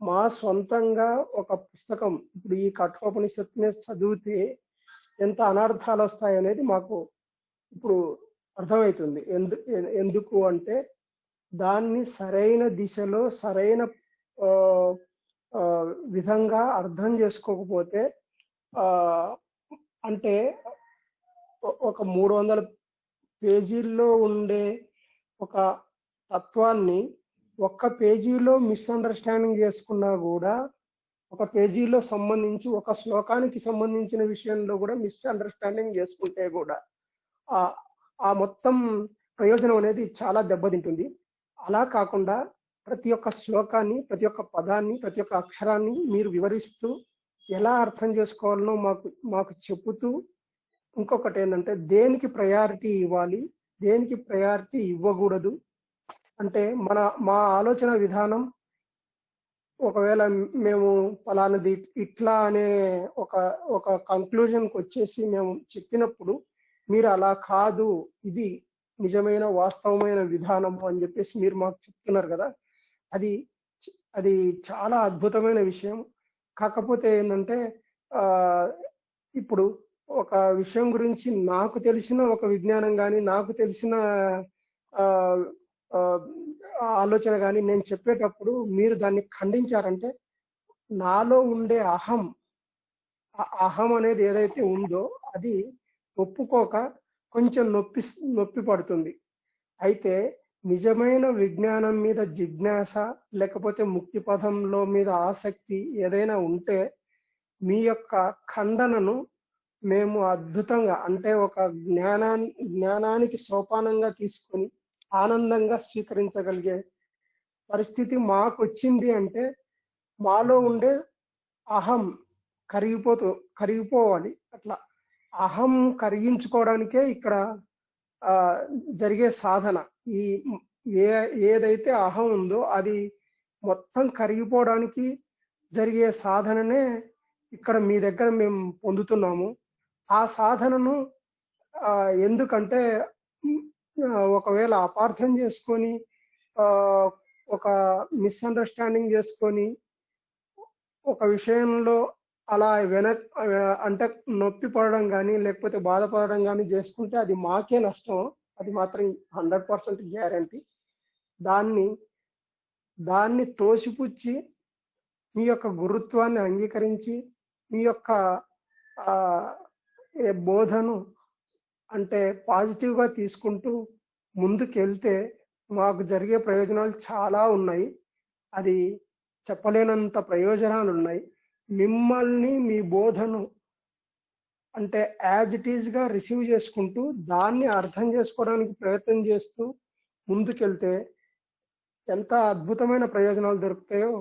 మా సొంతంగా ఒక పుస్తకం ఇప్పుడు ఈ కఠోపనిషత్తుని చదివితే ఎంత అనర్థాలు వస్తాయి అనేది మాకు ఇప్పుడు అర్థమవుతుంది. ఎందుకు అంటే దాన్ని సరైన దిశలో సరైన విధంగా అర్థం చేసుకోకపోతే అంటే ఒక 300 పేజీల్లో ఉండే ఒక తత్వాన్ని ఒక్క పేజీలో మిస్అండర్స్టాండింగ్ చేసుకున్నా కూడా, ఒక పేజీలో సంబంధించి ఒక శ్లోకానికి సంబంధించిన విషయంలో కూడా మిస్అండర్స్టాండింగ్ చేసుకుంటే కూడా ఆ మొత్తం ప్రయోజనం అనేది చాలా దెబ్బతింటుంది. అలా కాకుండా ప్రతి ఒక్క శ్లోకాన్ని, ప్రతి ఒక్క పదాన్ని, ప్రతి ఒక్క అక్షరాన్ని మీరు వివరిస్తూ ఎలా అర్థం చేసుకోవాలనో మాకు చెప్పుతూ, ఇంకొకటి ఏంటంటే దేనికి ప్రయారిటీ ఇవ్వాలి, దేనికి ప్రయారిటీ ఇవ్వకూడదు అంటే మా ఆలోచన విధానం ఒకవేళ మేము ఫలానది ఇట్లా అనే ఒక కంక్లూజన్కి వచ్చేసి మేము చెప్పినప్పుడు మీరు అలా కాదు, ఇది నిజమైన వాస్తవమైన విధానము అని చెప్పేసి మీరు మాకు చెప్తున్నారు కదా. అది చాలా అద్భుతమైన విషయం. కాకపోతే ఏంటంటే ఇప్పుడు ఒక విషయం గురించి నాకు తెలిసిన ఒక విజ్ఞానం కానీ, నాకు తెలిసిన ఆలోచన కానీ నేను చెప్పేటప్పుడు మీరు దాన్ని ఖండించారంటే నాలో ఉండే అహం అనేది ఏదైతే ఉందో అది ఒప్పుకోక కొంచెం నొప్పి పడుతుంది. అయితే నిజమైన విజ్ఞానం మీద జిజ్ఞాస లేకపోతే ముక్తి పదంలో మీద ఆసక్తి ఏదైనా ఉంటే మీ యొక్క ఖండనను మేము అద్భుతంగా అంటే ఒక జ్ఞానానికి సోపానంగా తీసుకొని ఆనందంగా స్వీకరించగలిగే పరిస్థితి మాకు వచ్చింది. అంటే మాలో ఉండే అహం కరిగిపోవాలి. అట్లా అహం కరిగించుకోవడానికే ఇక్కడ జరిగే సాధన. ఏదైతే అహం ఉందో అది మొత్తం కరిగిపోవడానికి జరిగే సాధననే ఇక్కడ మీ దగ్గర మేము పొందుతున్నాము. ఆ సాధనను ఎందుకంటే ఒకవేళ అపార్థం చేసుకొని ఒక మిస్అండర్స్టాండింగ్ చేసుకొని ఒక విషయంలో అలా అంటే నొప్పి పడడం కానీ లేకపోతే బాధపడడం కానీ చేసుకుంటే అది మాకే నష్టం. అది మాత్రం 100% గ్యారంటీ. దాన్ని తోసిపుచ్చి మీ యొక్క గురుత్వాన్ని అంగీకరించి మీ యొక్క బోధను అంటే పాజిటివ్ గా తీసుకుంటూ ముందుకెళ్తే మాకు జరిగే ప్రయోజనాలు చాలా ఉన్నాయి. అది చెప్పలేనంత ప్రయోజనాలు ఉన్నాయి. మిమ్మల్ని మీ బోధను అంటే యాజ్ ఇట్ ఈజ్ గా రిసీవ్ చేసుకుంటూ దాన్ని అర్థం చేసుకోవడానికి ప్రయత్నం చేస్తూ ముందుకెళ్తే ఎంత అద్భుతమైన ప్రయోజనాలు దొరుకుతాయో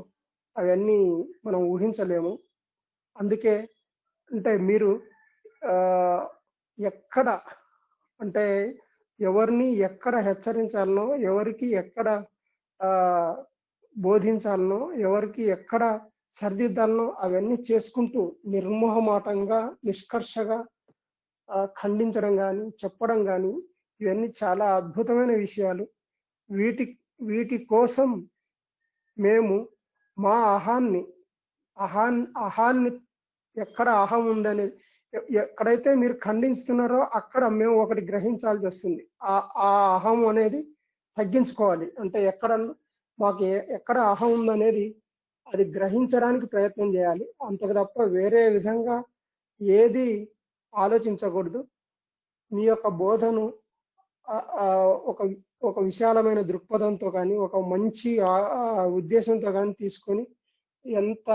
అవన్నీ మనం ఊహించలేము. అందుకే అంటే మీరు ఎక్కడ అంటే ఎవరిని ఎక్కడ హెచ్చరించాలనో, ఎవరికి ఎక్కడ బోధించాలనో, ఎవరికి ఎక్కడ సరిదిద్దాలనో అవన్నీ చేసుకుంటూ నిర్మోహమాటంగా నిష్కర్షగా ఖండించడం కానీ చెప్పడం కానీ ఇవన్నీ చాలా అద్భుతమైన విషయాలు. వీటి కోసం మేము మా అహాన్ని ఎక్కడ అహం ఉందనేది ఎక్కడైతే మీరు ఖండిస్తున్నారో అక్కడ మేము ఒకటి గ్రహించాల్సి వస్తుంది. ఆ అహం అనేది తగ్గించుకోవాలి. అంటే మాకు ఎక్కడ అహం ఉందనేది అది గ్రహించడానికి ప్రయత్నం చేయాలి. అంతకు తప్ప వేరే విధంగా ఏది ఆలోచించకూడదు. మీ యొక్క బోధను ఒక విశాలమైన దృక్పథంతో కానీ ఒక మంచి ఉద్దేశంతో కానీ తీసుకొని ఎంత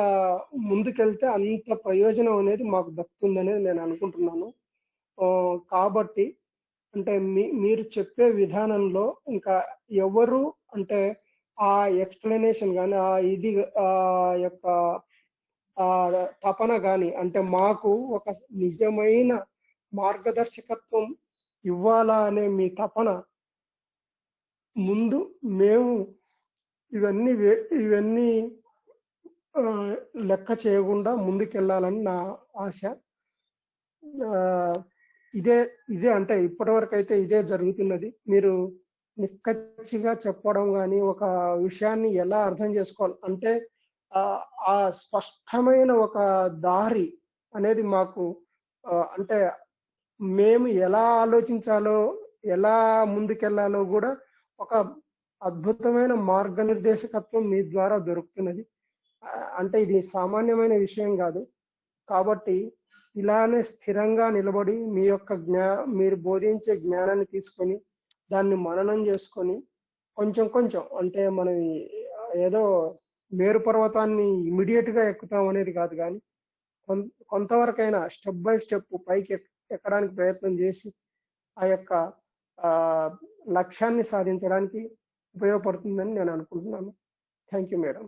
ముందుకెళ్తే అంత ప్రయోజనం అనేది మాకు దక్కుతుందనేది నేను అనుకుంటున్నాను. కాబట్టి అంటే మీరు చెప్పే విధానంలో ఇంకా ఎవరు అంటే ఆ ఎక్స్ప్లెనేషన్ కానీ ఆ యొక్క తపన కానీ అంటే మాకు ఒక నిజమైన మార్గదర్శకత్వం ఇవ్వాలా అనే మీ తపన ముందు మేము ఇవన్నీ లెక్క చేయకుండా ముందుకెళ్ళాలని నా ఆశ. ఇదే అంటే ఇప్పటివరకు అయితే ఇదే జరుగుతున్నది. మీరు నిక్కచ్చిగా చెప్పడం కానీ ఒక విషయాన్ని ఎలా అర్థం చేసుకోవాలి అంటే ఆ స్పష్టమైన ఒక దారి అనేది మాకు అంటే మేము ఎలా ఆలోచించాలో ఎలా ముందుకెళ్లాలో కూడా ఒక అద్భుతమైన మార్గనిర్దేశకత్వం మీ ద్వారా దొరుకుతున్నది. అంటే ఇది సామాన్యమైన విషయం కాదు. కాబట్టి ఇలానే స్థిరంగా నిలబడి మీ యొక్క మీరు బోధించే జ్ఞానాన్ని తీసుకొని దాన్ని మననం చేసుకొని కొంచెం అంటే మనం ఏదో మేరు పర్వతాన్ని ఇమీడియట్ గా ఎక్కుతాం అనేది కాదు, కానీ కొంతవరకైనా స్టెప్ బై స్టెప్ పైకి ఎక్కడానికి ప్రయత్నం చేసి ఆ యొక్క లక్ష్యాన్ని సాధించడానికి ఉపయోగపడుతుందని నేను అనుకుంటున్నాను. Thank you madam.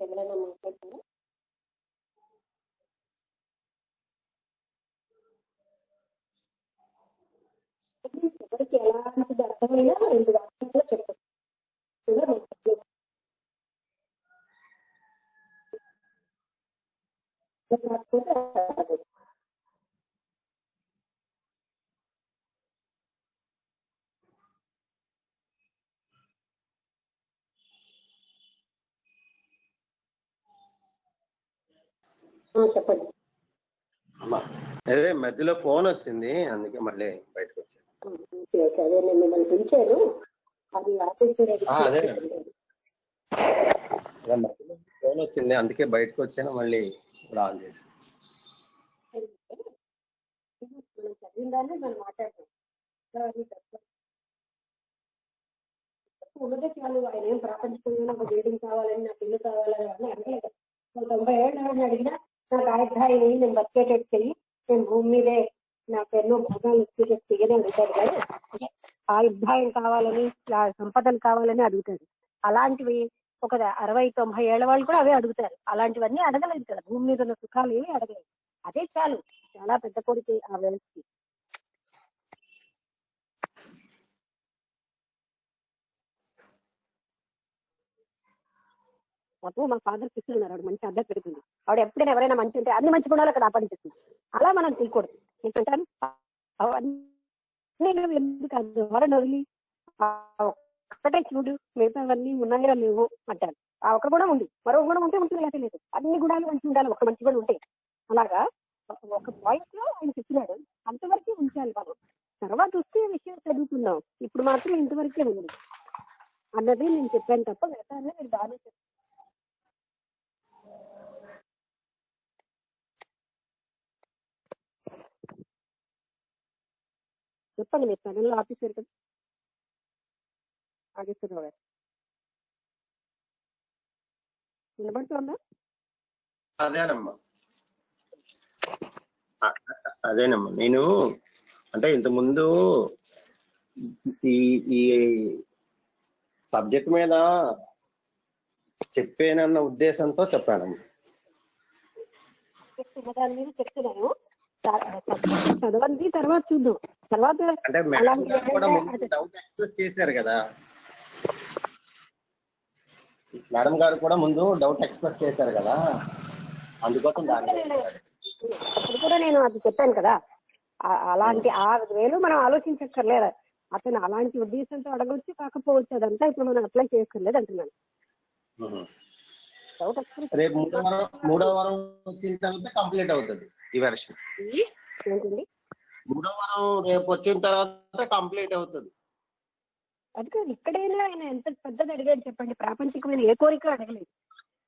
ఎవరైనా మాట్లాడుతున్నా? ఎవరికి ఎలాంటిది అర్థమైనా 2 వాక్యాల్లో చెప్పచ్చు. చెప్పండి. అదే మధ్యలో ఫోన్ వచ్చింది, అందుకే మళ్ళీ బయటకు వచ్చాను. అదే నేను మిమ్మల్ని పిలిచాను, అది అదే మధ్యలో ఫోన్ వచ్చింది, అందుకే బయటకు వచ్చాను, మళ్ళీ ఇప్పుడు ఆన్ చేసి. మనం చదివిందాన్ని మనం మాట్లాడతాం ఉన్నదే చాలు. ఆయన ఏం ప్రాపంచికంగా నాకు బిల్డింగ్ కావాలని, నాకు ఇల్లు కావాలని అని అడగలేదు. 90 ఏళ్ళు అడిగినా నాకు ఆయుధాయిని నేను బతికేటట్టు చెయ్యి, నేను భూమి మీదే నాకు ఎన్నో భోగాలు ఇచ్చేటట్టు చెయ్యని అడుగుతాడు కదా. ఆయుధాయం కావాలని, సంపదలు కావాలని అడుగుతాడు. అలాంటివి ఒక 60-90 ఏళ్ల వాళ్ళు కూడా అవే అడుగుతారు. అలాంటివన్నీ అడగలేదు కదా, భూమి మీద ఉన్న సుఖాలు ఏమి అడగలేదు. అదే చాలు, చాలా పెద్ద కోరిక ఆ వ్యవస్థకి. అప్పుడు మా ఫాదర్ సిస్టర్ ఉన్నారు, ఆవిడ మంచి అడ్డ పెడుతుంది. ఆవిడ ఎప్పుడైనా ఎవరైనా మంచి ఉంటే అన్ని మంచి గుణాలు అక్కడ ఆపాదిస్తుంది. అలా మనం తీయకూడదు. ఎందుకంటే నేను ఎందుకు ఆ ధోరణి వదిలి ఆ ఒక్కటే చూడు మిగతావన్నీ ఉన్నాయో లేవు అంటారు. ఆ ఒక్క గుణం ఉంది, మరో గుణం ఉంటే ఉంటుంది లేకపోతే లేదు. అన్ని గుణాలు మంచి ఉండాలి, ఒక మంచి గుణం ఉంటే. అలాగా ఒక పాయింట్ లో ఆయన చెప్పినాడు, అంతవరకే ఉంచాలి మనం. తర్వాత వస్తే విషయం చదువుకుందాం, ఇప్పుడు మాత్రం ఇంతవరకే ఉంది అన్నది నేను చెప్పాను తప్ప మిగతా మీరు బాగా చెప్పారు. చెప్పండి, మీరు సడన్లో ఆఫీసర్ కదా ఆగేశ్వరరావు గారు, వినబడుతుందా? అదేనమ్మా నేను అంటే ఇంతకుముందు ఈ ఈ సబ్జెక్ట్ మీద చెప్పేనన్న ఉద్దేశంతో చెప్పానమ్మా. దాని మీద చెప్తున్నాను, చదవండి తర్వాత చూద్దాం. తర్వాత అంటే మేడం గారు కూడా ముందు డౌట్ ఎక్స్ప్రెస్ చేశారు కదా, మేడం గారు కూడా ముందు డౌట్ ఎక్స్ప్రెస్ చేశారు కదా, అందుకోసం అప్పుడు కూడా నేను అది చెప్పాను కదా. అలాంటి ఆ వేలు మనం ఆలోచించక్కర్లేదు. అతను అలాంటి ఉద్దేశంతో అడగవచ్చు, కాకపోవచ్చు, అదంతా ఇప్పుడు మనం అప్లై చేసుకోలేదు అంటున్నాను. డౌట్ ఎక్స్ప్రెస్ రేపు మూడో వారం వచ్చిన తర్వాత కంప్లీట్ అవుతుంది ఈ వెర్షన్. ఏంటండి? మూడో వారం రేపు వచ్చిన తర్వాత కంప్లీట్ అవుతుంది. అది కాదు, ఇక్కడైనా ఆయన ఎంత పెద్దది అడిగాడు చెప్పండి. ప్రాపంచికమైన ఏ కోరిక అడగలేదు.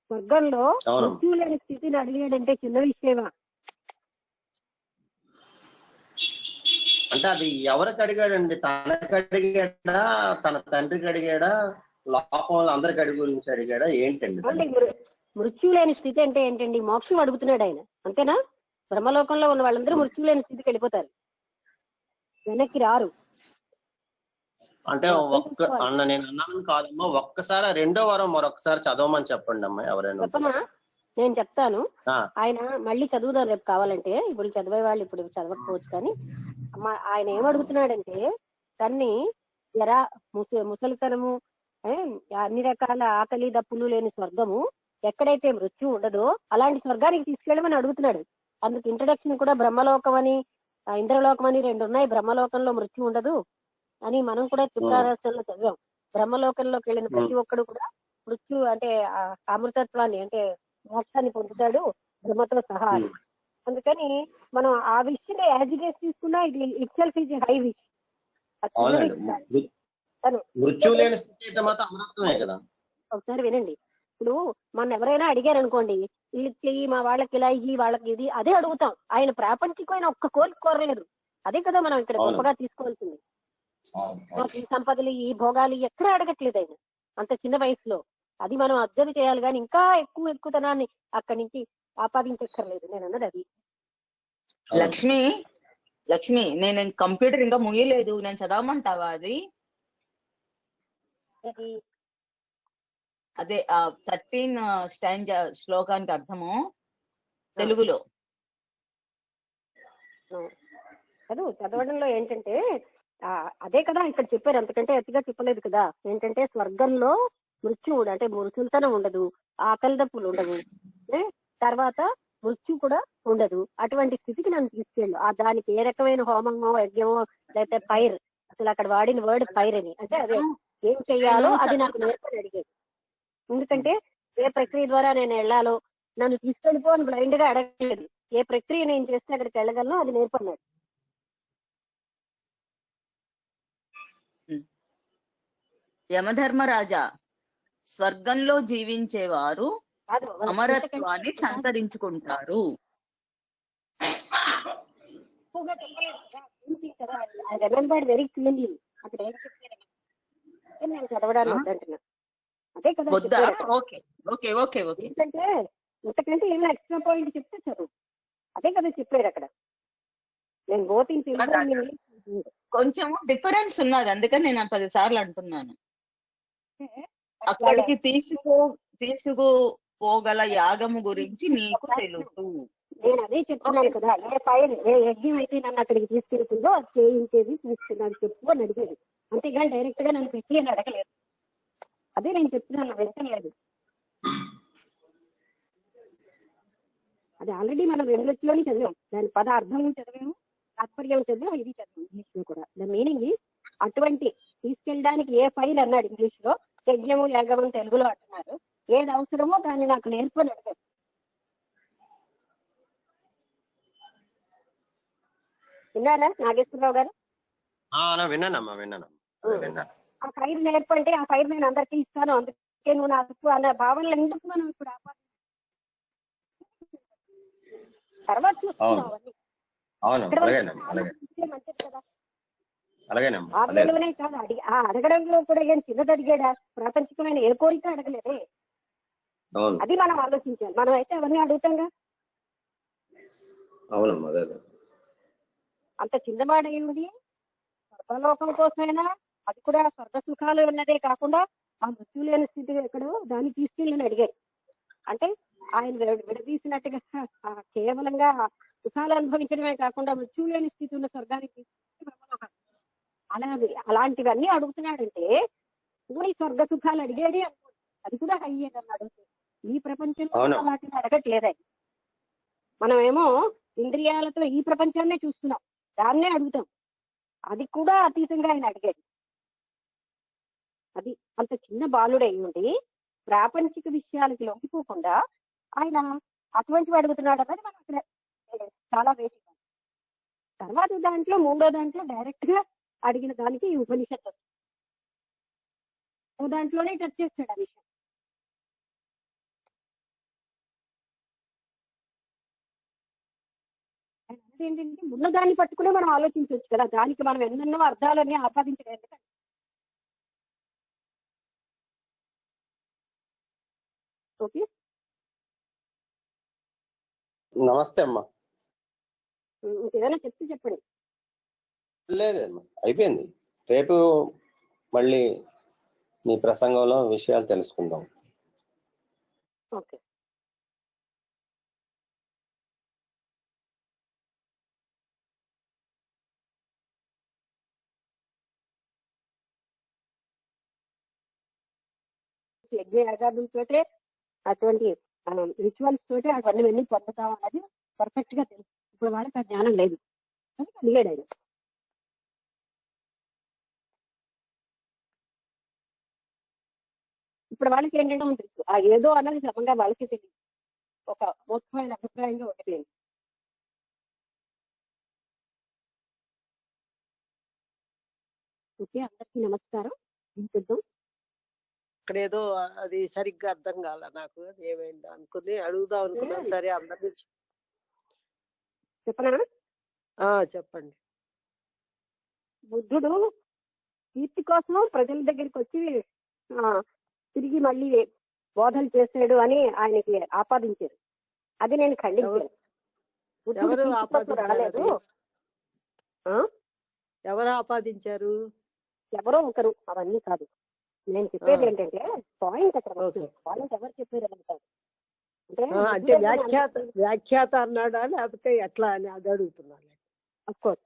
స్వర్గంలో మృత్యు లేని స్థితిని అడిగాడంటే చిన్న విషయమా? అంటే అది ఎవరికి అడిగాడండి? తనకి అడిగాడా, తన తండ్రికి అడిగాడా, లోకంలో అందరికి అడిగి గురించి అడిగాడా, ఏంటండి? మృత్యు లేని స్థితి అంటే ఏంటండి? మోక్షం అడుగుతున్నాడు ఆయన, అంతేనా? బ్రహ్మలోకంలో ఉన్న వాళ్ళందరూ మృత్యు లేని స్థితికి వెళ్ళిపోతారు, వెనక్కి రారు. అంటే నేను అన్నాను కాదమ్మా, ఒక్కసారి రెండో వారం మరొకసారి చదవమని చెప్పండి అమ్మా ఎవరైనా. చెప్పమా, నేను చెప్తాను. ఆయన మళ్ళీ చదువుదాం రేపు కావాలంటే, ఇప్పుడు చదివే వాళ్ళు ఇప్పుడు చదవకపోవచ్చు, కానీ ఆయన ఏమడుగుతున్నాడంటే తన్ని జరా ముసలితనము, అన్ని రకాల ఆకలి దప్పులు లేని స్వర్గము, ఎక్కడైతే మృత్యు ఉండదో అలాంటి స్వర్గానికి తీసుకెళ్ళమని అడుగుతున్నాడు. అందుకు ఇంట్రడక్షన్ కూడా బ్రహ్మలోకం అని ఇంద్రలోకం అని రెండు ఉన్నాయి. బ్రహ్మలోకంలో మృత్యు ఉండదు అని మనం కూడా త్రిపురారాష్ట్రంలో చదివాం. బ్రహ్మలోకంలోకి వెళ్ళిన ప్రతి ఒక్కడు కూడా మృత్యు అంటే అమృతత్వాన్ని అంటే మోక్షాన్ని పొందుతాడు బ్రహ్మతో సహా. అందుకని మనం ఆ విషయం యాజ్ ఇట్ ఈస్ తీసుకున్నా it self is high wish. ఒకసారి వినండి, ఇప్పుడు మన ఎవరైనా అడిగారు అనుకోండి, వీళ్ళకి చెయ్యి, మా వాళ్ళకి ఇలా ఇయ్యి, వాళ్ళకి ఇది, అదే అడుగుతాం. ఆయన ప్రాపంచికమైన ఒక్క కోరిక కోరలేదు. అదే కదా మనం ఇక్కడ గొప్పగా తీసుకోవాల్సింది. ఈ సంపదలు ఈ భోగాలు ఎక్కడ అడగట్లేదు ఆయన అంత చిన్న వయసులో. అది మనం అబ్జర్వ్ చేయాలి, కానీ ఇంకా ఎక్కువతనాన్ని అక్కడి నుంచి ఆపాదించక్కర్లేదు. నేను అన్నది అది. లక్ష్మి నేను కంప్యూటర్ ఇంకా ముగియలేదు, నేను చదవమంటావా? అది అదే 13 స్టాంజా శ్లోకానికి అర్థము తెలుగులో. చదవడంలో ఏంటంటే అదే కదా ఇక్కడ చెప్పారు, అంతకంటే అతిగా చెప్పలేదు కదా. ఏంటంటే స్వర్గంలో మృత్యువుడు అంటే మురుసులతనం ఉండదు, ఆకలి దప్పులు ఉండవు, తర్వాత మృత్యు కూడా ఉండదు. అటువంటి స్థితికి నన్ను తీసుకెళ్ళు. దానికి ఏ రకమైన హోమమో యజ్ఞమో లేకపోతే ఫైర్, అసలు అక్కడ వాడిన వర్డ్ ఫైర్ అని, అంటే అదే ఏం చెయ్యాలో అది నాకు నేర్పని అడిగేది. ఎందుకంటే ఏ ప్రక్రియ ద్వారా నేను వెళ్ళాలో, నన్ను తీసుకెళ్ళిపో అని బ్లైండ్ గా అడగలేదు. ఏ ప్రక్రియ నేను చేస్తే అక్కడికి వెళ్ళగలను అది నేర్పన్నాడు. యమధర్మరాజా, స్వర్గంలో జీవించేవారు అమరత్వాన్ని సంతరించుకుంటారు. వెరీ క్లీన్లీ అక్కడ ఏం చెప్పారు నేను చదవడానికి వద్దంటున్నా. అదే కదా, ఎందుకంటే ఇంతకంటే ఏమైనా ఎక్స్ట్రా పాయింట్ చెప్తే చదువు. అదే కదా చెప్పారు అక్కడ. నేను బోతింగ్ కొంచెం డిఫరెన్స్ ఉన్నది, అందుకని నేను 10 సార్లు అంటున్నాను. అక్కడికి తీసుకుపోగల యాగము గురించి నీకు తెలుసు. నేను అదే చెప్తున్నాను కదా, ఏ ఫైర్ ఏ యజ్ఞం అయితే నన్ను అక్కడికి తీసుకెళ్తుందో అది చేయించేది తీసుకున్నాను చెప్పు అని అడిగేది. అంతేగాని డైరెక్ట్ గా నన్ను పెట్టి అని అడగలేదు. అదే నేను చెప్తున్నాను, వెంటలేదు. అది ఆల్రెడీ మనం 2 లక్షలోనే చదివాం. దాని పద అర్థం చదివాము, తాత్పర్యం చదివాం, ఇది చదివాం ఇంగ్లీష్ లో కూడా. దాని మీనింగ్ అటువంటి తీసుకెళ్ళడానికి ఏ ఫైల్ అన్నాడు ఇంగ్లీష్ లో, యజ్ఞము యాగము తెలుగులో అంటున్నారు. ఏది అవసరమో దాన్ని నాకు నేర్చుకొని అడిగారు. విన్నారా నాగేశ్వరరావు గారు? విన్నానమ్మా, విన్నాను. ఆ ఫైల్ నేర్పంటే ఆ ఫైల్ నేను అందరికీ ఇస్తాను, అందుకే నువ్వు నాకు అన్న భావనలు ఎందుకు మనం ఇప్పుడు తర్వాత చూస్తున్నాం అవన్నీ. మంచిది కదా. ఆత్మలోనే కాదు అడగడంలో కూడా ఏం చిన్నది అడిగాడా? ప్రాపంచికమైన ఏ కోరిక అడగలేదే. అది మనం ఆలోచించాలి. మనం అయితే అవన్నీ అడుగుతాంగా. అంత చిన్నవాడేమిటి స్వర్గలోకం కోసమైనా, అది కూడా స్వర్గ సుఖాలు ఉన్నదే కాకుండా ఆ మృత్యు లేని స్థితి ఎక్కడో దాన్ని తీసుకెళ్ళని అడిగాడు. అంటే ఆయన విడదీసినట్టుగా కేవలంగా సుఖాలు అనుభవించడమే కాకుండా మృత్యు లేని స్థితి ఉన్న స్వర్గానికి అలాంటివన్నీ అడుగుతున్నాడంటే పోనీ స్వర్గ సుఖాలు అడిగేది అనుకో, అది కూడా అయ్యేదని అడుగుతుంది. ఈ ప్రపంచంలో వాటిని అడగట్లేదా? మనమేమో ఇంద్రియాలతో ఈ ప్రపంచాన్నే చూస్తున్నాం, దాన్నే అడుగుతాం. అది కూడా అతీతంగా ఆయన అడిగాడు. అది అంత చిన్న బాలుడై ఉండి ప్రాపంచిక విషయాలకి లొంగిపోకుండా ఆయన అటువంటివి అడుగుతున్నాడు అన్నది మనం అక్కడ చాలా వేసి. తర్వాత దాంట్లో మూడో దాంట్లో డైరెక్ట్ గా అడిగిన దానికి ఈ ఉపనిషత్తు దాంట్లోనే టచ్ చేస్తాడు ఆ విషయం. ఏంటంటే ఉన్న దాన్ని పట్టుకునే మనం ఆలోచించవచ్చు కదా, దానికి మనం ఎన్నెన్నో అర్థాలన్నీ ఆపాదించలేదు. ఓకే, నమస్తే అమ్మా. ఇంకేదైనా చెప్తే చెప్పండి. లేదమ్మా, అయిపోయింది. రేపు మళ్ళీ మీ ప్రసంగంలో విషయాలు తెలుసుకుందాం. ఓకే. యజ్ఞ యాగాదులతోటే అటువంటి రిచువల్స్ తోటే అవన్నీ పొందుతాం అన్నది పర్ఫెక్ట్ గా తెలుసు. ఇప్పుడు వాళ్ళకి ఆ జ్ఞానం లేదు, అడిగాడు ఆయన. ఇప్పుడు వాళ్ళకి ఏంటంటే తెలుసు ఆ ఏదో అన్నది క్రమంగా వాళ్ళకి తెలియదు, ఒక ముఖ్యమైన అభిప్రాయంగా ఉండిపోయింది. ఓకే, అందరికీ నమస్కారం. చూద్దాం. అక్కడ ఏదో అది సరిగ్గా అర్థం కాల నాకు, అది ఏమైందో అనుకుని అడుగుదాం అనుకున్నాను. సరే అందరి చెప్పనా? చెప్పండి. బుద్ధుడు కీర్తి కోసం ప్రజల దగ్గరికి వచ్చి తిరిగి మళ్ళీ బోధలు చేసాడు అని ఆయనకి ఆపాదించారు. అది నేను ఖండించాను. బుద్ధుడు రాలేదు. ఎవరు ఆపాదించారు? ఎవరో ఒకరు, అవన్నీ కాదు. నేను చెప్పేది ఏంటంటే పాయింట్ అక్కడ పాయింట్ ఎవరు చెప్పారు అంటారు అంటే వ్యాఖ్యాత అన్నాడా లేకపోతే ఎట్లా అని అది అడుగుతున్నాను. అఫ్కోర్స్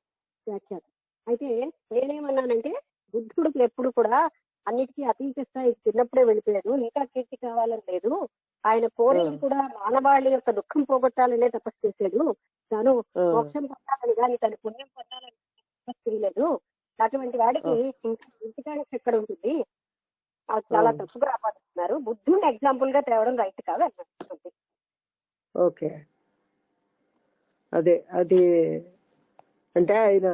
వ్యాఖ్యాత. అయితే నేనేమన్నానంటే బుద్ధుడికి ఎప్పుడు కూడా అన్నిటికీ అతీత స్థాయి చిన్నప్పుడే వెళ్ళిపోయాడు, ఇంకా కీర్తి కావాలని లేదు. ఆయన కోరిక కూడా మానవాళి యొక్క దుఃఖం పోగొట్టాలనే తపస్సు చేశాడు. తాను మోక్షం పొందాలని కానీ తను పుణ్యం పొందాలని తపస్సు చేయలేదు. అటువంటి వాడికి ఇంకా ఇంటికాడికి ఎక్కడ ఉంటుంది? అది చాలా తప్పుగా ఆపాదిస్తున్నారు. బుద్ధుడిని ఎగ్జాంపుల్ గా తేవడం రైట్ కాదు అన్నట్టు. ఓకే, అదే అది అంటే ఆయన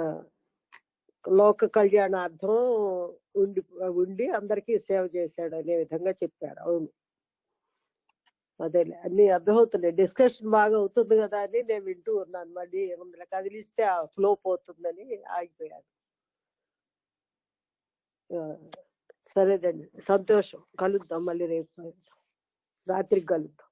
లోక కళ్యాణార్థం ఉండి అందరికీ సేవ చేశాడు అనే విధంగా చెప్పారు. అవును, అదే అన్ని అర్థమవుతున్నాయి. డిస్కషన్ బాగా అవుతుంది కదా అని నేను వింటూ ఉన్నాను. మళ్ళీ ఏముంది కదిలిస్తే ఆ ఫ్లో పోతుందని ఆగిపోయాను. సరేదండి, సంతోషం. కలుద్దాం మళ్ళీ రేపు రాత్రికి కలుద్దాం.